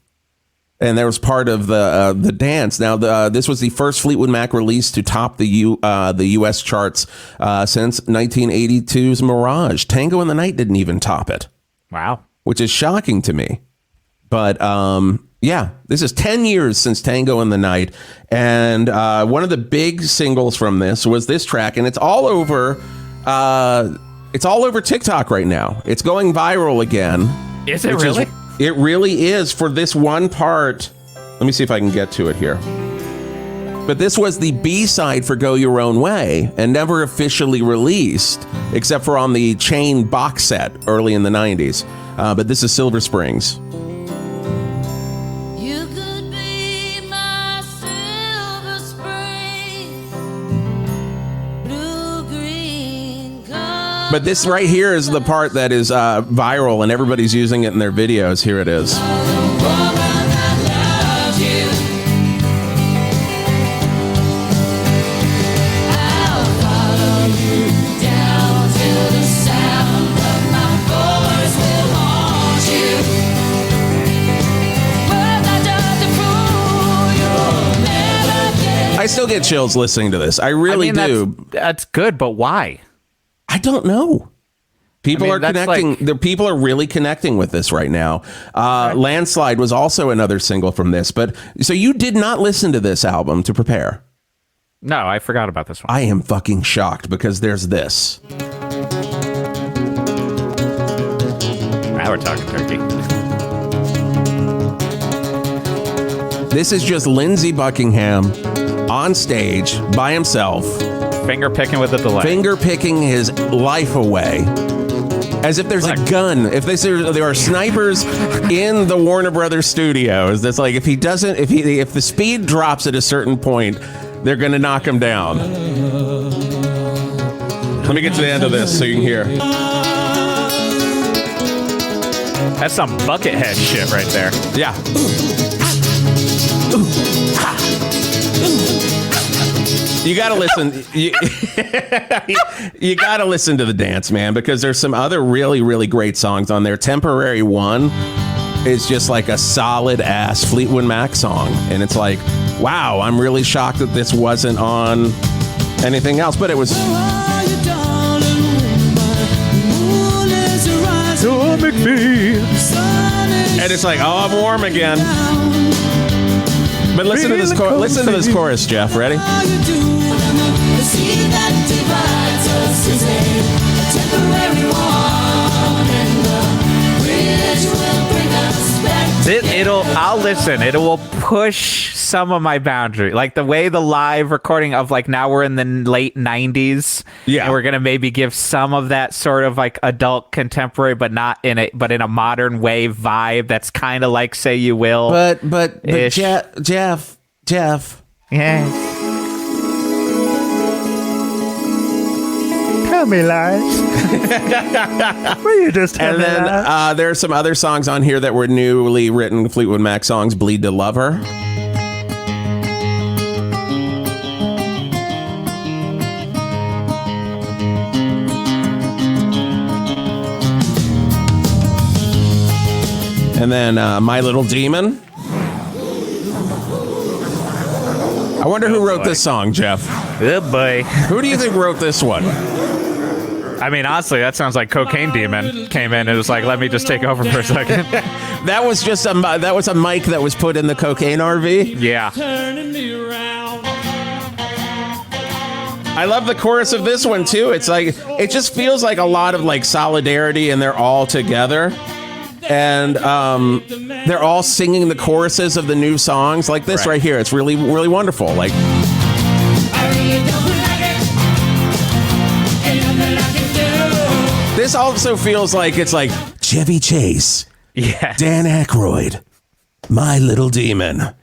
And there was part of the dance. Now, this was the first Fleetwood Mac release to top the U.S. charts since 1982's Mirage. Tango in the Night didn't even top it. Wow. Which is shocking to me. But yeah, this is 10 years since Tango in the Night. And one of the big singles from this was this track. And it's all over TikTok right now. It's going viral again. Is it really? It really is for this one part. Let me see if I can get to it here. But this was the B-side for Go Your Own Way and never officially released, except for on the Chain box set early in the 90s. But this is Silver Springs. You could be my silver spring, blue-green color. But this right here is the part that is viral and everybody's using it in their videos. Here it is. I still get chills listening to this. I really do. That's good, but why? I don't know. People are connecting. People are really connecting with this right now. Landslide was also another single from this. But so you did not listen to this album to prepare? No, I forgot about this one. I am fucking shocked because there's this. Now we're talking turkey. This is just Lindsey Buckingham on stage by himself. Finger picking with a delay. Finger picking his life away. As if there's a gun. If there are snipers in the Warner Brothers studios, that's like if the speed drops at a certain point, they're gonna knock him down. Let me get to the end of this so you can hear. That's some Buckethead shit right there. Yeah. You gotta listen. You gotta listen to The Dance, man, because there's some other really, really great songs on there. Temporary One is just like a solid ass Fleetwood Mac song, and it's like, wow, I'm really shocked that this wasn't on anything else, but it was. And it's like, oh, I'm warm again. But listen to this. Listen to this chorus, Geoff. Ready? I'll listen. It will push some of my boundary, like the way the live recording of like now we're in the late 90s. Yeah, and we're gonna maybe give some of that sort of like adult contemporary, but not in a modern wave vibe. That's kind of like Say You Will. But Geoff. Yeah. Tell me lies. Will you just tell me lies? And then there are some other songs on here that were newly written Fleetwood Mac songs. Bleed to Love Her. And then My Little Demon. I wonder who wrote this song, Geoff. Good boy. Who do you think wrote this one? I mean, honestly, that sounds like Cocaine Demon came in and was like, let me just take over for a second. That was just a mic that was put in the cocaine RV. Yeah. Turning me around. I love the chorus of this one too. It's like, it just feels like a lot of like solidarity and they're all together. And they're all singing the choruses of the new songs like this right here. It's really, really wonderful. Like, this also feels like it's like Chevy Chase, Dan Aykroyd, My Little Demon, a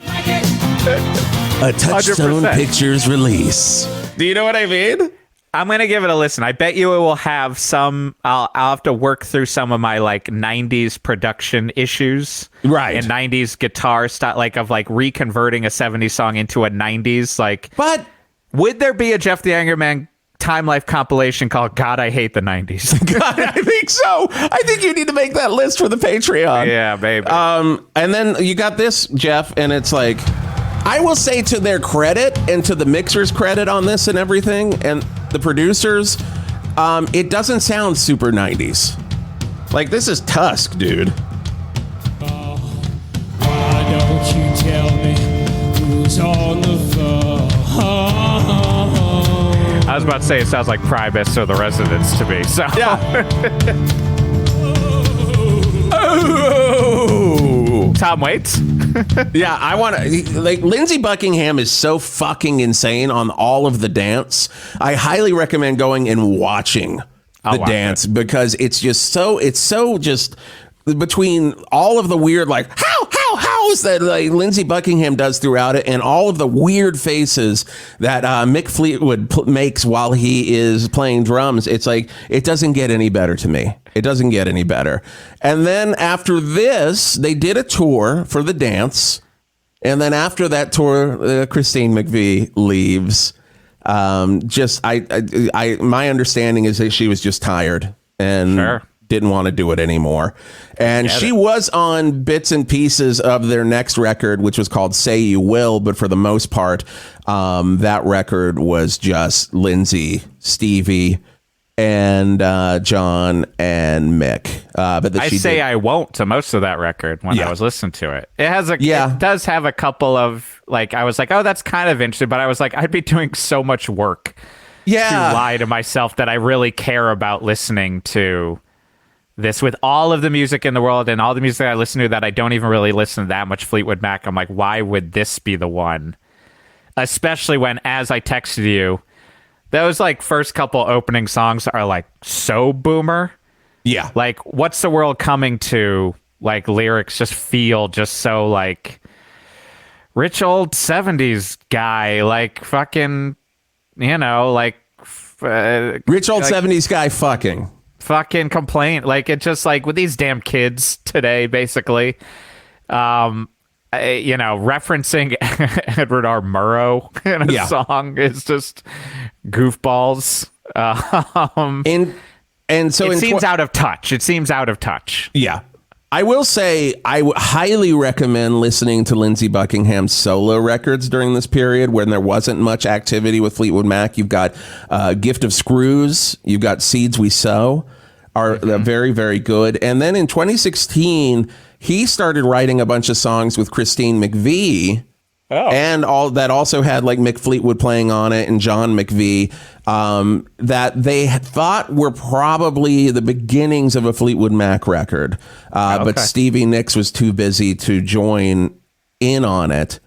Touchstone 100%. Pictures release. Do you know what I mean? I'm gonna give it a listen. I bet you it will have some. I'll have to work through some of my like '90s production issues, Right. And '90s guitar style, like of like reconverting a '70s song into a '90s. Like, But would there be a Geoff the Angry Man Time Life compilation called "God I Hate the '90s"? God, I think so. I think you need to make that list for the Patreon. Yeah, baby. And then you got this, Geoff, and it's like, I will say to their credit and to the mixers' credit on this and everything, and the producers, it doesn't sound super 90s. Like, this is Tusk, dude. Why don't you tell me who's on the phone? I was about to say it sounds like Primus or the Residents to me. So Oh. Tom Waits. Yeah, I want to, like, Lindsey Buckingham is so fucking insane on all of the dance. I highly recommend going and watching the watch dance because it's so just between all of the weird, like, how's that, like, Lindsey Buckingham does throughout it, and all of the weird faces that Mick Fleetwood makes while he is playing drums. It's like, it doesn't get any better to me. It doesn't get any better. And then after this, they did a tour for the dance. And then after that tour, Christine McVie leaves. My understanding is that she was just tired and didn't want to do it anymore. And she was on bits and pieces of their next record, which was called Say You Will. But for the most part, that record was just Lindsey, Stevie, and John and Mick. But that I won't to most of that record when I was listening to it. It does have a couple of, like, I was like, oh, that's kind of interesting, but I was like, I'd be doing so much work to lie to myself that I really care about listening to this with all of the music in the world and all the music that I listen to that I don't even really listen to that much Fleetwood Mac. I'm like, why would this be the one? Especially when, as I texted you, those like first couple opening songs are like so boomer. Yeah. Like, what's the world coming to? Like, lyrics just feel just so like rich old 70s guy, like fucking, you know, like rich old 70s guy fucking complain. Like, it's just like with these damn kids today, basically. Referencing Edward R. Murrow in a song is just goofballs. And so it seems out of touch. It seems out of touch. Yeah. I will say I highly recommend listening to Lindsey Buckingham's solo records during this period when there wasn't much activity with Fleetwood Mac. You've got Gift of Screws. You've got Seeds We Sow are very, very good. And then in 2016, he started writing a bunch of songs with Christine McVie. Oh. And all that also had like Mick Fleetwood playing on it and John McVie, that they had thought were probably the beginnings of a Fleetwood Mac record. But Stevie Nicks was too busy to join in on it.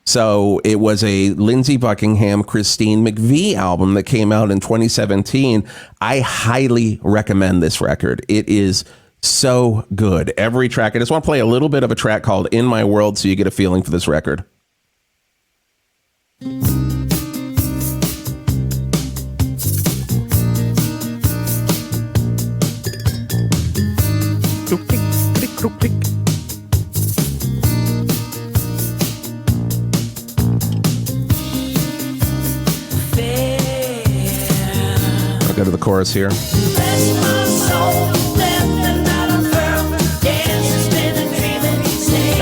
So it was a Lindsey Buckingham, Christine McVie album that came out in 2017. I highly recommend this record. It is so good. Every track. I just want to play a little bit of a track called In My World so you get a feeling for this record. I'll go to the chorus here.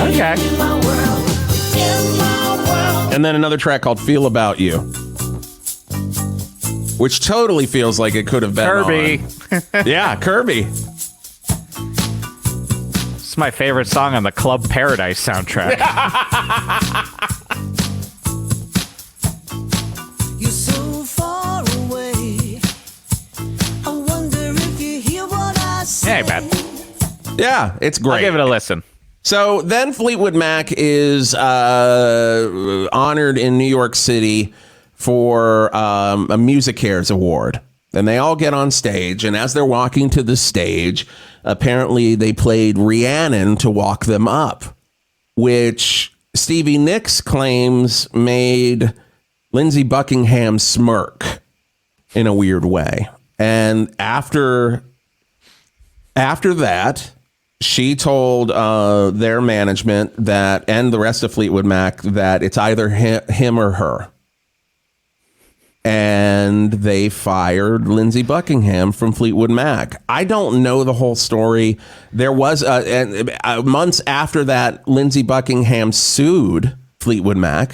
Okay. And then another track called Feel About You, which totally feels like it could have been Kirby. Yeah, Kirby. It's my favorite song on the Club Paradise soundtrack. You're so far away. I wonder if you hear what I say. Hey, man. Yeah, it's great. I'll give it a listen. So then Fleetwood Mac is honored in New York City for a Music Cares Award. And they all get on stage. And as they're walking to the stage, apparently they played Rhiannon to walk them up, which Stevie Nicks claims made Lindsey Buckingham smirk. in a weird way. And after that, she told their management that, and the rest of Fleetwood Mac, that it's either him or her. And they fired Lindsey Buckingham from Fleetwood Mac. I don't know the whole story. There was months after that, Lindsey Buckingham sued Fleetwood Mac,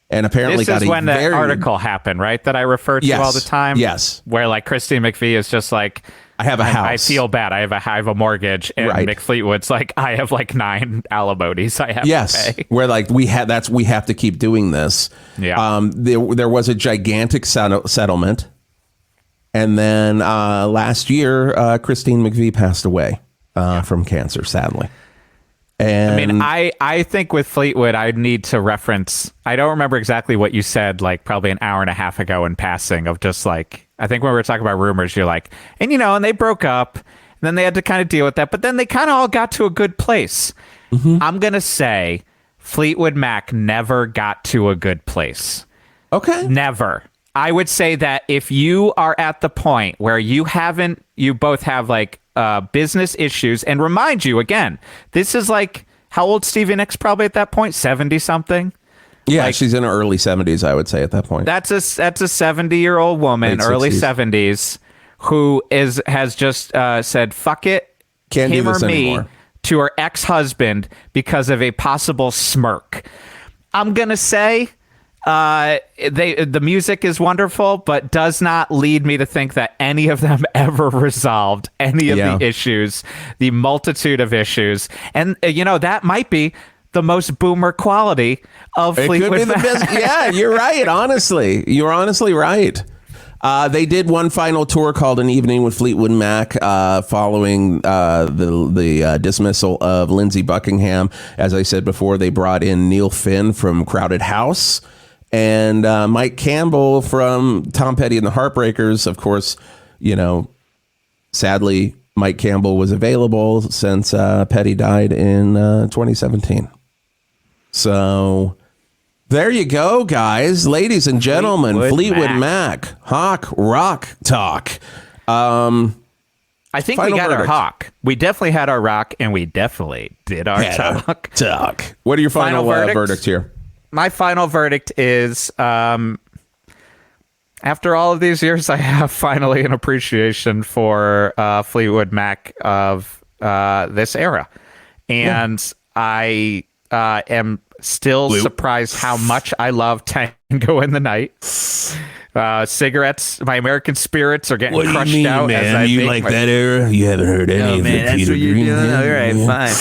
and apparently this is when the article happened, right? That I refer to all the time. Yes, where like Christine McVie is just like, I have a house. I feel bad. I have a mortgage, and Mick Fleetwood's like, I have like 9 alimonies I have to pay. We're like, we have to keep doing this. Yeah. There was a gigantic settlement, and then last year, Christine McVie passed away from cancer, sadly. And I mean, I think with Fleetwood, I need to reference. I don't remember exactly what you said, like probably an hour and a half ago in passing, of just like, I think when we were talking about rumors, you're like, and and they broke up, and then they had to kind of deal with that, but then they kind of all got to a good place. Mm-hmm. I'm going to say Fleetwood Mac never got to a good place. Okay. Never. I would say that if you are at the point where you both have like business issues, and remind you again, this is like, how old Stevie Nicks probably at that point? 70 something. Yeah, like, she's in her early 70s, I would say, at that point. That's a 70-year-old woman, Late early 60s. 70s, who has just said "fuck it," Can't do him this or me, anymore. to her ex-husband because of a possible smirk. I'm gonna say the music is wonderful, but does not lead me to think that any of them ever resolved any of the issues, the multitude of issues, and that might be the most boomer quality of Fleetwood Mac. It could be the best. Yeah, you're right. Honestly, you're honestly right. They did one final tour called An Evening with Fleetwood Mac following the dismissal of Lindsey Buckingham. As I said before, they brought in Neil Finn from Crowded House and Mike Campbell from Tom Petty and the Heartbreakers. Of course, sadly, Mike Campbell was available since Petty died in 2017. So there you go, guys, ladies and gentlemen. Fleetwood Mac, Hawk Rock Talk. I think we got verdict. our hawk. We definitely had our rock, and we definitely did our talk. What are your final verdicts? verdicts here? My final verdict is, after all of these years, I have finally an appreciation for Fleetwood Mac of this era. And I am still surprised how much I love Tango in the Night. Cigarettes, my American spirits are getting crushed out. Man? As I You make like my- that era? You haven't heard any of the Peter Green? All right, fine.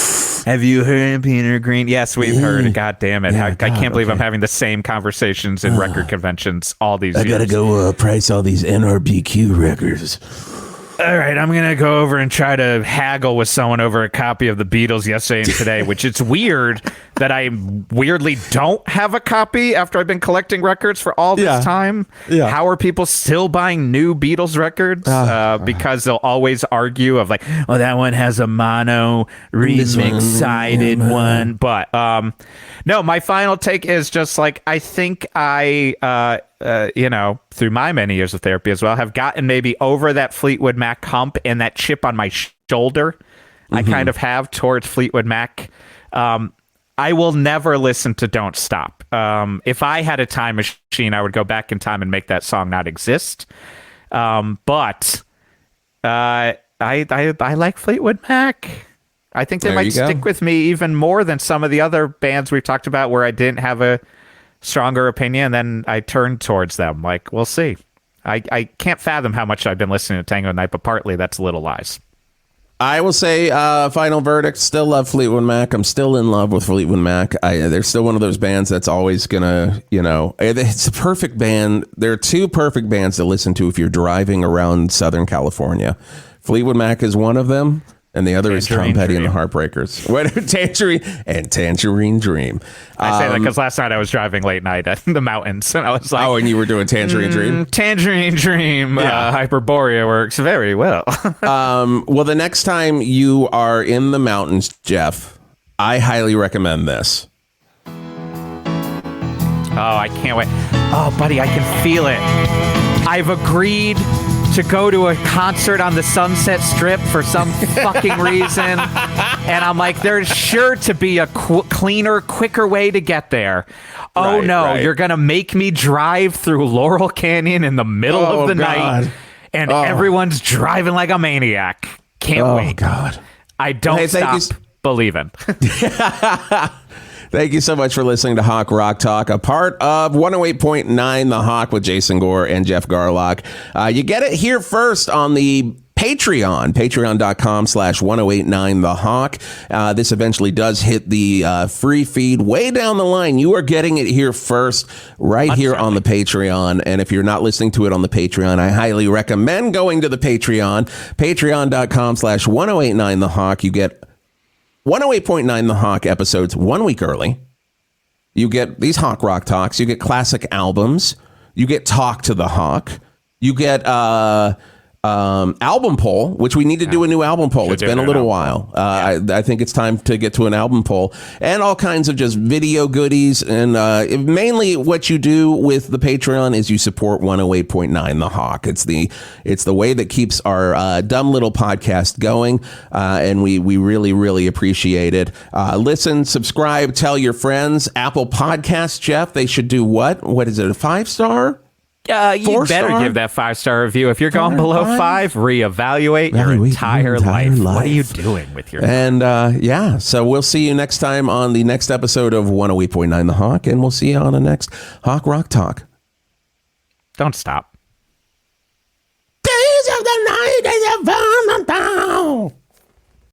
Have you heard Peter Green? Yes, we've heard. God damn it. Yeah, I can't believe I'm okay. having the same conversations in record conventions all these years. I gotta go price all these NRBQ records. All right, I'm going to go over and try to haggle with someone over a copy of the Beatles Yesterday and Today, which it's weird that I weirdly don't have a copy after I've been collecting records for all this time. Yeah. How are people still buying new Beatles records? Because they'll always argue of like, oh, that one has a mono remix sided one. But no, my final take is just like, I think I through my many years of therapy as well, have gotten maybe over that Fleetwood Mac hump and that chip on my shoulder I kind of have towards Fleetwood Mac. I will never listen to Don't Stop. If I had a time machine, I would go back in time and make that song not exist. But I like Fleetwood Mac. I think they There might you go. stick with me even more than some of the other bands we've talked about where I didn't have a stronger opinion, then I turned towards them. Like, we'll see. I can't fathom how much I've been listening to Tango Night, but partly that's Little Lies. I will say, final verdict, still love Fleetwood Mac. I'm still in love with Fleetwood Mac. They're still one of those bands that's always gonna, it's a perfect band. There are two perfect bands to listen to if you're driving around Southern California. Fleetwood Mac is one of them, and the other is Tom Tangerine Petty and the Dream. Heartbreakers. What, Tangerine Dream. I say that because last night I was driving late night in the mountains, and I was like, Oh, and you were doing Tangerine Dream? Tangerine Dream, Hyperborea works very well. Well, the next time you are in the mountains, Geoff, I highly recommend this. Oh, I can't wait. Oh, buddy, I can feel it. I've agreed to go to a concert on the Sunset Strip for some fucking reason. And I'm like, there's sure to be a cleaner, quicker way to get there. Oh, Right, no, right. you're going to make me drive through Laurel Canyon in the middle of the night. And everyone's driving like a maniac. Can't wait. God. I don't Hey, thank stop believing. Thank you so much for listening to Hawk Rock Talk, a part of 108.9 The Hawk with Jason Gore and Geoff Garlock. You get it here first on the Patreon, patreon.com/1089 The Hawk. This eventually does hit the free feed way down the line. You are getting it here first, right here on the Patreon. And if you're not listening to it on the Patreon, I highly recommend going to the Patreon, patreon.com/1089 The Hawk. You get 108.9 The Hawk episodes 1 week early. You get these Hawk Rock Talks. You get classic albums. You get Talk to the Hawk. You get album poll, which we need to do a new album poll. It's been a little while. I think it's time to get to an album poll, and all kinds of just video goodies. And mainly what you do with the Patreon is you support 108.9 The Hawk. It's the way that keeps our dumb little podcast going, and we really, really appreciate it. Listen, subscribe, tell your friends. Apple Podcasts, Geoff, they should do what? What is it, a 5-star? You better 4-star? give that 5-star review. If you're going below 5, reevaluate your entire life. What are you doing with your life? And so we'll see you next time on the next episode of 108.9 The Hawk, and we'll see you on the next Hawk Rock Talk. Don't stop. Days of the night is a